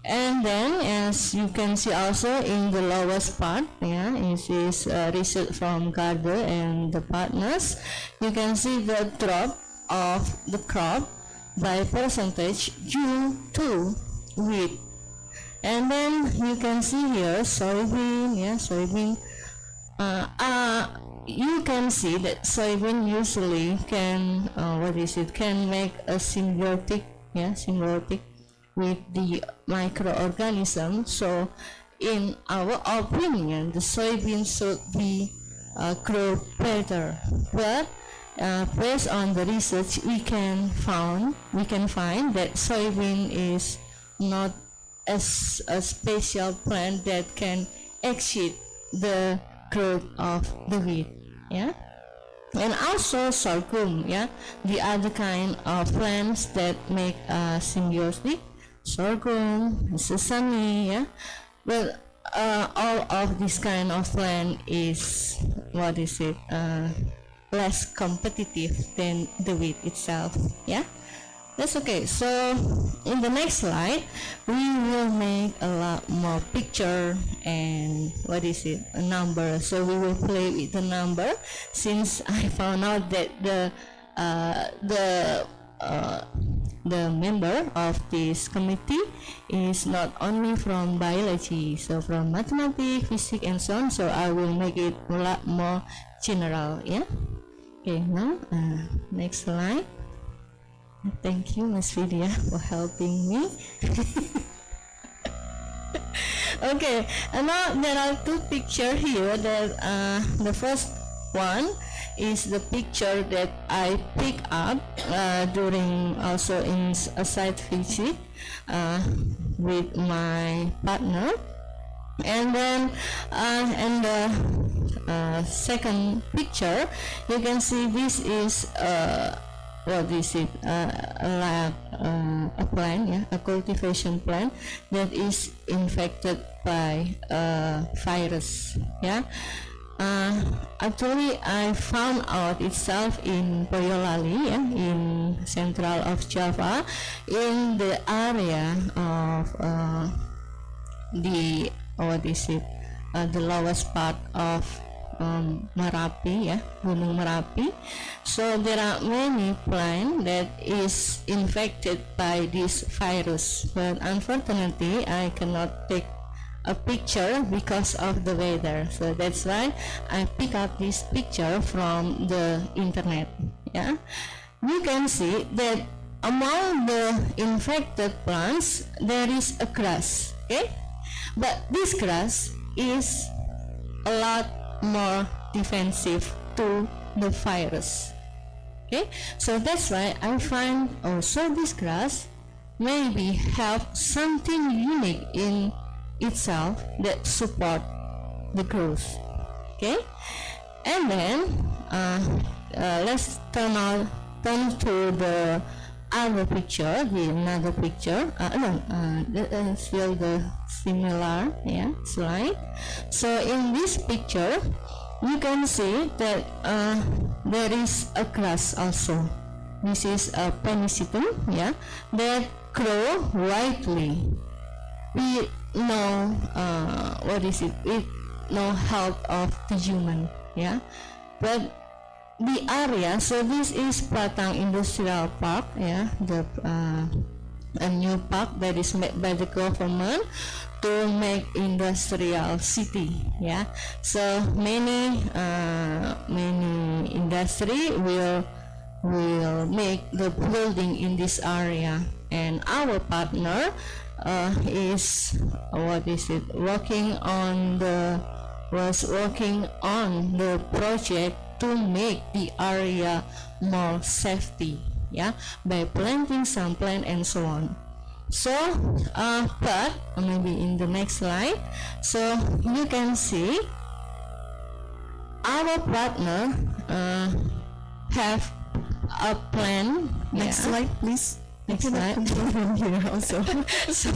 and then as you can see also in the lowest part, yeah, this is research from Gardner and the partners. You can see the drop of the crop by percentage due to weed. And then you can see here soybean, yeah, soybean. You can see that soybean usually can can make a symbiotic, yeah, symbiotic with the microorganism. So in our opinion, the soybean should be grow better. But based on the research, we can find that soybean is not as a special plant that can exceed the growth of the wheat. Yeah, and also sorghum. Yeah, the other kind of plants that make symbiotic, sorghum, sesame. Yeah, but all of this kind of plant is less competitive than the wheat itself. Yeah, that's okay. So in the next slide, we will make a lot more picture and a number. So we will play with the number, since I found out that the member of this committee is not only from biology, so from mathematics, physics, and so on. So I will make it a lot more general. Yeah. Okay. Now next slide. Thank you, Ms. Vidya, for helping me. Okay, and now there are two pictures here. That the first one is the picture that I picked up during also in a site visit with my partner. And then the second picture, you can see this is a plant, yeah, a cultivation plant that is infected by a virus. Yeah, actually I found out itself in Boyolali, yeah, in central of Java, in the area of the lowest part of Merapi, yeah, Gunung Merapi. So there are many plants that is infected by this virus, but unfortunately I cannot take a picture because of the weather. So that's why I pick up this picture from the internet. Yeah, you can see that among the infected plants there is a grass. Okay, but this grass is a lot more defensive to the virus. Okay, so that's why I find also this grass maybe have something unique in itself that support the growth. Okay, and then let's turn to the other picture, another picture. Still the similar, yeah, slide. So in this picture, you can see that there is a grass also. This is a penicillin, yeah, that grow widely. We know with no help of the human, yeah, but the area. So this is Patang Industrial Park, yeah, a new park that is made by the government to make industrial city. Yeah, so many industry will make the building in this area, and our partner is working on the project to make the area more safety, by planting some plant and so on. So, but maybe in the next slide, so you can see our partner have a plan. Next slide, please. Next I cannot slide. control from here also. So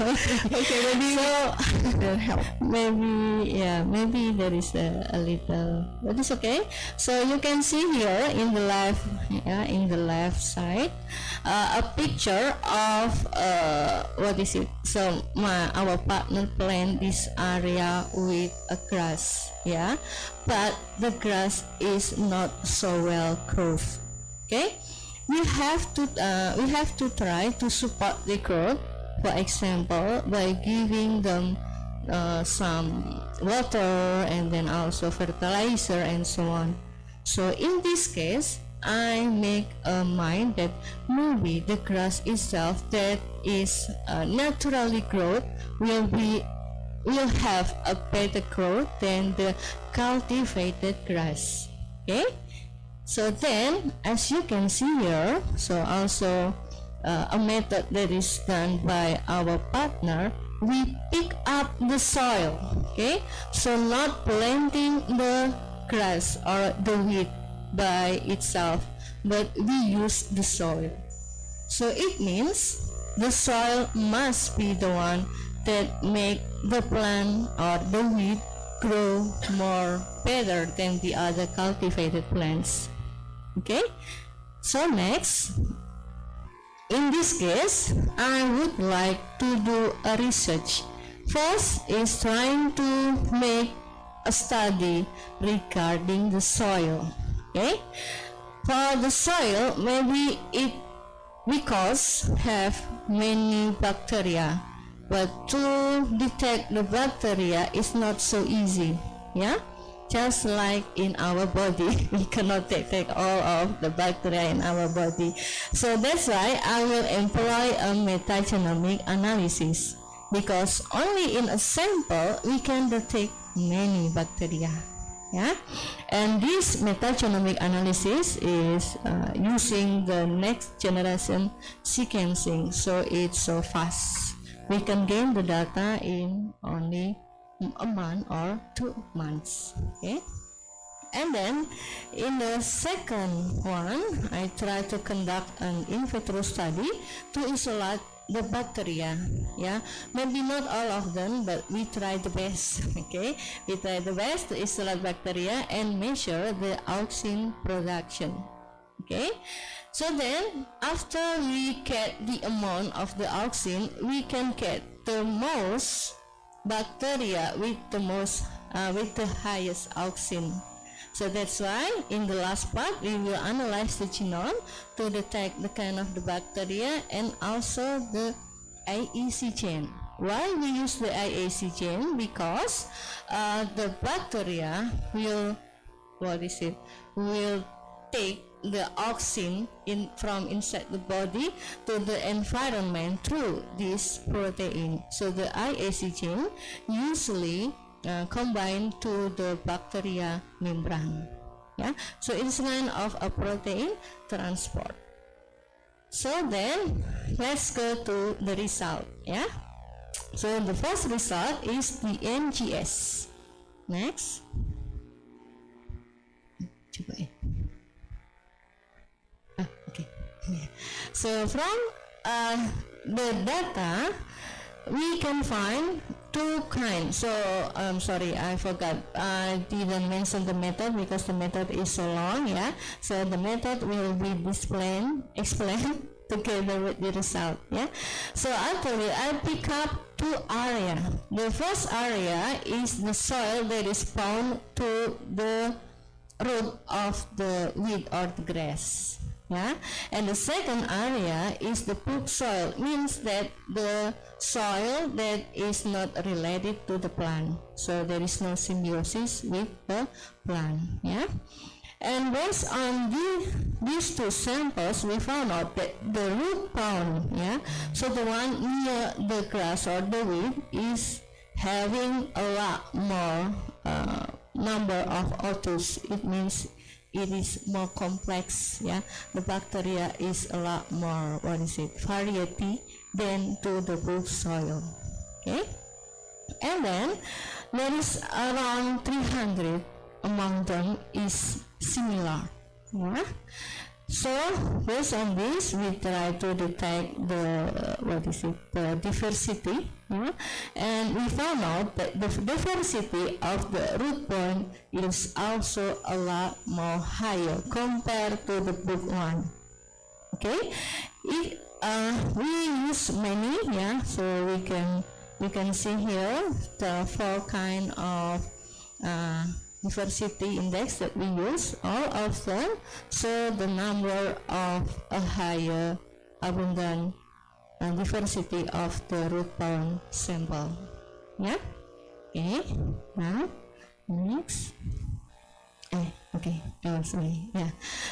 okay, maybe that help. Maybe there is a little, but it's okay. So you can see here in the left side, a picture of So our partner plant this area with a grass, but the grass is not so well growth. Okay. We have to try to support the growth, for example, by giving them some water and then also fertilizer and so on. So in this case, I make a mind that maybe the grass itself that is naturally growth will have a better growth than the cultivated grass. Okay. So then, as you can see here, so also a method that is done by our partner, we pick up the soil, okay? So not planting the grass or the weed by itself, but we use the soil. So it means the soil must be the one that make the plant or the weed grow more better than the other cultivated plants. Okay, so next, in this case, I would like to do a research. First is trying to make a study regarding the soil. Okay, for the soil, maybe because have many bacteria, but to detect the bacteria is not so easy. Just like in our body, we cannot detect all of the bacteria in our body. So that's why I will employ a metagenomic analysis, because only in a sample we can detect many bacteria. And this metagenomic analysis is using the next generation sequencing, so it's so fast. We can gain the data in only a month or 2 months. Okay, and then in the second one, I try to conduct an in vitro study to isolate the bacteria. Maybe not all of them, but we try the best. Okay, we try the best to isolate bacteria and measure the auxin production. Okay, so then after we get the amount of the auxin, we can get the most bacteria with the highest auxin. So that's why in the last part we will analyze the genome to detect the kind of the bacteria and also the IEC gene. Why we use the IEC gene? Because the bacteria will take the auxin from inside the body to the environment through this protein. So the IAC gene usually combine to the bacteria membrane. So it's kind of a protein transport. So then let's go to the result. So the first result is the NGS. Next. So from the data, we can find two kinds. So I'm sorry, I forgot. I didn't mention the method because the method is so long. So the method will be explained together with the result. So actually, I pick up two areas. The first area is the soil that is found to the root of the weed or the grass. And the second area is the poop soil, means that the soil that is not related to the plant, so there is no symbiosis with the plant. And based on these two samples, we found out that the root bone, so the one near the grass or the weed is having a lot more number of otus. It means it is more complex, the bacteria is a lot more, variety than to the root soil, okay? And then there is around 300 among them is similar, So based on this, we try to detect the diversity, and we found out that the diversity of the root bone is also a lot more higher compared to the book one. Okay, we use many, so we can see here the 4 kind of diversity index that we use, all of them, so the number of a higher abundant diversity of the root bone sample. Okay, now next. Sorry.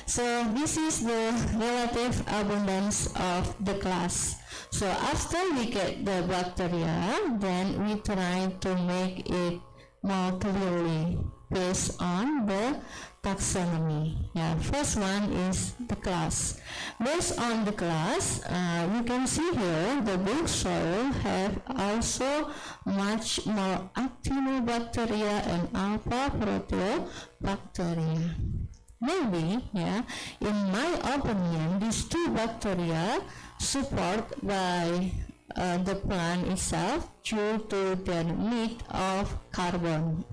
So this is the relative abundance of the class. So after we get the bacteria, then we try to make it more clearly based on the taxonomy. First one is the class. Based on the class, you can see here the book soil have also much more actinobacteria and alpha proteobacteria. Maybe, in my opinion, these two bacteria support by the plant itself due to the need of carbon.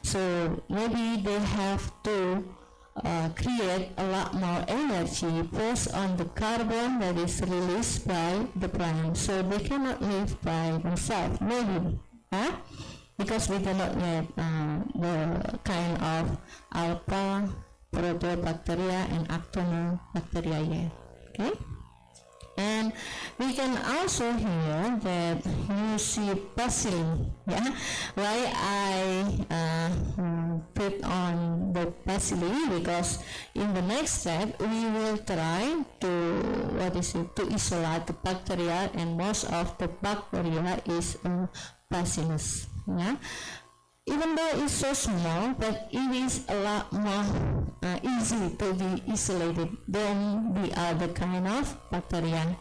So maybe they have to create a lot more energy based on the carbon that is released by the plant. So they cannot live by themselves, maybe, because we do not get the kind of alpha proteobacteria and actinobacteria yet. Okay. And we can also hear that you see bacilli. Why I put on the bacilli, because in the next step we will try to isolate the bacteria, and most of the bacteria is bacillus. Even though it's so small, but it is a lot more easy to be isolated than the other kind of bacteria.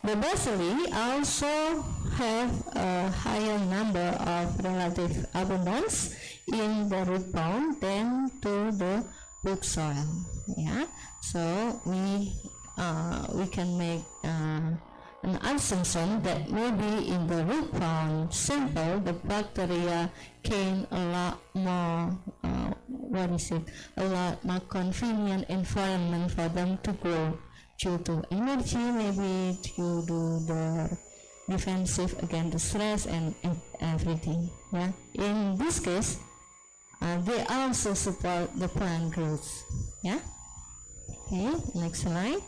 The bacilli also have a higher number of relative abundance in the root bone than to the root soil. So we can make an assumption that maybe in the root bone sample the bacteria can a lot more a lot more convenient environment for them to grow due to energy, maybe due to the defensive against the stress and everything. In this case, they also support the plant growth. Okay, next slide.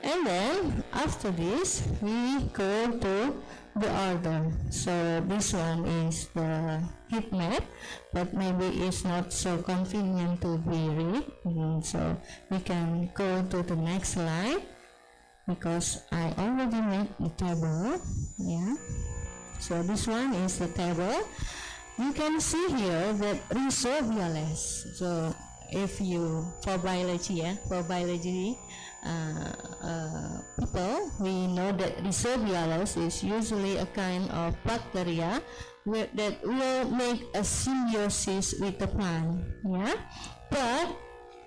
And then after this we go to the order. So this one is the heat map, but maybe it's not so convenient to be read, so we can go to the next slide because I already made the table. So this one is the table. You can see here that rhizobiales. So if you for biology people, we know that rhizobiales is usually a kind of bacteria that will make a symbiosis with the plant. But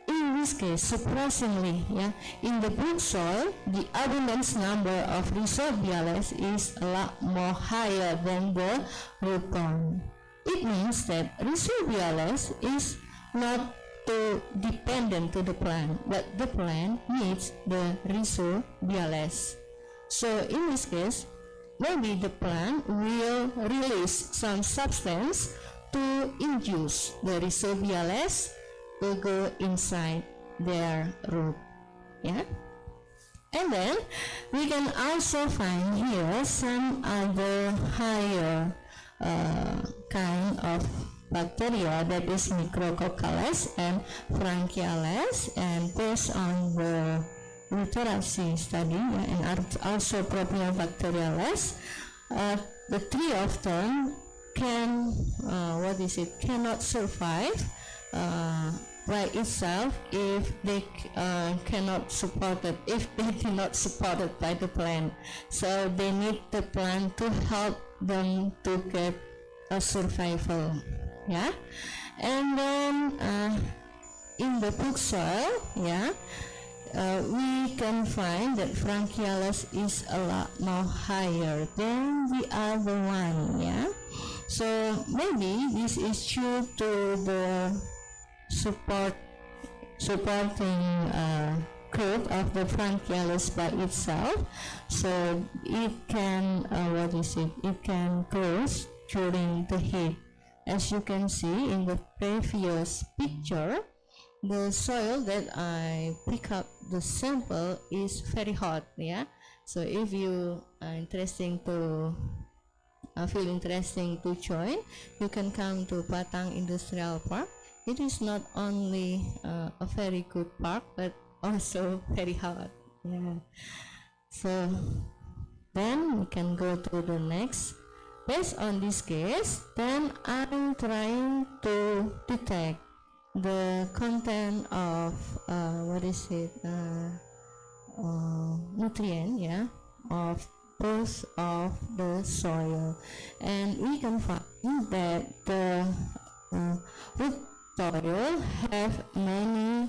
in this case, surprisingly, in the brook soil, the abundance number of rhizobiales is a lot more higher than the root bone. It means that rhizobiales is not dependent to the plant, but the plant needs the rhizobiales. So in this case, maybe the plant will release some substance to induce the rhizobiales to go inside their root. And then we can also find here some other higher kind of bacteria, that is Micrococcales and Frankiales, and based on the literacy study and also Propionibacteriales, the three of them cannot survive by itself if they cannot support it, if they do not support it by the plant. So they need the plant to help them to get a survival. Yeah, and then in the book soil, we can find that Frankiales is a lot more higher than the other one. Yeah, so maybe this is due to the supporting growth of the Frankiales by itself, so it can it can grow during the heat. As you can see in the previous picture, the soil that I pick up the sample is very hot. Yeah, so if you are feel interesting to join, you can come to Batang Industrial Park. It is not only a very good park, but also very hot. Yeah. So then we can go to the next. Based on this case, then I'm trying to detect the content of nutrient, of both of the soil, and we can find that the root soil have many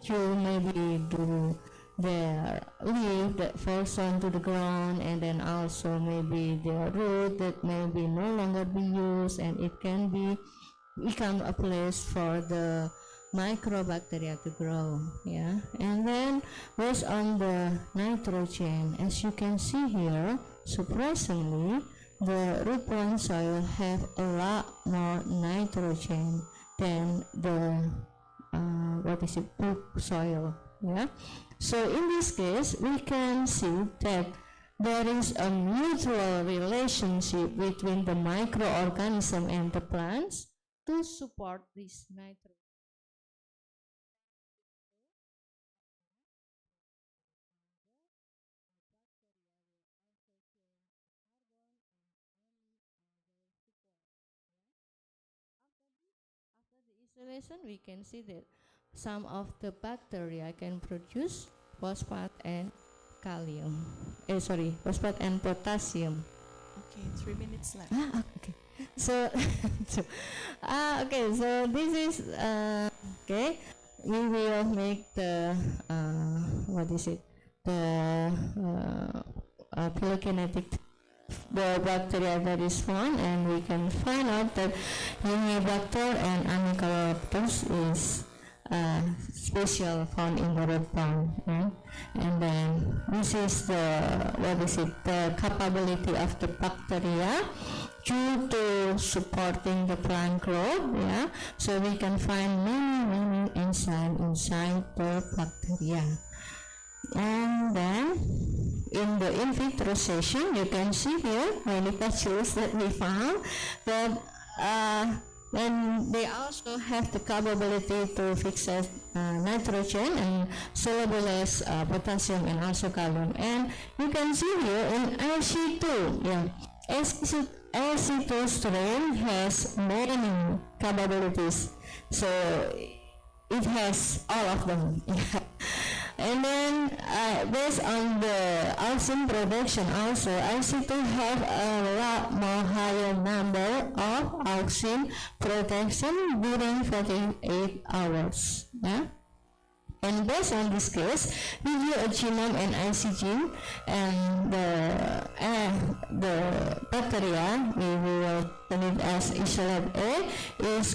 you maybe do their leaf that falls onto the ground, and then also maybe their root that maybe no longer be used, and it can become a place for the microbacteria to grow. And then based on the nitrogen, as you can see here, surprisingly the root plant soil have a lot more nitrogen than the poop soil. So in this case, we can see that there is a mutual relationship between the microorganism and the plants to support this nitrogen. Isolation, we can see that some of the bacteria can produce phosphate and phosphate and potassium. Okay, 3 minutes left. Okay. So, so this is okay. We will make the phylogenetic the bacteria that is found, and we can find out that Unibacter and Anicalopters is special found in the root plant. And then this is the capability of the bacteria due to supporting the plant growth. So we can find many enzymes inside the bacteria. And then in the in vitro session, you can see here many capsules that we found that and they also have the capability to fix nitrogen and solubilize potassium and also calcium. And you can see here in AC2, AC2 strain has many capabilities, so it has all of them. And then based on the auxin production also, IC2 have a lot more higher number of auxin production during 48 hours. And based on this case, we view a genome and IC gene, and the bacteria, we will call it as isolate A,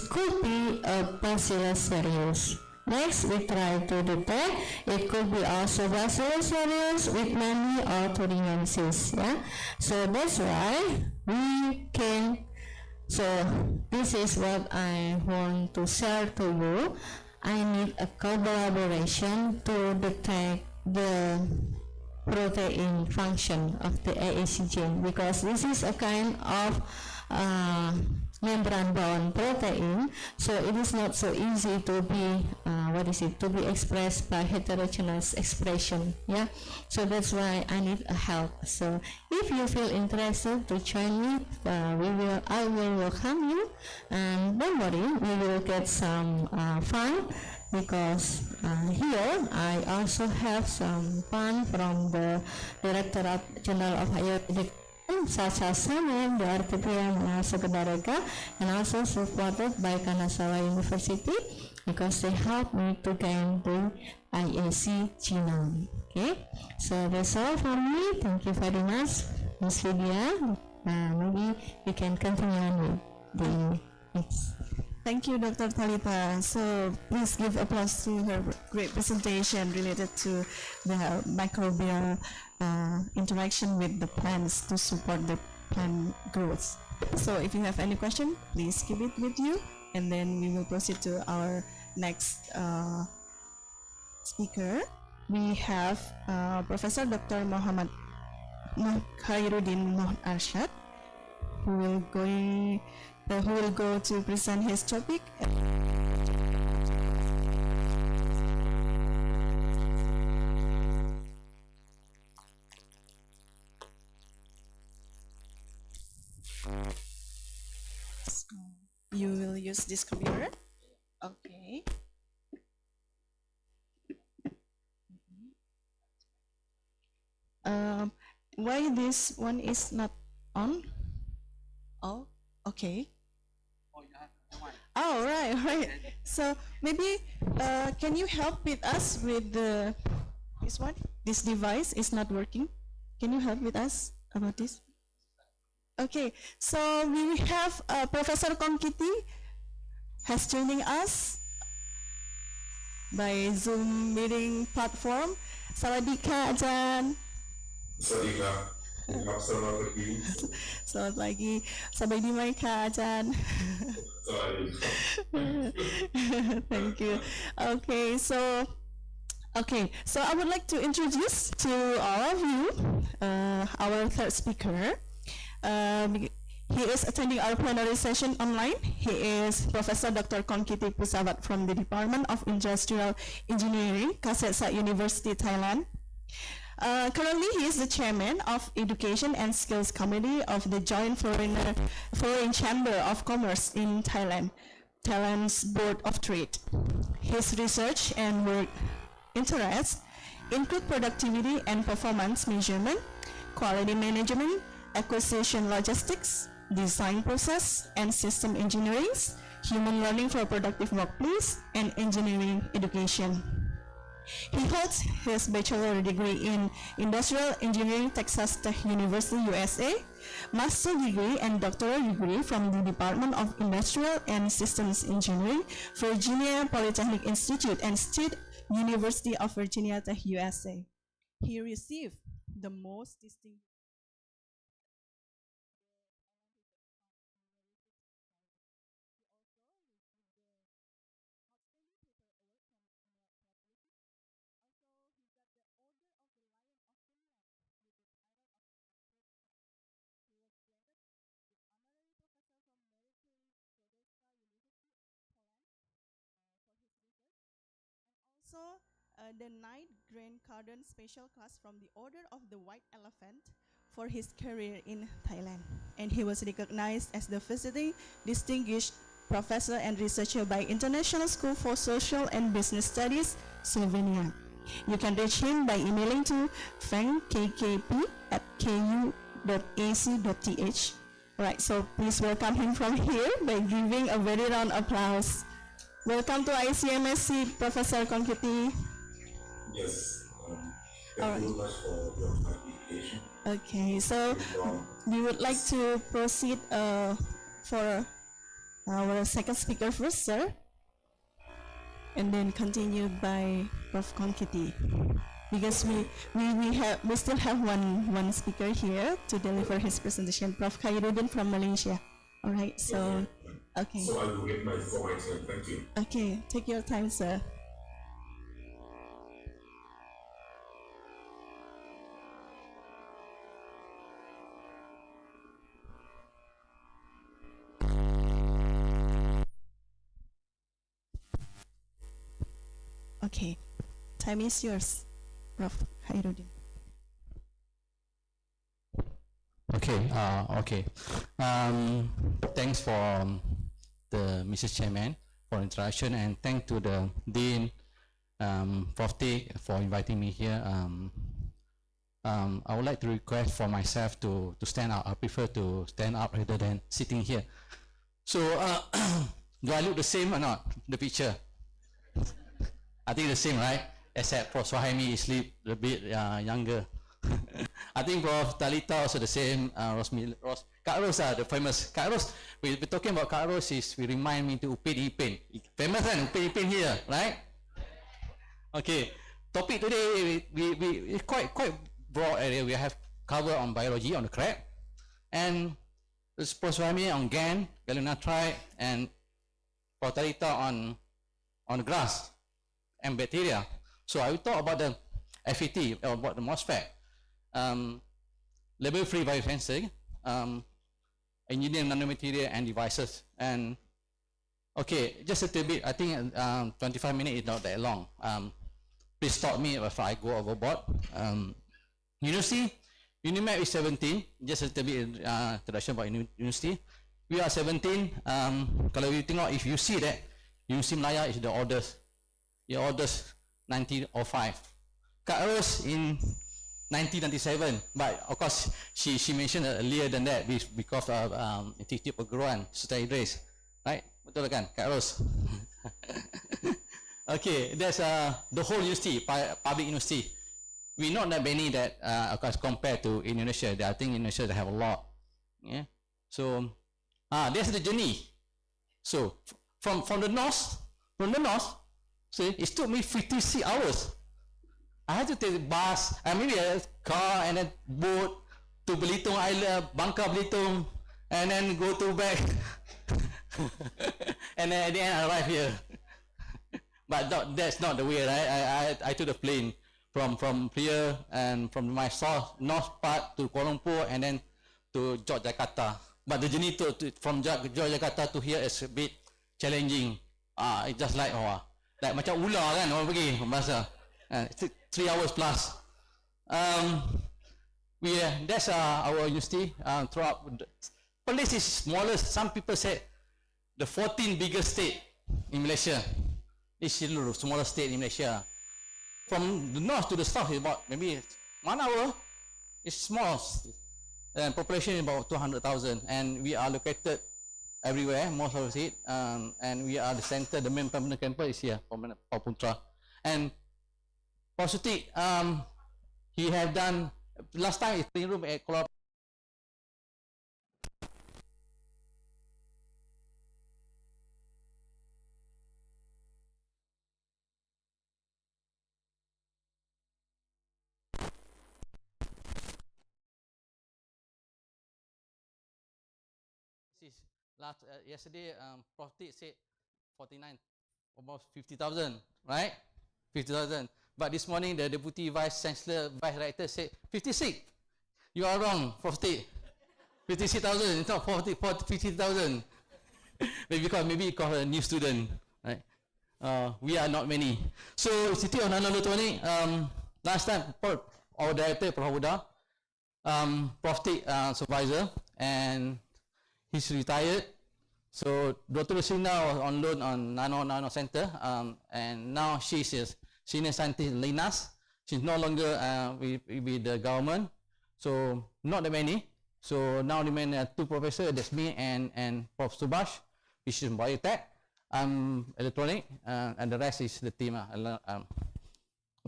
could be a Bacillus cereus. Next, we try to detect it could be also Bacillus cereus with many or Thuringiensis. So that's why we can. So this is what I want to share to you. I need a collaboration to detect the protein function of the AAC gene, because this is a kind of membrane-bound protein, so it is not so easy to be to be expressed by heterogeneous expression. Yeah, so that's why I need a help. So if you feel interested to join me, I will welcome you, and don't worry, we will get some fun, because here I also have some fun from the Directorate General of Higher Education, such as SEMEN, the RTPM Secondareka, and also supported by Kanazawa University, because they helped me to gain the IAC genome. Okay, so that's all from me. Thank you very much, Ms. Lydia. Maybe we can continue on with the next. Thank you, Dr. Talita. So please give applause to her great presentation related to the microbial interaction with the plants to support the plant growth. So if you have any question, please keep it with you, and then we will proceed to our next speaker. We have Professor Dr. Muhammad Khairuddin Mohd Arshad, who will go to present his topic. You will use this computer? Okay. Why this one is not on? Oh, okay. Oh, right. So maybe can you help with us with this one? This device is not working. Can you help with us about this? Okay, so we have Professor Kongkiti has joining us by Zoom meeting platform. Sawadika, Ajan. Sawadika. Selamat pagi. Selamat pagi. Sampai di mana, Ajan? Thank you. Okay, so I would like to introduce to all of you our third speaker. He is attending our plenary session online. He is Professor Dr. Kongkiti Pusawat from the Department of Industrial Engineering, Kasetsat University, Thailand. Currently, he is the chairman of Education and Skills Committee of the Joint Foreign Chamber of Commerce in Thailand, Thailand's Board of Trade. His research and work interests include productivity and performance measurement, quality management, acquisition logistics, design process and system engineering, human learning for productive workplace, and engineering education. He holds his bachelor degree in Industrial Engineering, Texas Tech University, USA, master degree and doctoral degree from the Department of Industrial and Systems Engineering, Virginia Polytechnic Institute, and State University of Virginia Tech, USA. He received the most distinguished also the Knight Grand Cardon Special Class from the Order of the White Elephant for his career in Thailand. And he was recognized as the visiting distinguished professor and researcher by International School for Social and Business Studies, Slovenia. You can reach him by emailing to fangkkp@ku.ac.th. Right, so please welcome him from here by giving a very round applause. Welcome to ICMSE, Professor Kongkiti. Yes, thank you very much for your invitation. Okay, so we would like to proceed for our second speaker first, sir, and then continue by Prof. Kongkiti, because we still have one speaker here to deliver his presentation, Prof. Khairuddin from Malaysia. All right, so okay. So I will get my points and thank you. Okay, take your time, sir. Okay, time is yours, Prof. Khairuddin. Okay, thanks for the Mrs. Chairman for introduction, and thank to the Dean, Prof. T, for inviting me here. I would like to request for myself to stand up. I prefer to stand up rather than sitting here. So, do I look the same or not? The picture? I think the same, right? Except Prof. Suhaimi is a bit younger. I think Prof. Talita also the same. Kak Ros, the famous Kak Ros. We're talking about Kak Ros we remind me to Upin Ipin. Famous kan Upin Ipin here, right? Okay. Topic today we quite broad area. We have covered on biology on the crab, and Prof. Suhaimi on GAN, gallium nitride, and Prof. Talita on grass and bacteria. So I will talk about the FET, about the MOSFET, label-free biosensor, engineering nanomaterial and devices. And okay, just a little bit. I think 25 minutes is not that long. Please stop me if I go overboard. University, UNIMAP is 17. Just a little bit introduction about university. We are 17. Kalau you tengok, if you see that, Universiti Malaya is the oldest. The oldest 1905. Kak Ros in 1997, but of course she mentioned earlier than that because of Institut Perguruan Sultan Idris, right? Betul kan, Kak Ros? Okay, that's the whole university, public university. We not that many that, of course, compared to Indonesia. I think Indonesia they have a lot. Yeah. So, that's the journey. So, from the north, see, it took me 56 hours. I had to take a bus, and maybe a car, and then boat to Belitung Island, Bangka Belitung, and then go to back, and then at the end I arrive here. But that's not the way, right? I took the plane from here and from my north part to Kuala Lumpur and then to Yogyakarta. But the journey from Yogyakarta to here is a bit challenging. It's just like macam ular kan orang pergi bahasa. 3 hours plus. That's our university. Throughout, Perlis is smallest. Some people say the 14th biggest state in Malaysia. It's the smallest state in Malaysia. From the north to the south is about maybe 1 hour. It's small. And population is about 200,000. And we are located everywhere, most of it. And we are the center, the main permanent campus is here, Papuntra. And Positive, he have done, last time it's clean room at Kuala. Yesterday, Prof. T said 49, almost 50,000, right? 50,000. But this morning, the Deputy Vice Chancellor, Vice Rector said 56. You are wrong, Prof. T. 56,000, it's not 50,000. Maybe because a new student, right? We are not many. So, Institute of Nanoelectronics, last time, our director, Prof. Huda, Prof. T, supervisor, and he's retired. So, Dr. Rosina was on loan on Nano Center, and now she's a senior scientist in LINAS. She's no longer with the government, so not that many. So now remain 2 professors, that's me and Prof. Subhash, which is biotech. I'm electronic, and the rest is the team.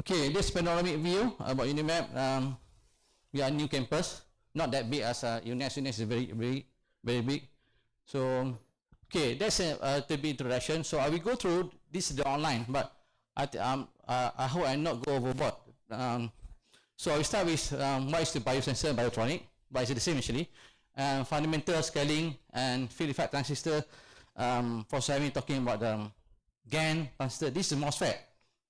Okay, this panoramic view about UNIMAP. We are a new campus, not that big as UNNES. UNNES is very big. So, okay, that's a bit introduction. So I will go through this is the online, but I hope I not go overboard. So I will start with what is the biosensor biotronic, but it's the same actually. Fundamental scaling and field effect transistor. For Sammy talking about the GAN transistor. This is MOSFET.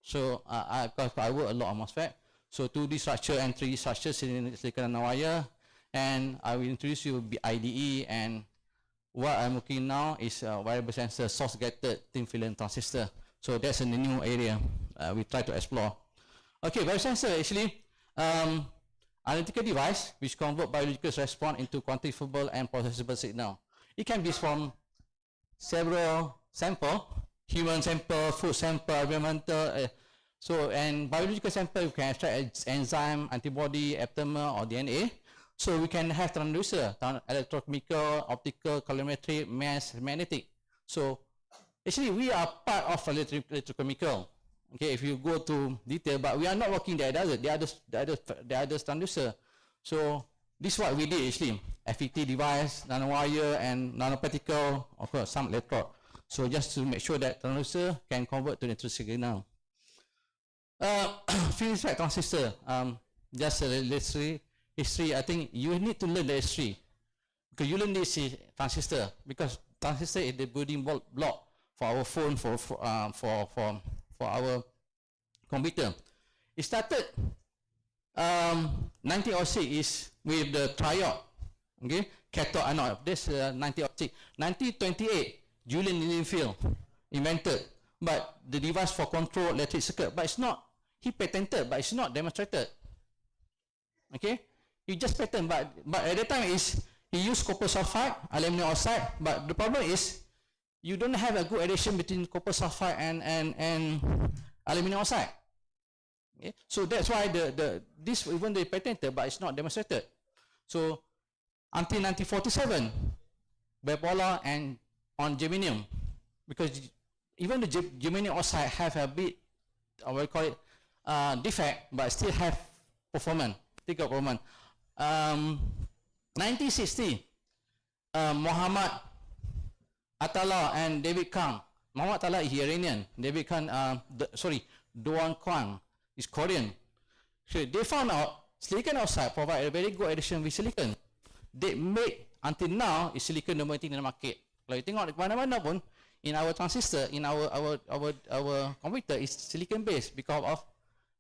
So I work a lot on MOSFET. So 2D structure and 3D structure, silicon nanowire, and I will introduce you IDE, and what I'm working now is variable sensor source gated thin film transistor. So that's in the new area. we try to explore. Okay, biosensor actually analytical device which convert biological response into quantifiable and processable signal. It can be from several sample, human sample, food sample, environmental. So, and biological sample, we can extract enzyme, antibody, aptamer, or DNA. So we can have transducer, electrochemical, optical, colorimetric, mass, magnetic. So actually we are part of electrochemical. Okay, if you go to detail, but we are not working the other transducer. So this is what we did actually. FET device, nanowire, and nanoparticle, of course some electrode. So just to make sure that transducer can convert to electric signal. FinFET transistor, just a history. I think you need to learn the history because you learn this transistor because transistor is the building block for our phone, for our computer. It started 1906 is with the triode, okay, cathode anode. This 1906. 1928, Julian Lindenfield invented, but the device for control electric circuit, but it's not. He patented, but it's not demonstrated. Okay, he just patented, but at that time is he used copper sulfide, aluminum oxide, but the problem is you don't have a good addition between copper sulfide and aluminum oxide. Okay? So that's why this even they patented, but it's not demonstrated. So until 1947, bipolar and on germanium, because even the germanium oxide have a bit, we call it defect, but still have performance. 1960, Muhammad Atala and David Kang. Muhammad Atala is Iranian. David Kang, Doan Kwang is Korean. So they found out silicon oxide provide a very good addition with silicon. They make until now is silicon dominating in the market. Kalau you tengok mana-mana pun in our transistor, in our computer is silicon based because of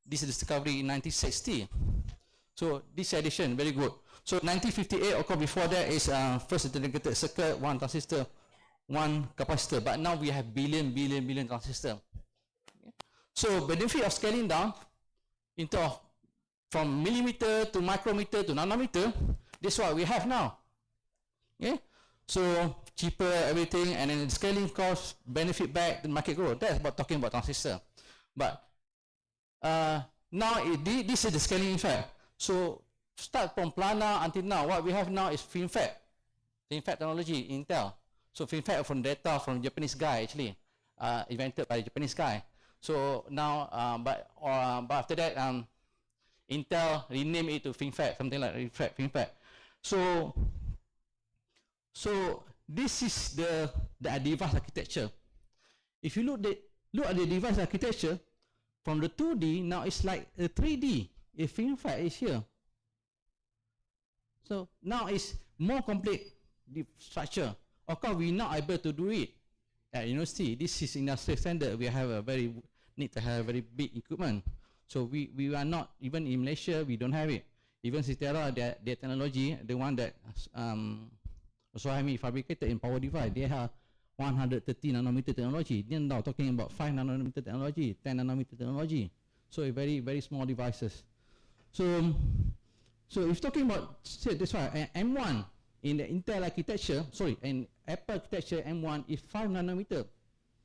this discovery in 1960. So this addition very good. So 1958, of course, before that is first integrated circuit, one transistor, one capacitor. But now we have billion transistor. Okay. So benefit of scaling down into from millimeter to micrometer to nanometer. This is what we have now. Okay. So cheaper everything, and then scaling cost benefit back the market growth. That's about talking about transistor. But now this is the scaling effect. So start from planar until now, what we have now is FinFET technology, Intel. So FinFET from data from Japanese guy actually, invented by Japanese guy. So now, but after that, Intel renamed it to FinFET, something like FinFET. So this is the device architecture. If you look at the device architecture, from the 2D now it's like a 3D. If FinFET is here, so now it's more complete structure. Of course, we're not able to do it at university. This is industrial standard. We have need to have very big equipment. So we are not, even in Malaysia, we don't have it. Even Citera, their technology, the one that Sohami fabricated in power device, they have 130 nanometer technology. Then now talking about 5 nanometer technology, 10 nanometer technology. So very, very small devices. So if talking about, say that's why M1 in the Intel architecture, in Apple architecture, M1 is 5 nanometer.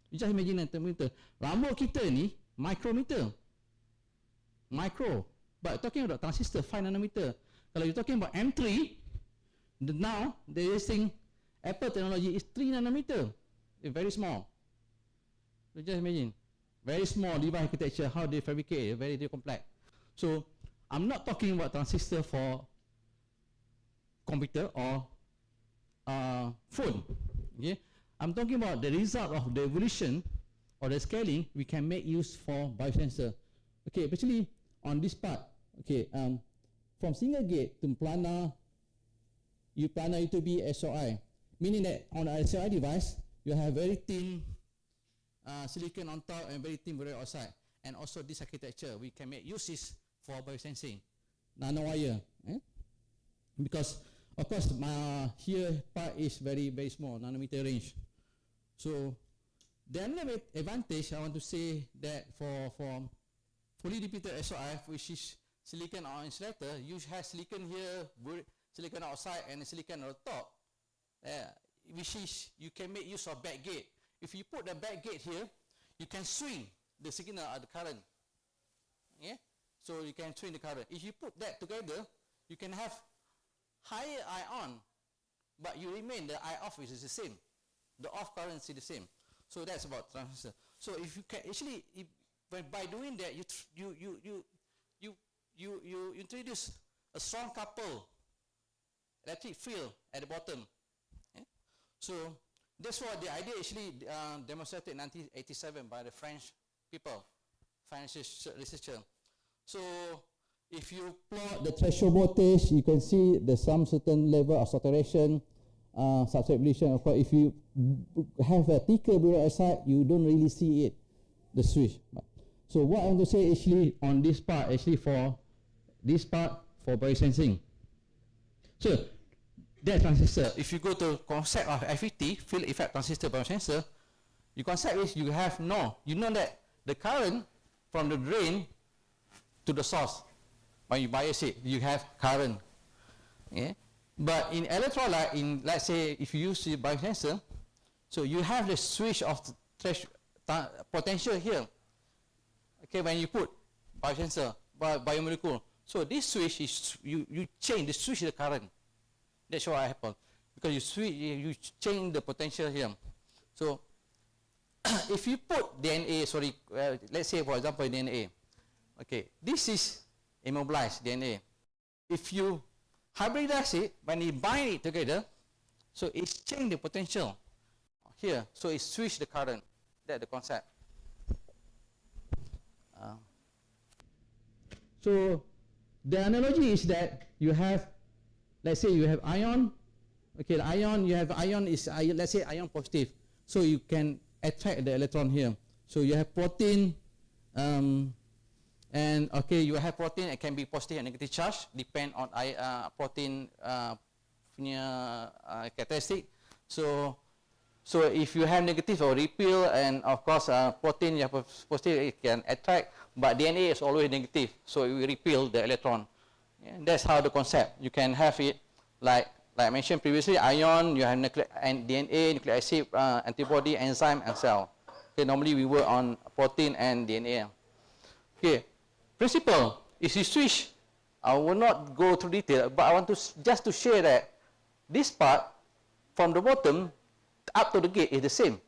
You just imagine nanometer. Rambut kita ni micrometer. Micro. But talking about transistor 5 nanometer. Kalau you're talking about M3, now they're using Apple technology is 3 nanometer. It's very small. So just imagine. Very small device architecture, how they fabricate, very complex. So I'm not talking about transistor for computer or phone. Okay? I'm talking about the result of the evolution or the scaling we can make use for biosensor. Okay, especially on this part. Okay, from single gate to planar U2B SOI, meaning that on a SOI device you have very thin silicon on top and very thin boron oxide, and also this architecture we can make uses for biosensing, nanowire, because of course here part is very small, nanometer range. So The another advantage I want to say that for fully depleted SOI, which is silicon on insulator, you have silicon here, silicon outside, and silicon on the top, which is you can make use of backgate. If you put the backgate here, you can swing the signal or the current. Yeah, so you can swing the current. If you put that together, you can have higher I-on, but you remain the I-off is the same. The off current is the same. So that's about transistor. So if you can actually, by doing that, you introduce a strong couple electric field at the bottom. Yeah? So that's what the idea actually demonstrated in 1987 by the French people, French researcher. So if you plot the threshold voltage, you can see there's some certain level of saturation, substrate depletion. Of course, if you have a thicker boron oxide, you don't really see it, the switch. So what I want to say actually on this part, actually for this part for biosensing. So that transistor, if you go to concept of FET, field effect transistor biosensor, your concept is you have you know that the current from the drain to the source, when you bias it, you have current. Yeah? But in electrolyte, let's say if you use the biosensor, so you have the switch of potential here. Okay, when you put biosensor, biomolecule, so this switch is you change the switch the current. That's what happens because you change the potential here. So if you put DNA, let's say for example DNA. Okay, this is immobilized DNA. If you hybridize it, when you bind it together, so it's change the potential here. So it switch the current. That's the concept. So the analogy is that you have, let's say you have ion. Okay, the ion you have ion is let's say ion positive. So you can attract the electron here. So you have protein. And okay, you have protein, it can be positive and negative charge, depend on protein characteristic. So if you have negative or repel, and of course protein you have positive, it can attract, but DNA is always negative, so it will repel the electron. Yeah, that's how the concept. You can have it like I mentioned previously, ion, you have and DNA, nucleic acid, antibody, enzyme, and cell. Okay, normally we work on protein and DNA. Okay. Principle is you switch. I will not go through detail, but I want to just to share that this part from the bottom up to the gate is the same,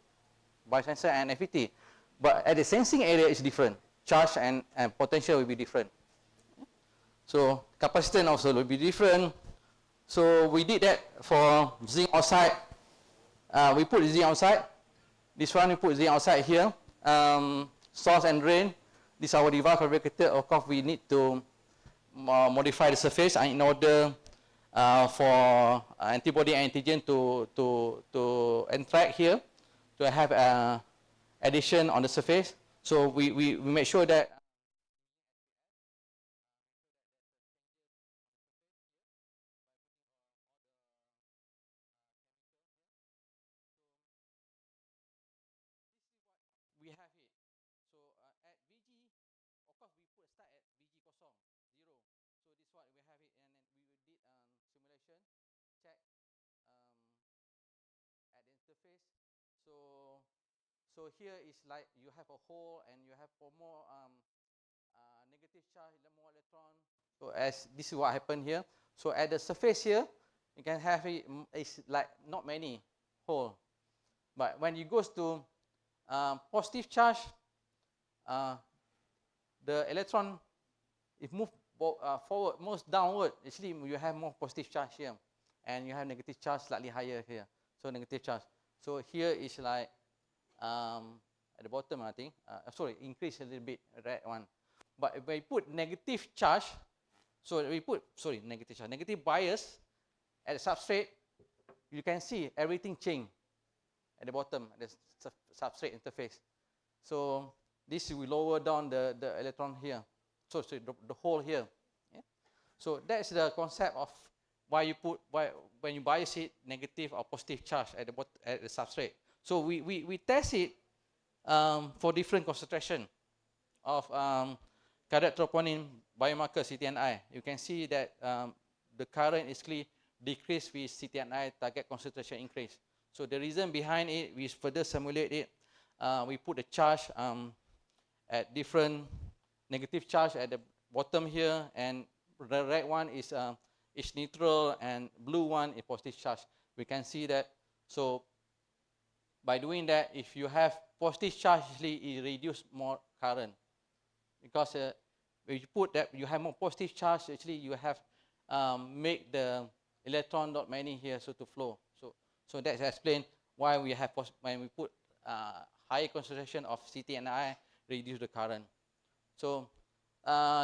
biosensor and FET, but at the sensing area is different. Charge and potential will be different. So capacitance also will be different. So we did that for zinc oxide. We put zinc oxide. This one we put zinc oxide here. Source and drain. This is our device fabricated. Of course, we need to modify the surface in order for antibody and antigen to interact here, to have addition on the surface. So we make sure that we have it. So at VG, of course we put start at VG kosong, 0. So this is what we have it, and then we did simulation, check at the interface. So here is like you have a hole and you have more negative charge, more electron. So as this is what happened here. So at the surface here, you can have it, it's like not many hole. But when it goes to positive charge, the electron, if move forward, moves downward, actually you have more positive charge here, and you have negative charge slightly higher here. So negative charge. So here is like at the bottom, I think. Increase a little bit, red one. But if we put negative charge, so we put negative charge, negative bias at the substrate, you can see everything change at the bottom, at the substrate interface. So this will lower down the electron here. So the hole here. Yeah? So that's the concept of why you put when you bias it negative or positive charge at the substrate. So we test it for different concentration of cardiac troponin biomarker CTNI. You can see that the current is clearly decreased with CTNI target concentration increase. So the reason behind it, we further simulate it. We put the charge at different negative charge at the bottom here, and the red one is neutral and blue one is positive charge. We can see that. So by doing that, if you have positive charge, actually it reduce more current, because when you put that you have more positive charge, actually you have make the electron not many here so to flow. So that's explain why we have when we put higher concentration of CTNI, reduce the current. So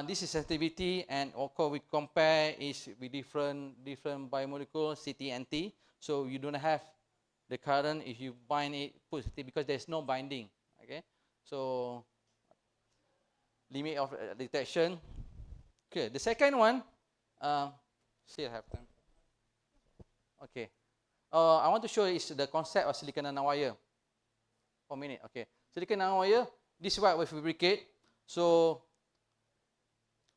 this is sensitivity, and of course we compare is with different biomolecules, CT and T. So you don't have the current if you bind it, put CT, because there's no binding. Okay, so limit of detection. Okay, the second one, still have time. Okay, I want to show is the concept of silicon nanowire. For a minute, okay. Silicon nanowire, this is what we fabricate. So,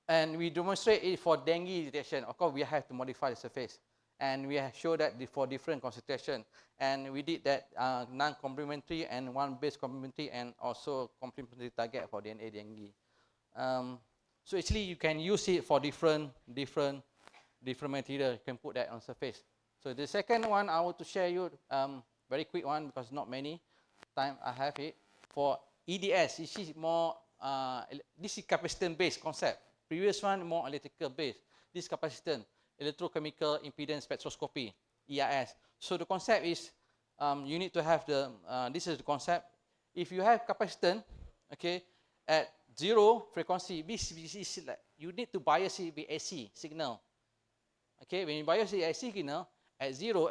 and we demonstrate it for dengue detection. Of course, we have to modify the surface, and we have showed that for different concentration. And we did that non-complementary and one base complementary, and also complementary target for DNA dengue. So actually, you can use it for different material. You can put that on surface. So the second one I want to share you, very quick one because not many time I have it for EDS. This is more this is capacitance based concept. Previous one more electrical based. This capacitance, electrochemical impedance spectroscopy, EIS. So the concept is you need to have the this is the concept. If you have capacitance, okay, at 0 frequency, this is like you need to bias it with AC signal. Okay, when you bias the AC signal at 0,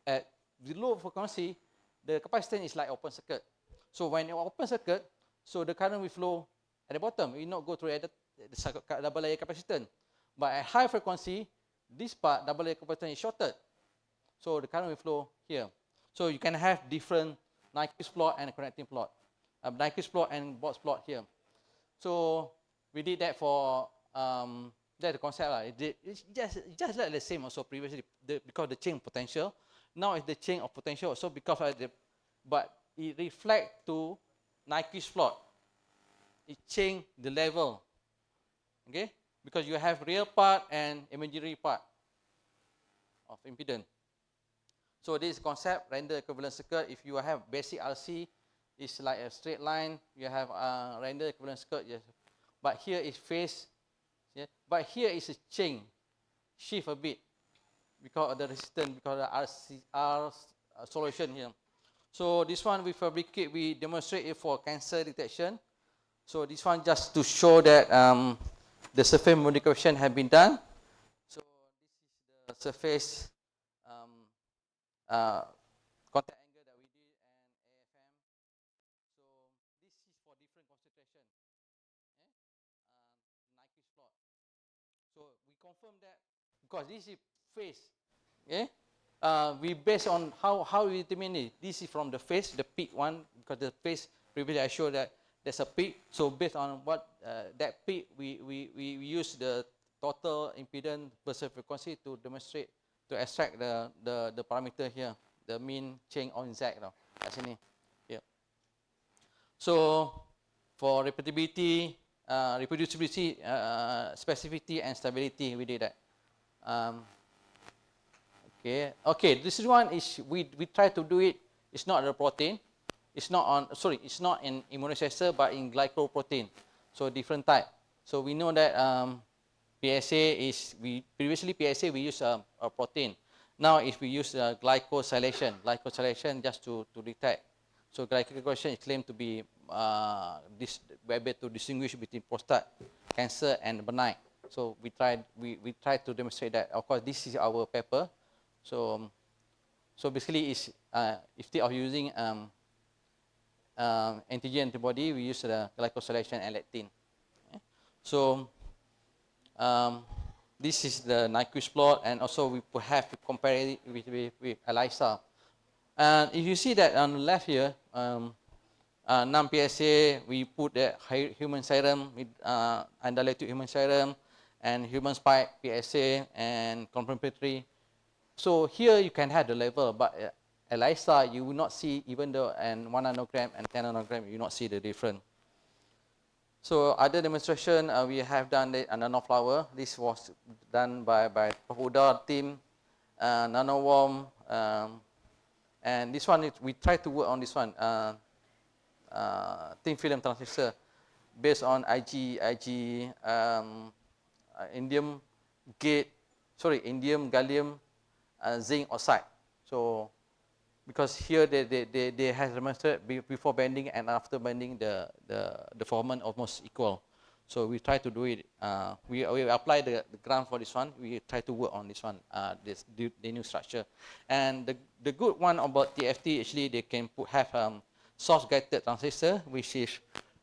at low frequency, the capacitance is like open circuit. So when you open circuit, so the current will flow at the bottom. It will not go through the double layer capacitance. But at high frequency, this part double layer capacitance is shorted. So the current will flow here. So you can have different Nyquist plot and connecting plot. Nyquist plot and box plot here. So we did that for that's the concept. It's just like the same also previously because the change potential. Now it's the change of potential also because of the, but it reflects to Nyquist plot. It change the level. Okay, because you have real part and imaginary part of impedance. So this concept render equivalent circuit. If you have basic RC, it's like a straight line. You have render equivalent circuit. Yes. But here is phase. Yeah. But here is a change, shift a bit because of the resistance, because of the RC solution here. So this one we fabricate, we demonstrate it for cancer detection. So this one just to show that the surface modification have been done. So this is the surface contact angle that we did and AFM. So this is for different concentration. Nyquist plot. So we confirm that because this is phase. Okay. We based on how we determine it. This is from the phase, the peak one, because the phase previously I showed that there's a peak. So based on what that peak, we use the total impedance versus frequency to demonstrate, to extract the parameter here, the mean change on Z now. Kat sini. Here. So for repeatability, reproducibility, specificity, and stability, we did that. Okay. This one is we try to do it. It's not the protein. It's not on. Sorry, it's not in immunosensor, but in glycoprotein. So different type. So we know that PSA is previously PSA we use a protein. Now if we use glycosylation just to detect. So glycosylation is claimed to be able to distinguish between prostate cancer and benign. So we tried to demonstrate that. Of course, this is our paper. So basically, is instead of using antigen antibody, we use the glycosylation and lectin. Okay. So this is the Nyquist plot, and also we have to compare it with ELISA. And if you see that on the left here, Non-PSA, we put the human serum, undiluted human serum, and human spike, PSA, and complementary. So here you can have the level, but ELISA, you will not see, even though and 1 nanogram and 10 nanogram, you will not see the difference. So other demonstration, we have done the nanoflower. This was done by Uda team, nanoworm, and this one, we try to work on this one, thin film transistor, based on indium gallium zinc oxide. So because here they have demonstrated before bending and after bending the formant almost equal. So we try to do it. We apply the grant for this one. We try to work on this one, the new structure. And the good one about TFT, actually they can have source guided transistor, which is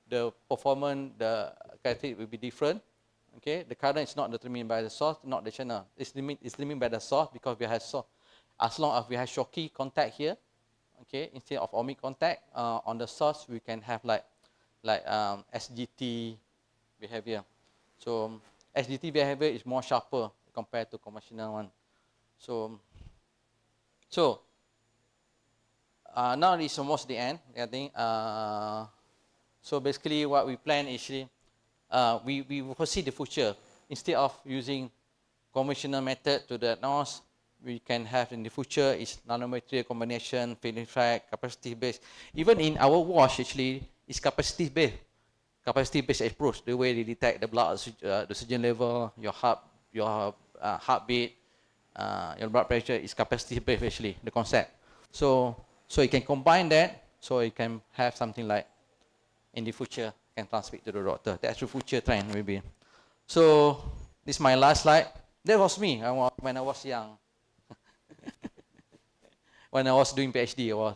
the performance, the characteristic will be different. Okay, the current is not determined by the source, not the channel. It's determined by the source, because we have source. As long as we have Schottky contact here, okay, instead of ohmic contact on the source, we can have like SGT behavior. So SGT behavior is more sharper compared to conventional one. So now it's almost the end, I think. So basically what we plan is we foresee the future. Instead of using conventional method to diagnose, we can have in the future is nanomaterial combination, field effect, capacity based. Even in our watch, actually, it's capacity based. Capacity based approach, the way they detect the blood oxygen level, your heartbeat, your blood pressure is capacity based, actually, the concept. So you can combine that, so you can have something like in the future can transmit to the doctor. That's the future trend, maybe. So this is my last slide. That was me when I was young. When I was doing PhD, I was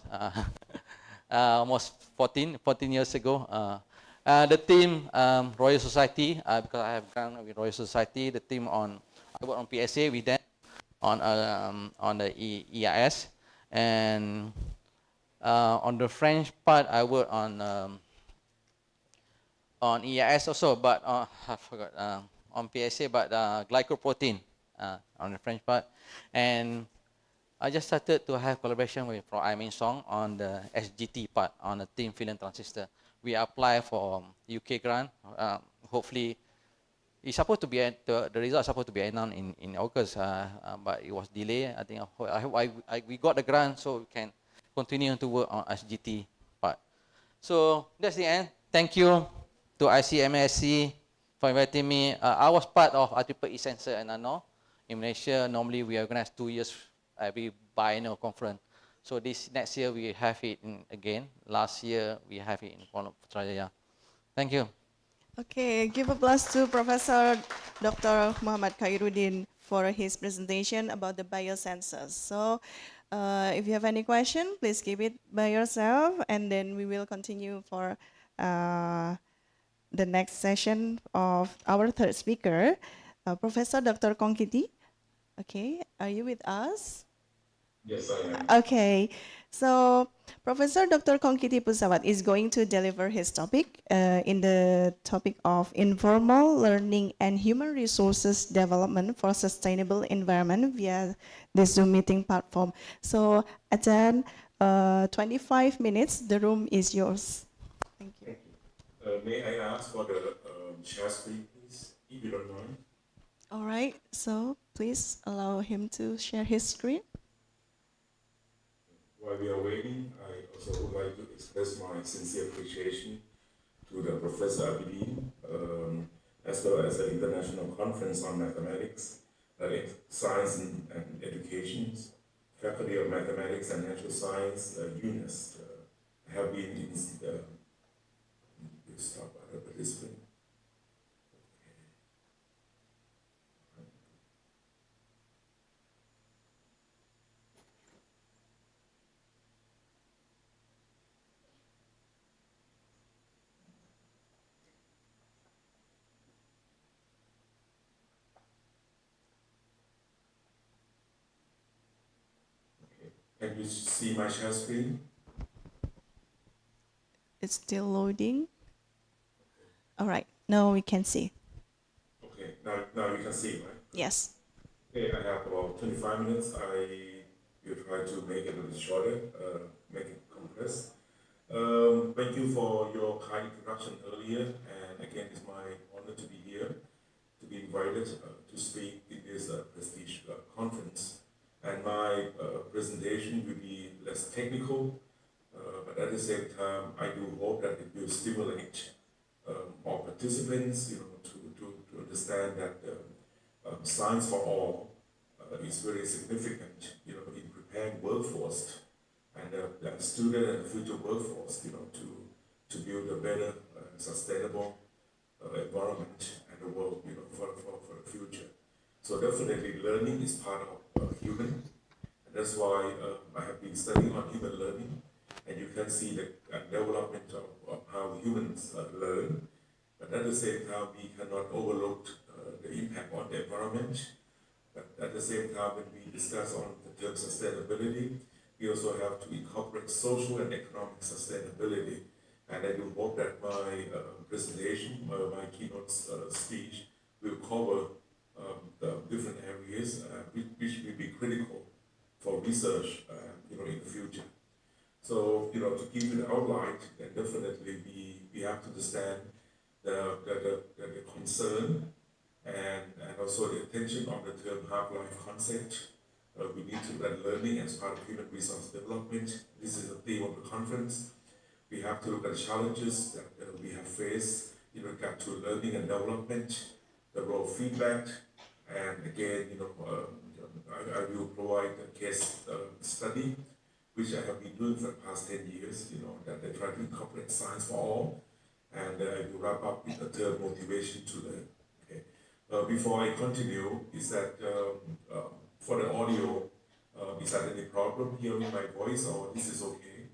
almost 14 years ago. The team, Royal Society, because I have gone with Royal Society, the team I work on PSA with them, on the EIS, and on the French part, I work on EIS also, but I forgot, on PSA, but glycoprotein on the French part. And I just started to have collaboration with from Imin Song on the SGT part, on the thin film transistor. We apply for UK grant. Hopefully, it's supposed to be the results supposed to be announced in August, but it was delayed. I think we got the grant, so we can continue to work on SGT part. So that's the end. Thank you to ICMSE for inviting me. I was part of IEEE Sensor and Nano in Malaysia. Normally we organize 2 years every biennial conference. So this next year we have it again. Last year we have it in Kuala Lumpur. Thank you. Okay, give applause to Professor Dr. Muhammad Khairuddin for his presentation about the biosensors. So if you have any question, please keep it by yourself, and then we will continue for the next session of our third speaker, Professor Dr. Kongkiti. Okay, are you with us? Yes, I am. Okay, so Professor Dr. Kongkiti Pusawat is going to deliver his topic in the topic of informal learning and human resources development for sustainable environment via the Zoom meeting platform. So attend 25 minutes, the room is yours. Thank you. May I ask for the share screen, please, if you don't mind? All right, so please allow him to share his screen. While we are waiting, I also would like to express my sincere appreciation to the Professor Abidin, as well as the International Conference on Mathematics, Science and Education, Faculty of Mathematics and Natural Science, UNNES. I have been in stop at participant. Can you see my share screen? It's still loading. All right, now we can see. Okay, now you can see, right? Yes. Okay, I have about 25 minutes. I will try to make it a little shorter, make it compressed. Thank you for your kind introduction earlier, and again, it's my honor to be here, to be invited to speak in this prestige conference. And my presentation will be less technical, but at the same time, I do hope that it will stimulate all participants, to understand that science for all is very significant, in preparing workforce and the student and future workforce, to build a better, sustainable environment and the world, for the future. So definitely learning is part of human, and that's why I have been studying on human learning, and you can see the development of how humans learn. But at the same time, we cannot overlook the impact on the environment. But at the same time, when we discuss on the term sustainability, we also have to incorporate social and economic sustainability. And I do hope that my presentation, my keynote speech, will cover the different areas which will be critical for research, in the future. So, to give you the outline, then definitely we have to understand the concern and also the attention on the term half-life concept. We need to look at learning as part of human resource development. This is the theme of the conference. We have to look at challenges that we have faced in regard to learning and development, the role of feedback, and again, I will provide a case study, which I have been doing for the past 10 years, that I try to incorporate science for all, and I will wrap up with the term motivation to learn. Okay. Before I continue, is that for the audio, is there any problem hearing my voice, or this is okay?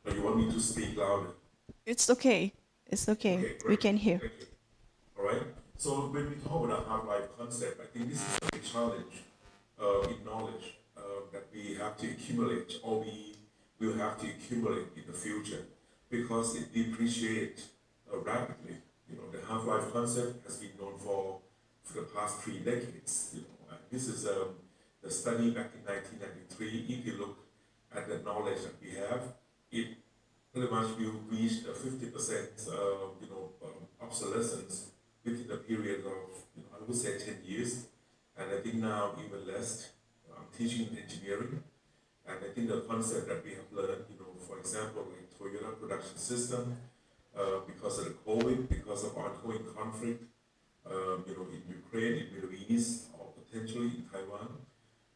Or you want me to speak louder? It's okay. It's okay. Okay, We can hear. Thank you. All right. So when we talk about half-life concept, I think this is a big challenge in knowledge that we have to accumulate, or we will have to accumulate in the future, because it depreciates rapidly. The half-life concept has been known for the past 3 decades. And this is the study back in 1993. If you look at the knowledge that we have, it pretty much will reach the 50% obsolescence within a period of, I would say 10 years. And I think now even less. I'm teaching engineering, and I think the concept that we have learned, for example, like Toyota production system, because of the COVID, because of ongoing conflict, in Ukraine, in Middle East, or potentially in Taiwan,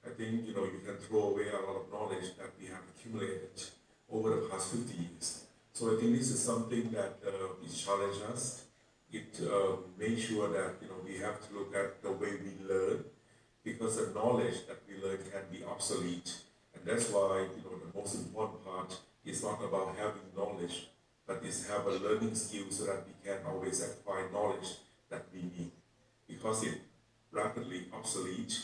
I think, you can throw away a lot of knowledge that we have accumulated over the past 50 years. So I think this is something that is challenged us. It makes sure that, we have to look at the way we learn, because the knowledge that we learn can be obsolete. And that's why, the most important part is not about having knowledge, but is have a learning skill so that we can always acquire knowledge that we need. Because it's rapidly obsolete,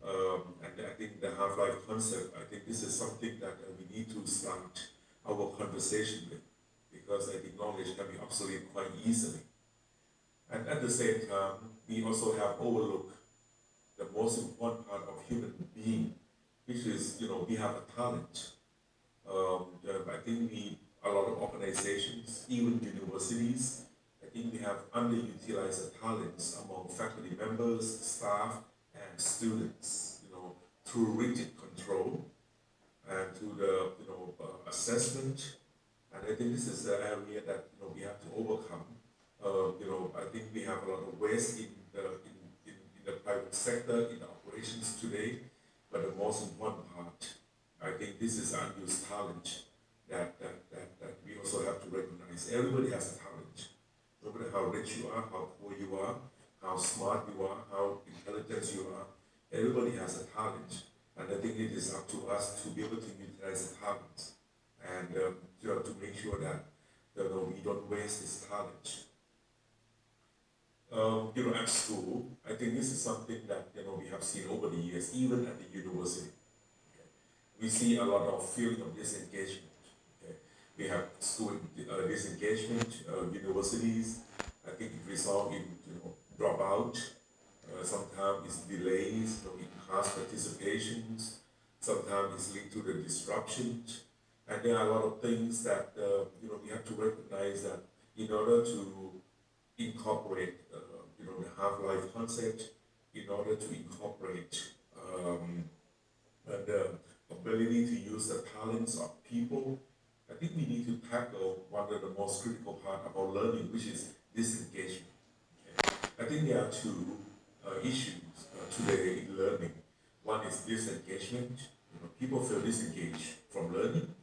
and I think the half-life concept, I think this is something that we need to start our conversation with, because I think knowledge can be obsolete quite easily. And at the same time, we also have overlooked the most important part of human being, which is, we have a talent. I think a lot of organizations, even universities, I think we have underutilized the talents among faculty members, staff, and students, through rigid control and through the, assessment. And I think this is the area that, we have to overcome. I think we have a lot of waste in the private sector, in operations today, but the most important part, I think this is unused talent that we also have to recognize. Everybody has a talent. No matter how rich you are, how poor you are, how smart you are, how intelligent you are, everybody has a talent. And I think it is up to us to be able to utilize the talent and to make sure that we don't waste this talent. At school, I think this is something that we have seen over the years, even at the university. Okay? We see a lot of feeling of disengagement. Okay? We have school disengagement, universities. I think it results in dropout. Sometimes it's delays in class participations. Sometimes it's linked to the disruptions. And there are a lot of things that we have to recognize that in order to incorporate the half-life concept, in order to incorporate the ability to use the talents of people, I think we need to tackle one of the most critical part about learning, which is disengagement. Okay? I think there are two issues today in learning. One is disengagement. People feel disengaged from learning,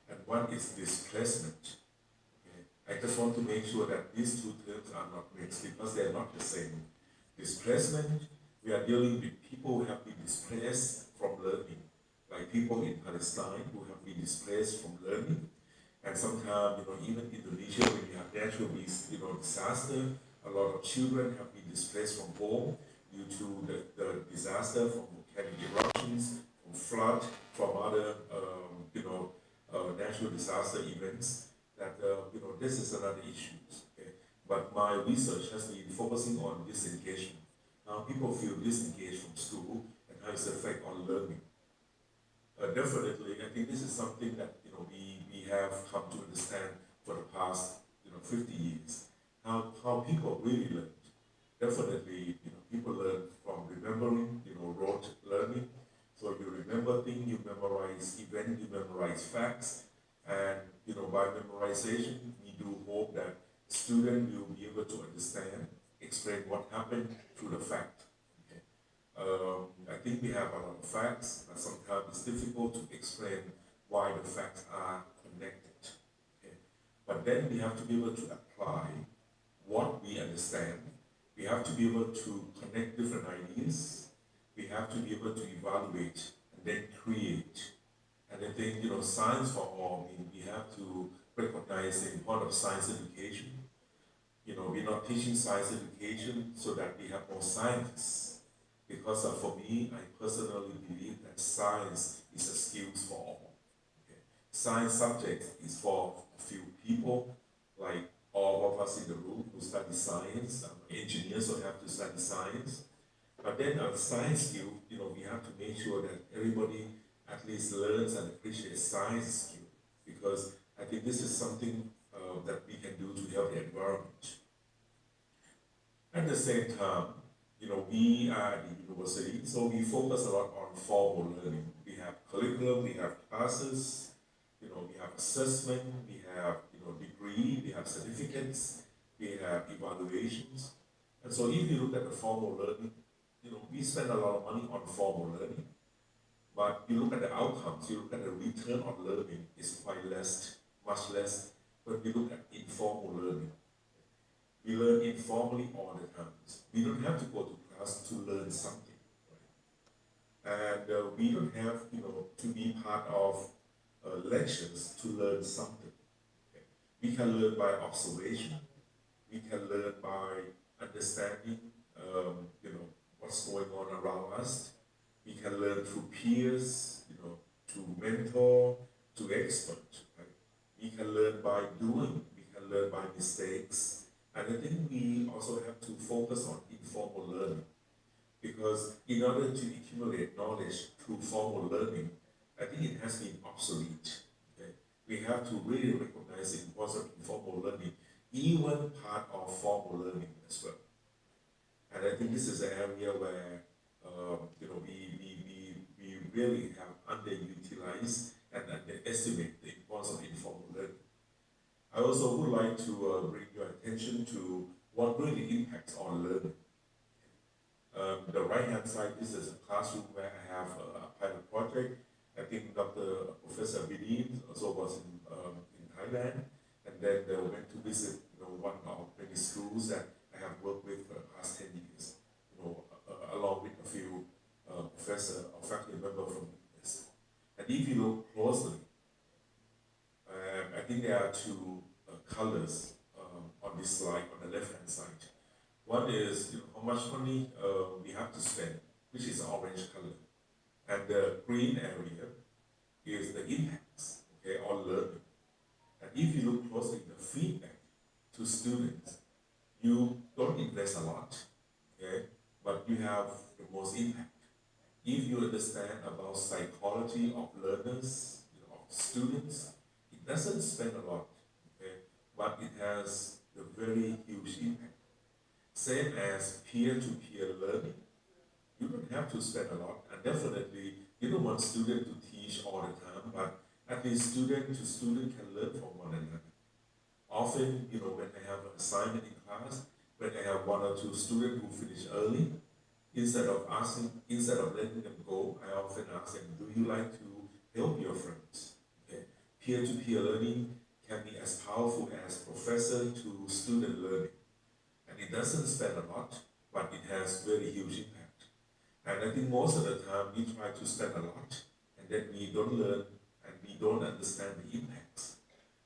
and one is displacement. Okay? I just want to make sure that these two terms are not mixed because they are not the same. Displacement, we are dealing with people who have been displaced from learning, like people in Palestine who have been displaced from learning. And sometimes, even Indonesia, when you have natural disaster, a lot of children have been displaced from home due to the disaster, from volcanic eruptions, from flood, from other, natural disaster events. That this is another issue. Okay? But my research has been focusing on disengagement. Now people feel disengaged from school and how it's effect on learning. Definitely, I think this is something that we have come to understand for the past 50 years. How people really learn. Definitely, people learn from remembering, rote learning. So you remember things, you memorize events, you memorize facts, and by memorization, we do hope that student will be able to understand, explain what happened through the fact. I think we have a lot of facts, but sometimes it's difficult to explain why the facts are connected. Okay? But then we have to be able to apply what we understand. We have to be able to connect different ideas. We have to be able to evaluate and then create. And I think, science for all means we have to recognize the importance of science education. We're not teaching science education so that we have more scientists. Because for me, I personally believe that science is a skill for all. Okay? Science subject is for a few people, like all of us in the room who study science, engineers who have to study science. But then a science skill, we have to make sure that everybody at least learns and appreciates science skill, because I think this is something that we can do to help the environment. At the same time, we are at the university, so we focus a lot on formal learning. We have curriculum, we have classes, we have assessment, we have degree, we have certificates, we have evaluations. And so if you look at the formal learning, we spend a lot of money on formal learning. But you look at the outcomes, you look at the return on learning, is quite less, much less when we look at informal learning. We learn informally all the time. We don't have to go to class to learn something. Right? And we don't have, to be part of lectures to learn something. Okay? We can learn by observation. We can learn by understanding, what's going on around us. We can learn through peers, to mentor, to expert. Right? We can learn by doing. We can learn by mistakes. And I think we also have to focus on informal learning, because in order to accumulate knowledge through formal learning, I think it has been obsolete. Okay? We have to really recognize the importance of informal learning, even part of formal learning as well. And I think this is an area where we really have underutilized and underestimate the importance of informal learning. I also would like to bring your attention to what really impacts on learning. The right-hand side, this is a classroom where I have a pilot project. I think Professor Bidin also was in Thailand, and then they went to visit one of many schools that I have worked with for the past 10 years, along with a few professors or faculty members from UNNES. And if you look closely, I think there are two colors on this slide on the left-hand side. One is how much money we have to spend, which is the orange color. And the green area is the impacts, okay, on learning. And to students, you don't invest a lot, okay, but you have the most impact. If you understand about psychology of learners, of students, it doesn't spend a lot, okay, but it has a very huge impact. Same as peer-to-peer learning, you don't have to spend a lot, and definitely you don't want students to teach all the time, but at least student to student can learn from one another. Often, when I have an assignment in class, when I have one or two students who finish early, instead of letting them go, I often ask them, do you like to help your friends? Okay. Peer-to-peer learning can be as powerful as professor to student learning. And it doesn't spend a lot, but it has very huge impact. And I think most of the time we try to spend a lot, and then we don't learn and we don't understand the impacts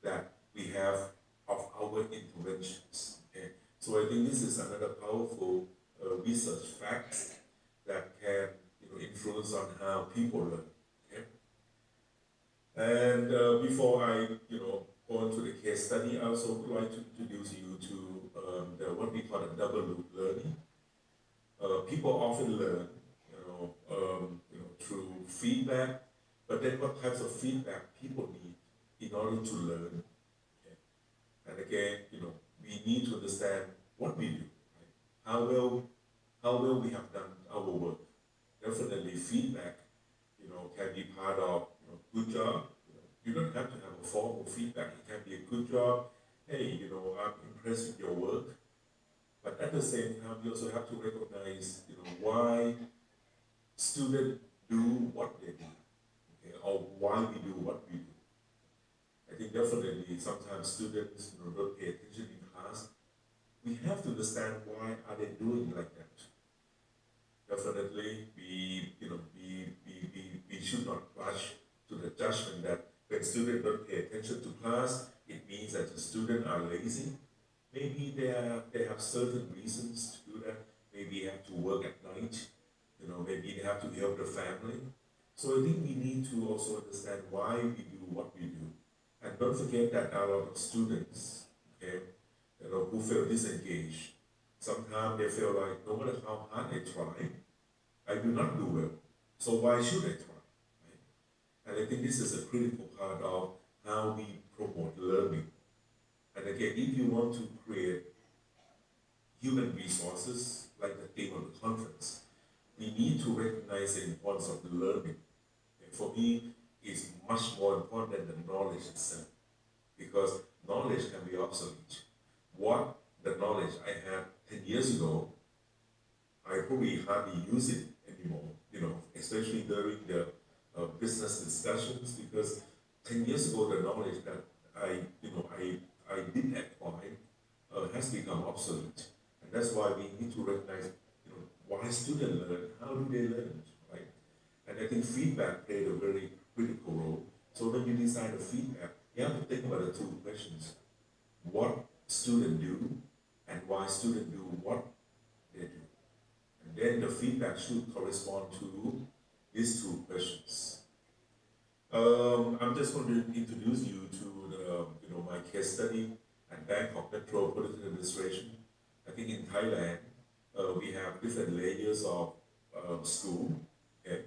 that we have of our interventions. Okay? So I think this is another powerful research fact that can influence on how people learn. Okay? And before I go into the case study, I also would like to introduce you to what we call the double loop learning. People often learn through feedback, but then what types of feedback people need in order to learn. Okay? And again, we need to understand what we do, right? How well we have done our work. Definitely feedback, can be part of good job. You don't have to have a formal feedback. It can be a good job. Hey, I'm impressed with your work. But at the same time, we also have to recognize, why students do what they do, okay, or why we do what we do. I think definitely sometimes students don't pay attention in class. We have to understand why are they doing like that. Definitely, we should not rush to the judgment that when students don't pay attention to class, it means that the students are lazy. Maybe they have certain reasons to do that. Maybe they have to work at night. Maybe they have to help the family. So I think we need to also understand why we do what we do. And don't forget that there are a lot of students, okay, who feel disengaged. Sometimes they feel like no matter how hard I try, I do not do well. So why should I try? Right? And I think this is a critical part of how we promote learning. And again, if you want to create human resources, like the theme of the conference, we need to recognize the importance of the learning. And for me, it's much more important than the knowledge itself, because knowledge can be obsolete. What the knowledge I had 10 years ago, I probably hardly use it anymore, especially during the business discussions, because 10 years ago, the knowledge that I did acquire has become obsolete. And that's why we need to recognize, why students learn, how do they learn, right? And I think feedback played a very critical role. So when you design a feedback, you have to think about the two questions. What students do, and why students do what they do. And then the feedback should correspond to these two questions. I'm just going to introduce you to my case study at Bangkok Metropolitan Administration. I think in Thailand, we have different layers of school. Okay?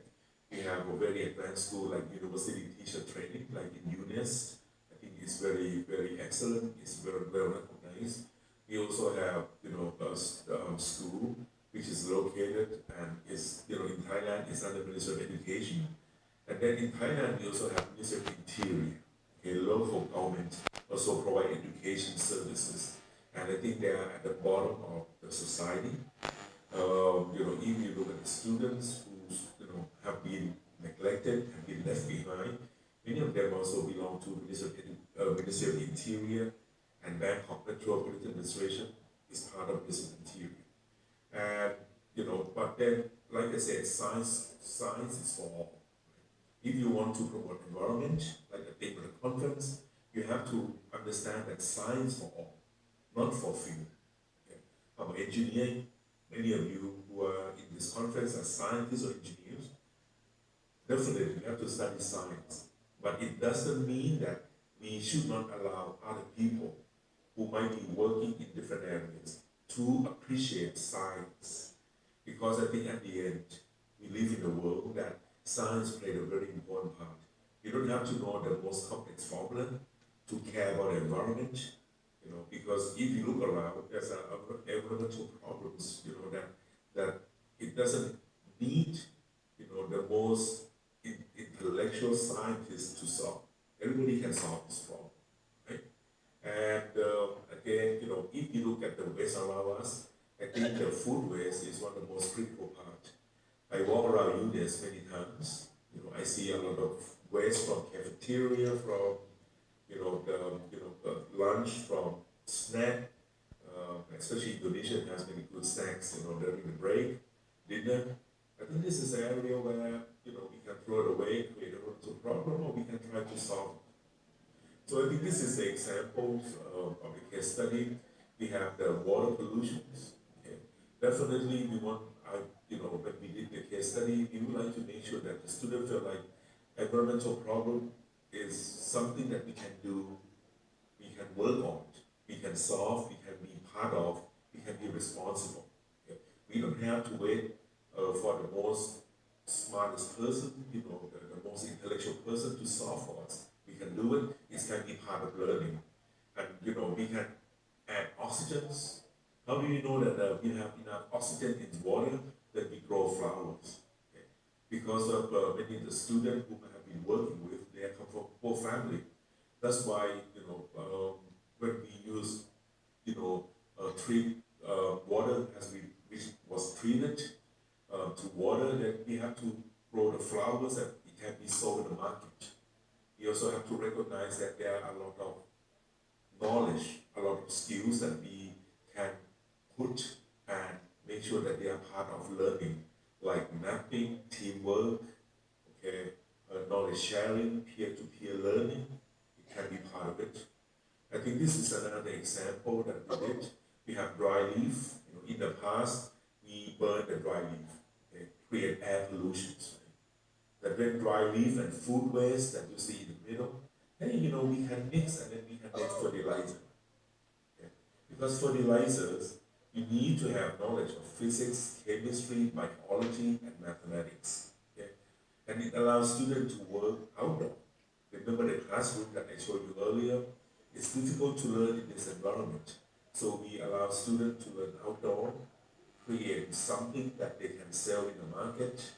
We have a very advanced school like university teacher training, like in UNNES. I think it's very, very excellent. It's very well recognized. We also have, a school which is located and is, in Thailand, is under Ministry of Education. And then in Thailand, we also have Ministry of Interior. Okay, local government also provide education services. And I think they are at the bottom of the society. If you look at the students who, have been neglected, have been left behind, many of them also belong to Ministry of Interior, and Bangkok Metropolitan Administration is part of Ministry of Interior. And, but then, like I said, science is for all. If you want to promote environment, like the theme of the conference, you have to understand that science for all, not for few. Okay? How about engineering? Many of you who are in this conference are scientists or engineers. Definitely, you have to study science. But it doesn't mean that we should not allow other people who might be working in different areas to appreciate science. Because I think at the end, we live in a world that science played a very important part. You don't have to know the most complex formula to care about the environment, because if you look around, there's environmental problems, that it doesn't need, the most intellectual scientists to solve. Everybody can solve this problem, right? And again, if you look at the waste around us, I think the food waste is one of the most critical parts. I walk around UNNES many times. I see a lot of waste from cafeteria, from lunch, from snack. Especially Indonesia has many good snacks. During the break, dinner. I think this is an area where we can throw it away, create a problem, or we can try to solve it. So I think this is the examples of the case study. We have the water pollutions. Okay. Definitely, we want. When we did the case study, we would like to make sure that the student feel like environmental problem is something that we can do, we can work on, we can solve, we can be part of, we can be responsible. Okay? We don't have to wait for the most smartest person, the most intellectual person to solve for us. We can do it, it can be part of learning. And we can add oxygens. How do you know that we have enough oxygen in water that we grow flowers? Okay? Because of many of the students whom I have been working with, they come from poor family. That's why, when we use, treat water which was treated to water, that we have to grow the flowers that it can be sold in the market. We also have to recognize that there are a lot of knowledge, a lot of skills that we can put and make sure that they are part of learning, like mapping, teamwork, okay, knowledge sharing, peer-to-peer learning. It can be part of it. I think this is another example that we did. We have dry leaf. In the past, we burned the dry leaf, okay, create air pollutions. Right? That when dry leaf and food waste that you see in the middle, hey, we can mix and then we can make fertilizer. Okay? Because fertilizers, you need to have knowledge of physics, chemistry, biology, and mathematics. Okay? And it allows students to work outdoor. Remember the classroom that I showed you earlier? It's difficult to learn in this environment. So we allow students to learn outdoor, create something that they can sell in the market,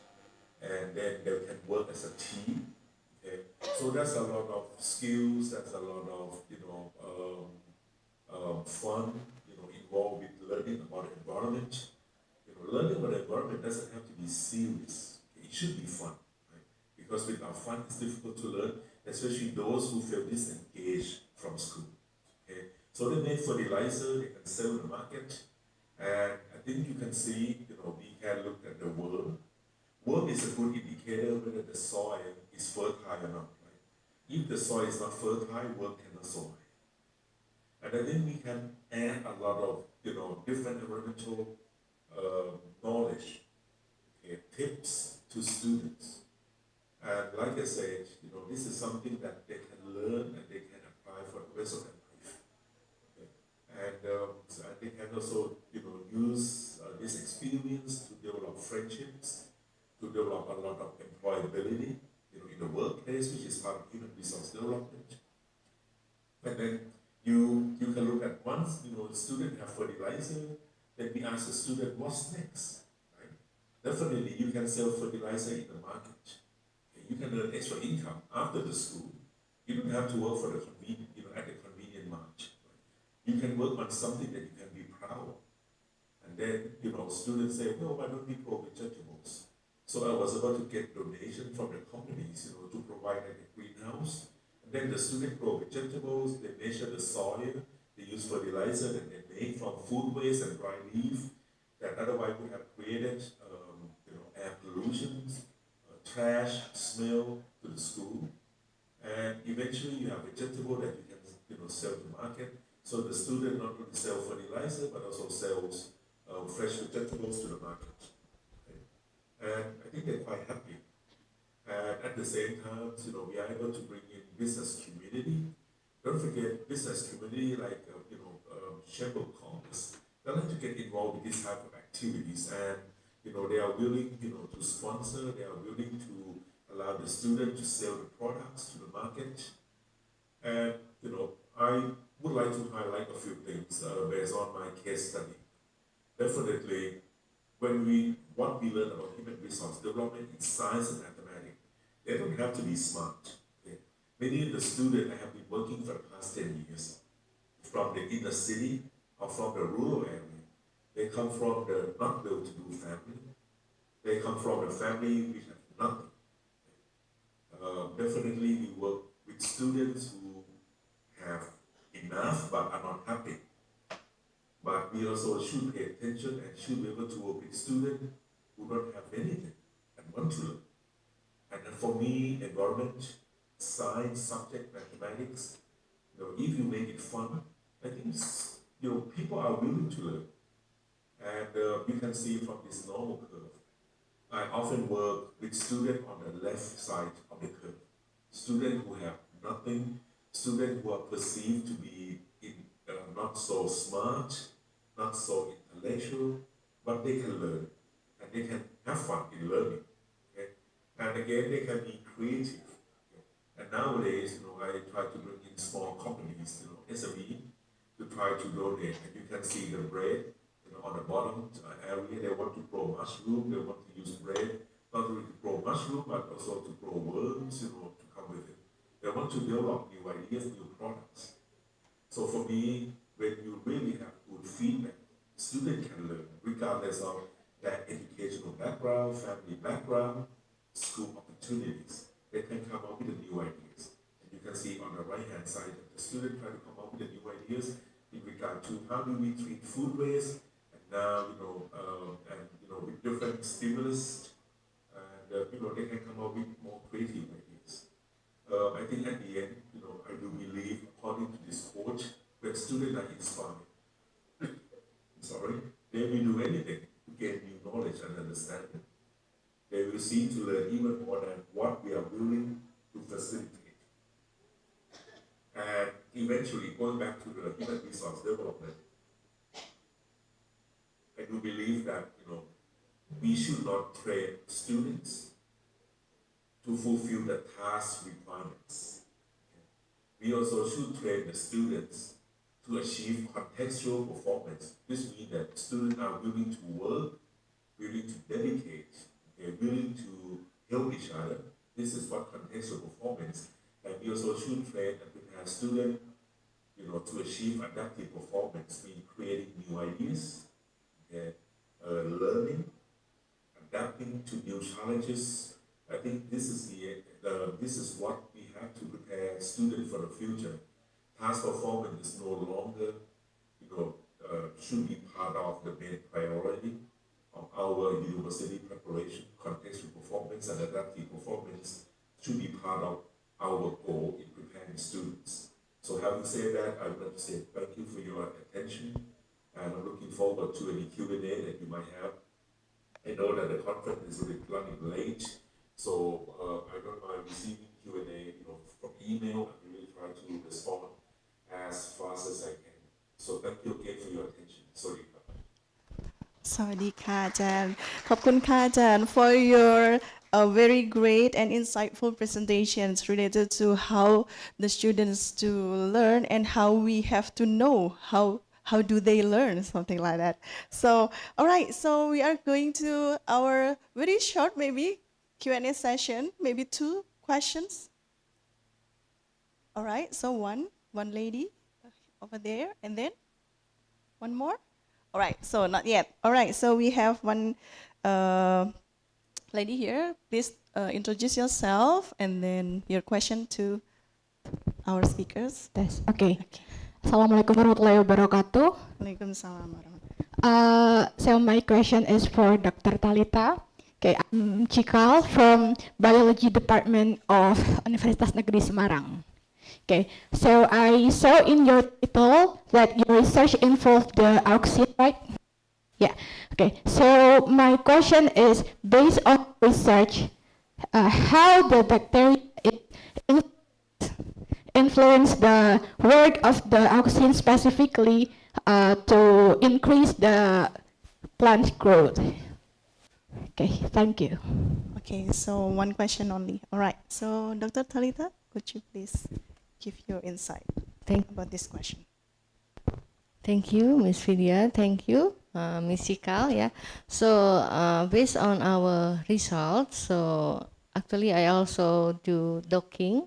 and then they can work as a team. Okay? So that's a lot of skills, that's a lot of fun involved with learning about the environment. Learning about the environment doesn't have to be serious. It should be fun, right? Because without fun, it's difficult to learn, especially those who feel disengaged from school. Okay? So they make fertilizer, they can sell in the market, and I think you can see, we can look at the worm. Worm is a good indicator whether the soil is fertile or not, right? If the soil is not fertile, worm cannot survive. And I think we can add a lot of, different environmental knowledge, okay, tips to students. And like I said, this is something that they can learn and they can apply for the rest of their life. Okay? And so they can also, use this experience to develop friendships, to develop a lot of employability, in the workplace, which is part of human resource development. And then you can look at once, the student have fertilizer, then we ask the student, what's next? Right? Definitely, you can sell fertilizer in the market. Okay? You can earn extra income after the school. You don't have to work for the convenient, at the convenient mart. Right? You can work on something that you can be proud of. And then, students say, well, why don't we grow vegetables? So I was about to get donation from the companies, to provide like a greenhouse. And then the students grow vegetables, they measure the soil, they use fertilizer that they make from food waste and dry leaf that otherwise would have created, air pollutions, trash, smell to the school. And eventually you have vegetable that you can, sell to market. So the student not only sell fertilizer, but also sells fresh vegetables to the market. Okay? And I think they're quite happy. And at the same time, we are able to bring in business community. Don't forget business community, like Shepherd Congress, they like to get involved with this type of activities, and they are willing, to sponsor. They are willing to allow the student to sell the products to the market, and I would like to highlight a few things based on my case study. Definitely, what we learn about human resource development in science and mathematics, they don't have to be smart. Okay? Many of the students have been working for the past 10 years from the inner city or from the rural area. They come from the not well-to-do family. They come from a family which have nothing. Definitely, we work with students who have enough but are not happy. But we also should pay attention and should be able to work with students who don't have anything and want to learn. And then for me, environment, science, subject, mathematics, if you make it fun, I think people are willing to learn. And you can see from this normal curve. I often work with students on the left side of the curve. Students who have nothing, students who are perceived to be not so smart, not so intellectual, but they can learn and they can have fun in learning. Okay? And again, they can be creative. Okay? And nowadays, I try to bring in small companies, SME, to try to donate. And you can see the bread, on the bottom area, they want to grow mushroom, they want to use bread, not only to grow mushroom, but also to grow worms, to come with it. They want to develop new ideas, new products. So for me, when you really have good feedback, students can learn, regardless of their educational background, family background, school opportunities. They can come up with new ideas. And you can see on the right-hand side that the students try to come up with new ideas in regard to how do we treat food waste, and now, with different stimulus, and, they can come up with more creative ideas. I think at the end, I do believe, according to this quote, when students are inspired, they will do anything to gain new knowledge and understanding. They will seek to learn even more than what we are willing to facilitate. And eventually, going back to the human resource development, I do believe that, we should not train students to fulfill the task requirements. We also should train the students to achieve contextual performance. This means that students are willing to work, willing to dedicate, willing to help each other. This is what contextual performance. And we also should train and prepare students, to achieve adaptive performance, meaning creating new ideas, learning, adapting to new challenges. I think this is this is what we have to prepare students for the future. Task performance is no longer, should be part of the main priority of our university preparation. Contextual performance and adaptive performance should be part of our goal in preparing students. So having said that, I would like to say thank you for your attention, and I'm looking forward to any Q&A that you might have. I know that the conference is really running late, so I don't mind receiving Q&A, from email. I really try to respond as fast as I can. So thank you again for your attention. Sorry. สวัสดีค่ะอาจารย์ ขอบคุณค่ะอาจารย์ for your very great and insightful presentations related to how the students to learn and how we have to know how do they learn, something like that. So, all right, so we are going to our very short maybe Q&A session, maybe 2 questions. All right, so one lady over there, and then one more. All right, so not yet. All right, so we have one lady here. Please introduce yourself and then your question to our speakers. Okay. Assalamualaikum warahmatullahi wabarakatuh. Waalaikumsalam warahmatullahi. So my question is for Dr. Talita. Okay, I'm Cikal from Biology Department of Universitas Negeri Semarang. Okay, so I saw in your title that your research involved the auxin, right? Yeah. Okay, so my question is, based on research, how the bacteria influence the work of the auxin specifically to increase the plant growth. Okay, thank you. Okay, so one question only. All right. So, Dr. Talita, could you please give your insight about this question? Thank you, Ms. Vidya. Thank you, Ms. Sikal. Yeah. So based on our results, so actually I also do docking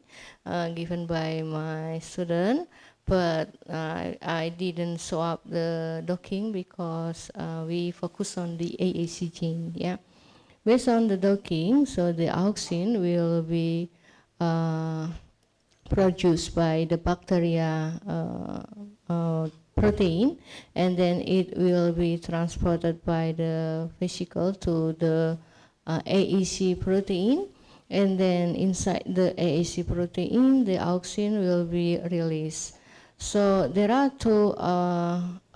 given by my student, but I didn't show up the docking because we focus on the AAC gene. Yeah. Based on the docking, so the auxin will be produced by the bacteria protein, and then it will be transported by the vesicle to the AEC protein, and then inside the AEC protein the auxin will be released. So there are two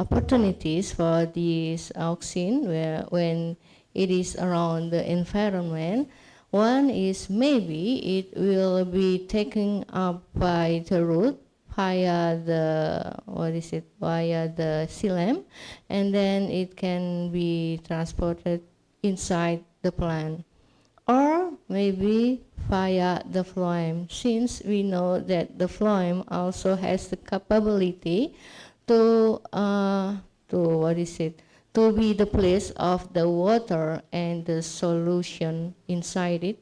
opportunities for this auxin when it is around the environment. One is maybe it will be taken up by the root via the via the xylem, and then it can be transported inside the plant, or maybe via the phloem, since we know that the phloem also has the capability to to be the place of the water and the solution inside it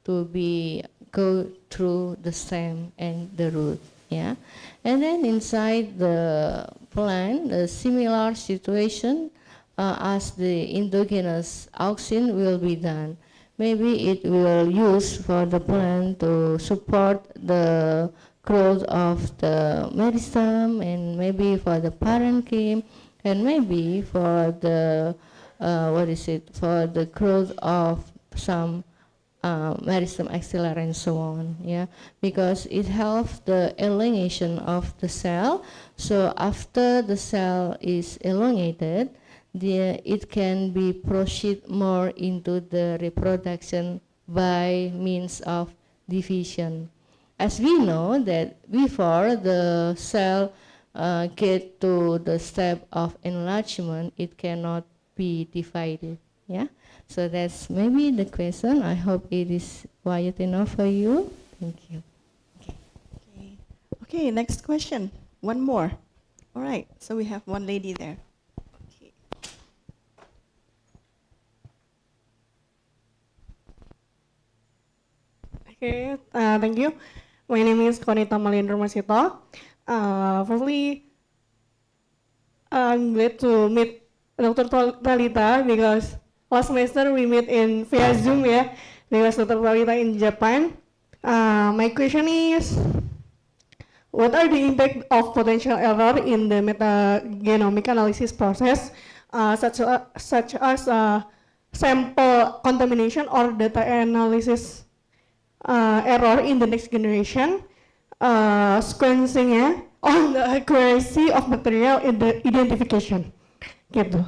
to be go through the stem and the root. Yeah, and then inside the plant, the similar situation as the endogenous auxin will be done. Maybe it will use for the plant to support the growth of the meristem, and maybe for the parenchyma, and maybe for the for the growth of some meristem axillary and so on. Yeah, because it helps the elongation of the cell. So after the cell is elongated, it can be proceed more into the reproduction by means of division. As we know that before the cell get to the step of enlargement, it cannot be divided. Yeah, so that's maybe the question. I hope it is quiet enough for you. Thank you. Okay, next question. One more. All right, so we have one lady there. Okay, thank you. My name is Konita Malindra Masito. Firstly, I'm glad to meet Dr. Talita because last semester we met in via Zoom, yeah, because Dr. Talita in Japan. My question is, what are the impact of potential error in the metagenomic analysis process, such as sample contamination or data analysis error in the next generation, sequencing on the accuracy of material identification? Gitu.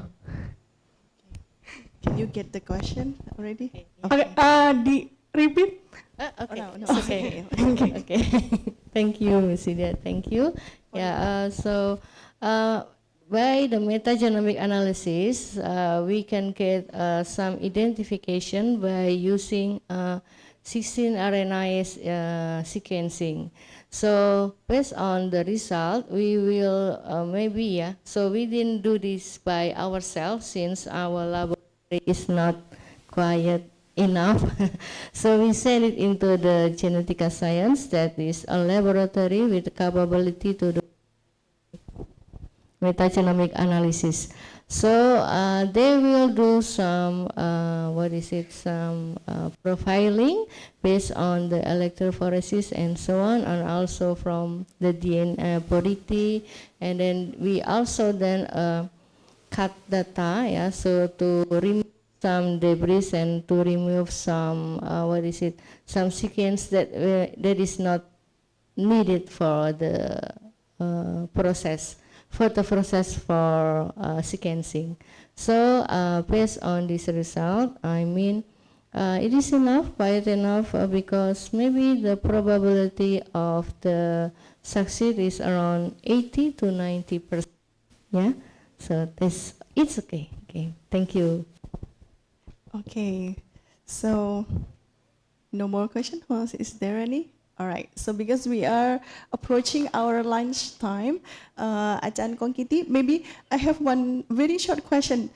Can you get the question already? Okay. Repeat? Okay. Oh, no, Okay. okay. Okay. Thank you, Ms. Vidya. Thank you. Yeah. By the metagenomic analysis, we can get some identification by using 16 RNase sequencing. So based on the result, we will so we didn't do this by ourselves since our laboratory is not quiet enough. So we send it into the Genetica Science, that is a laboratory with the capability to do metagenomic analysis. So they will do some profiling based on the electrophoresis and so on, and also from the DNA porosity, and then we also then cut data, yeah, so to remove some debris and to remove some some sequence that is not needed for the process for sequencing. So based on this result, I mean It is enough, quite enough, because maybe the probability of the succeed is around 80 to 90%. Yeah, so it's okay. Okay, thank you. Okay, so no more question? Is there any? All right, so because we are approaching our lunch time, Ajahn Kongkiti, maybe I have one very short question.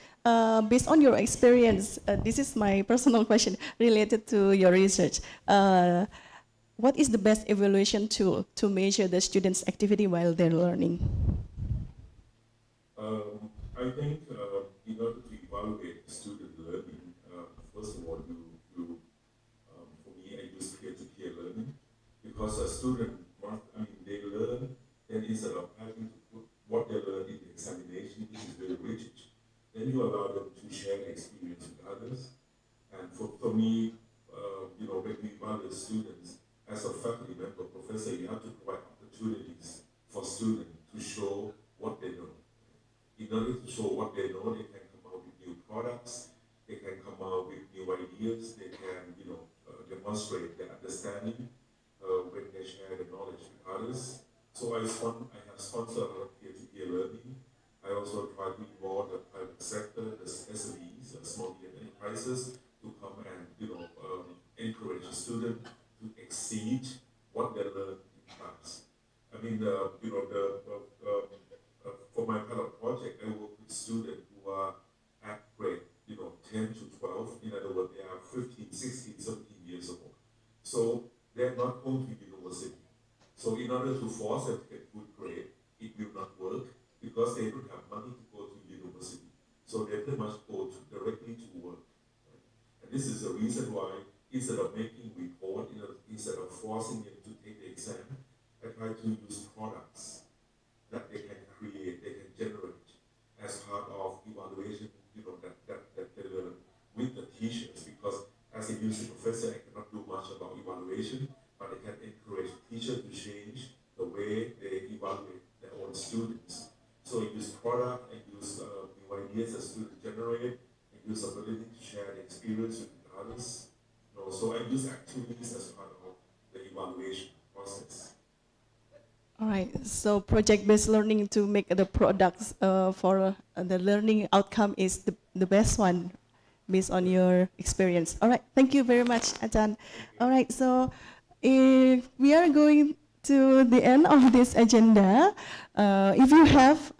Based on your experience, this is my personal question related to your research. What is the best evaluation tool to measure the students' activity while they're learning? I think in order to evaluate student learning, first of all, for me, I use peer-to-peer learning, because a student, they learn, then instead of having to put what they learn in the examination, which is very rigid, then you allow them to share their experience with others. And for me, when we evaluate students, as a faculty member, professor, you have to provide opportunities for students to show what they know. In order to show what they know, they can come out with new products, they can come out with new ideas, they can, demonstrate their understanding when they share the knowledge with others. So I have sponsored a lot of peer-to-peer learning. I also try to involve the private sector, the SMEs, small medium enterprises, to come and encourage the student to exceed what they learn in class. I mean, for my pilot project, I work with students who are at grade 10 to 12. In other words, they are 15, 16, 17 years old. So they're not going to university. So in order to force them to get good grade, it will not work, because they don't have money to go to university. So they pretty much go directly to work. And this is the reason why, instead of making report, instead of forcing them to take the exam, I try to use products that they can create, they can generate as part of evaluation, that they learn with the teachers. Because as a university professor, I cannot do much about evaluation, but I can encourage teachers to change the way they evaluate their own students. So I use product, I use new ideas that students generate, I use ability to share the experience with others. So I use activities as part of the evaluation process. All right, so project-based learning to make the products for the learning outcome is the best one, based on your experience. All right, thank you very much, Ajahn. All right, so if we are going to the end of this agenda, if you have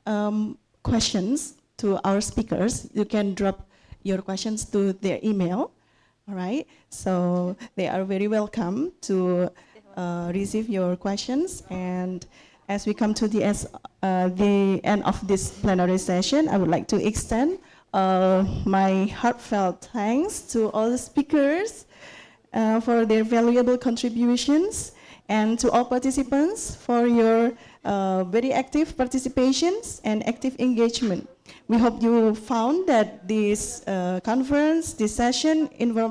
questions to our speakers, you can drop your questions to their email. All right, so they are very welcome to receive your questions. And as we come to the end of this plenary session, I would like to extend my heartfelt thanks to all the speakers for their valuable contributions, and to all participants for your very active participations and active engagement. We hope you found that this conference, this session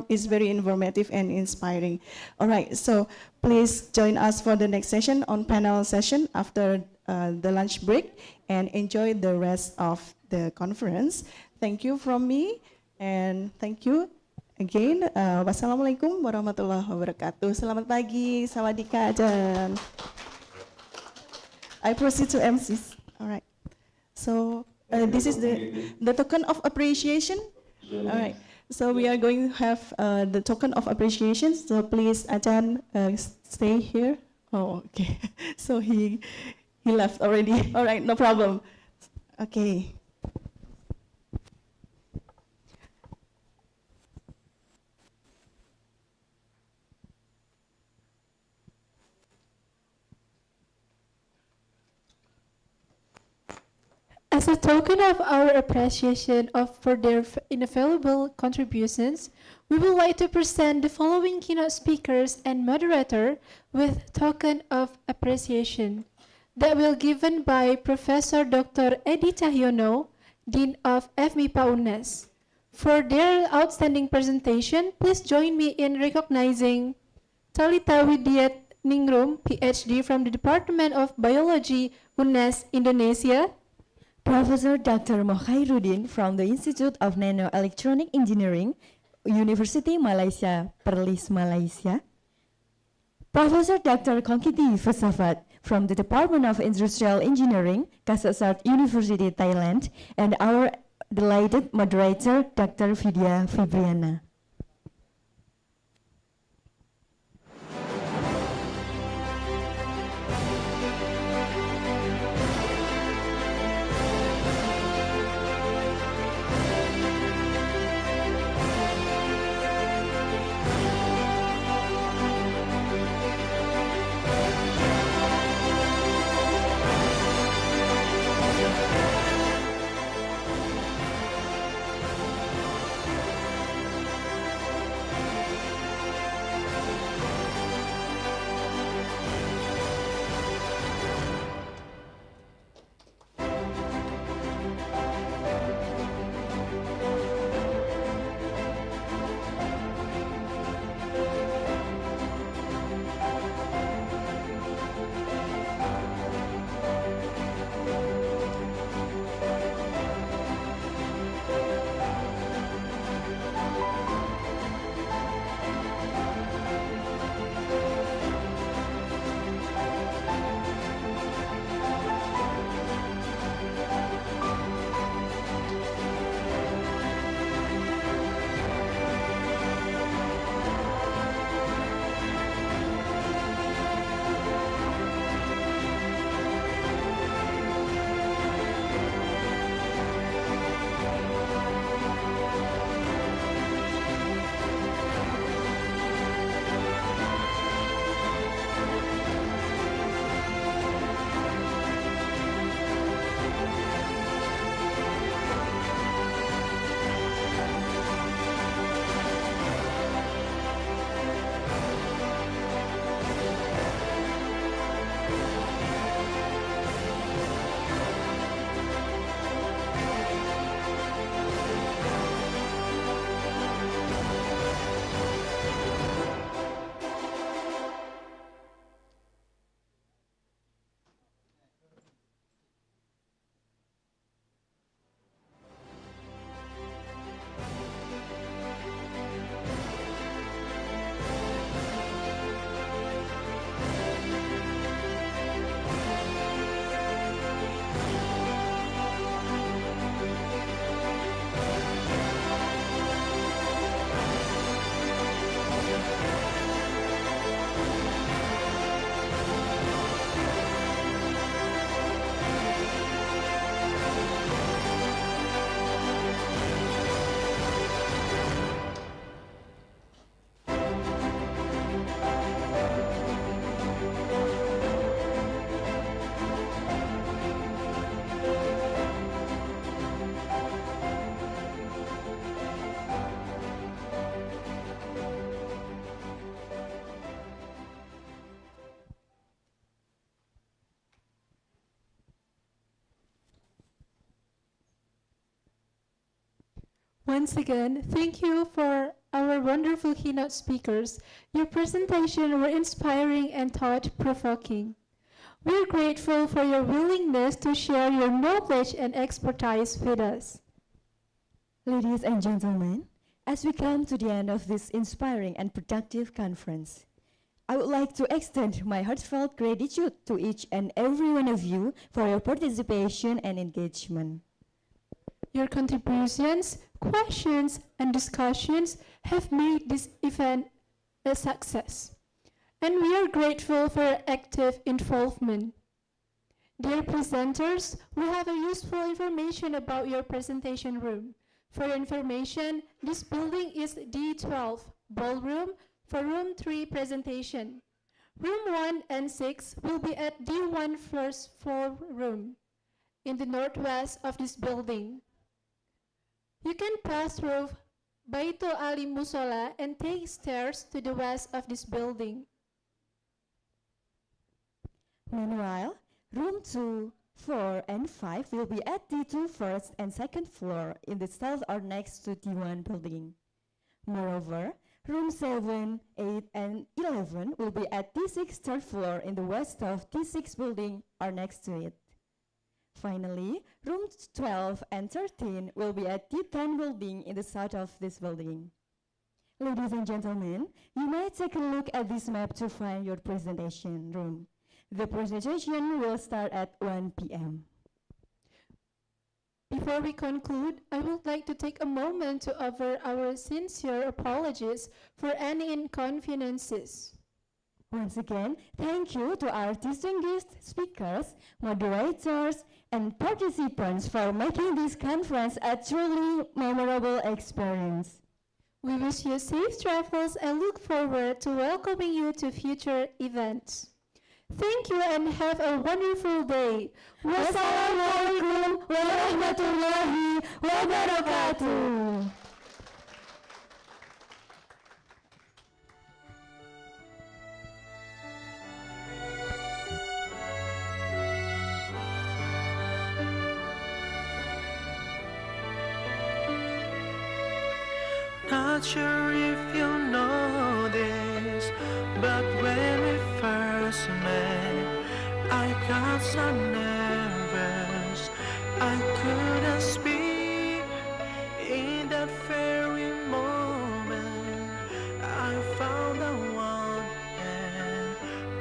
is very informative and inspiring. All right, so please join us for the next session on panel session after the lunch break, and enjoy the rest of the conference. Thank you from me, and thank you again. Wassalamualaikum warahmatullahi wabarakatuh. Selamat pagi, sawadika, Ajahn. I proceed to MCs. All right. So this is the token of appreciation. All right. So we are going to have the token of appreciation. So please, Ajahn, stay here. Oh, okay. So he left already. All right, no problem. Okay. As a token of our appreciation for their invaluable contributions, we would like to present the following keynote speakers and moderator with token of appreciation that will given by Professor Dr. Edi Cahyono, Dean of FMIPA UNNES. For their outstanding presentation, please join me in recognizing Talita Widiat Ningrum, PhD from the Department of Biology, UNNES, Indonesia. Professor Dr. Mokhairuddin from the Institute of Nanoelectronic Engineering, University Malaysia, Perlis, Malaysia. Professor Dr. Kongkiti Vesavat from the Department of Industrial Engineering, Kasetsart University, Thailand, and our delighted moderator, Dr. Vidya Fibriana. Once again, thank you for our wonderful keynote speakers. Your presentation were inspiring and thought-provoking. We're grateful for your willingness to share your knowledge and expertise with us. Ladies and gentlemen, as we come to the end of this inspiring and productive conference, I would like to extend my heartfelt gratitude to each and every one of you for your participation and engagement. Your contributions, questions, and discussions have made this event a success, and we are grateful for your active involvement. Dear presenters, we have a useful information about your presentation room. For your information, this building is D12, ballroom, for room 3 presentation. Room 1 and 6 will be at D1 first floor room in the northwest of this building. You can pass through Baitul Ali Musola and take stairs to the west of this building. Meanwhile, room 2, 4, and 5 will be at D2 first and second floor in the south or next to D1 building. Moreover, room 7, 8, and 11 will be at D6 third floor in the west of D6 building or next to it. Finally, rooms 12 and 13 will be at D10 building in the south of this building. Ladies and gentlemen, you may take a look at this map to find your presentation room. The presentation will start at 1 p.m. Before we conclude, I would like to take a moment to offer our sincere apologies for any inconveniences. Once again, thank you to our distinguished speakers, moderators, and participants for making this conference a truly memorable experience. We wish you safe travels and look forward to welcoming you to future events. Thank you and have a wonderful day. Wassalamualaikum warahmatullahi wabarakatuh. Not sure if you know this, but when we first met, I got so nervous I couldn't speak. In that very moment, I found the one, and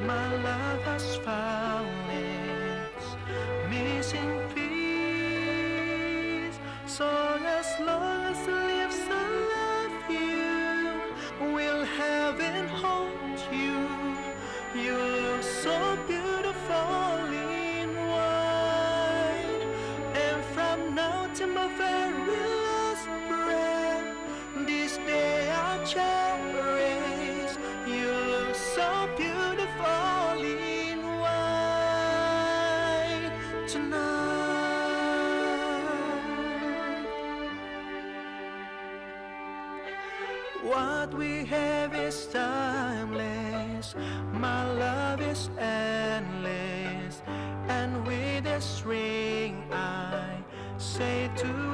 my love has found its missing piece. So as long as it lives, I love you. Will heaven hold you? You look so beautiful in white, and from now to my very last breath, this day I cherish. You look so beautiful in white tonight. What we have is timeless, my love is endless, and with this ring I say to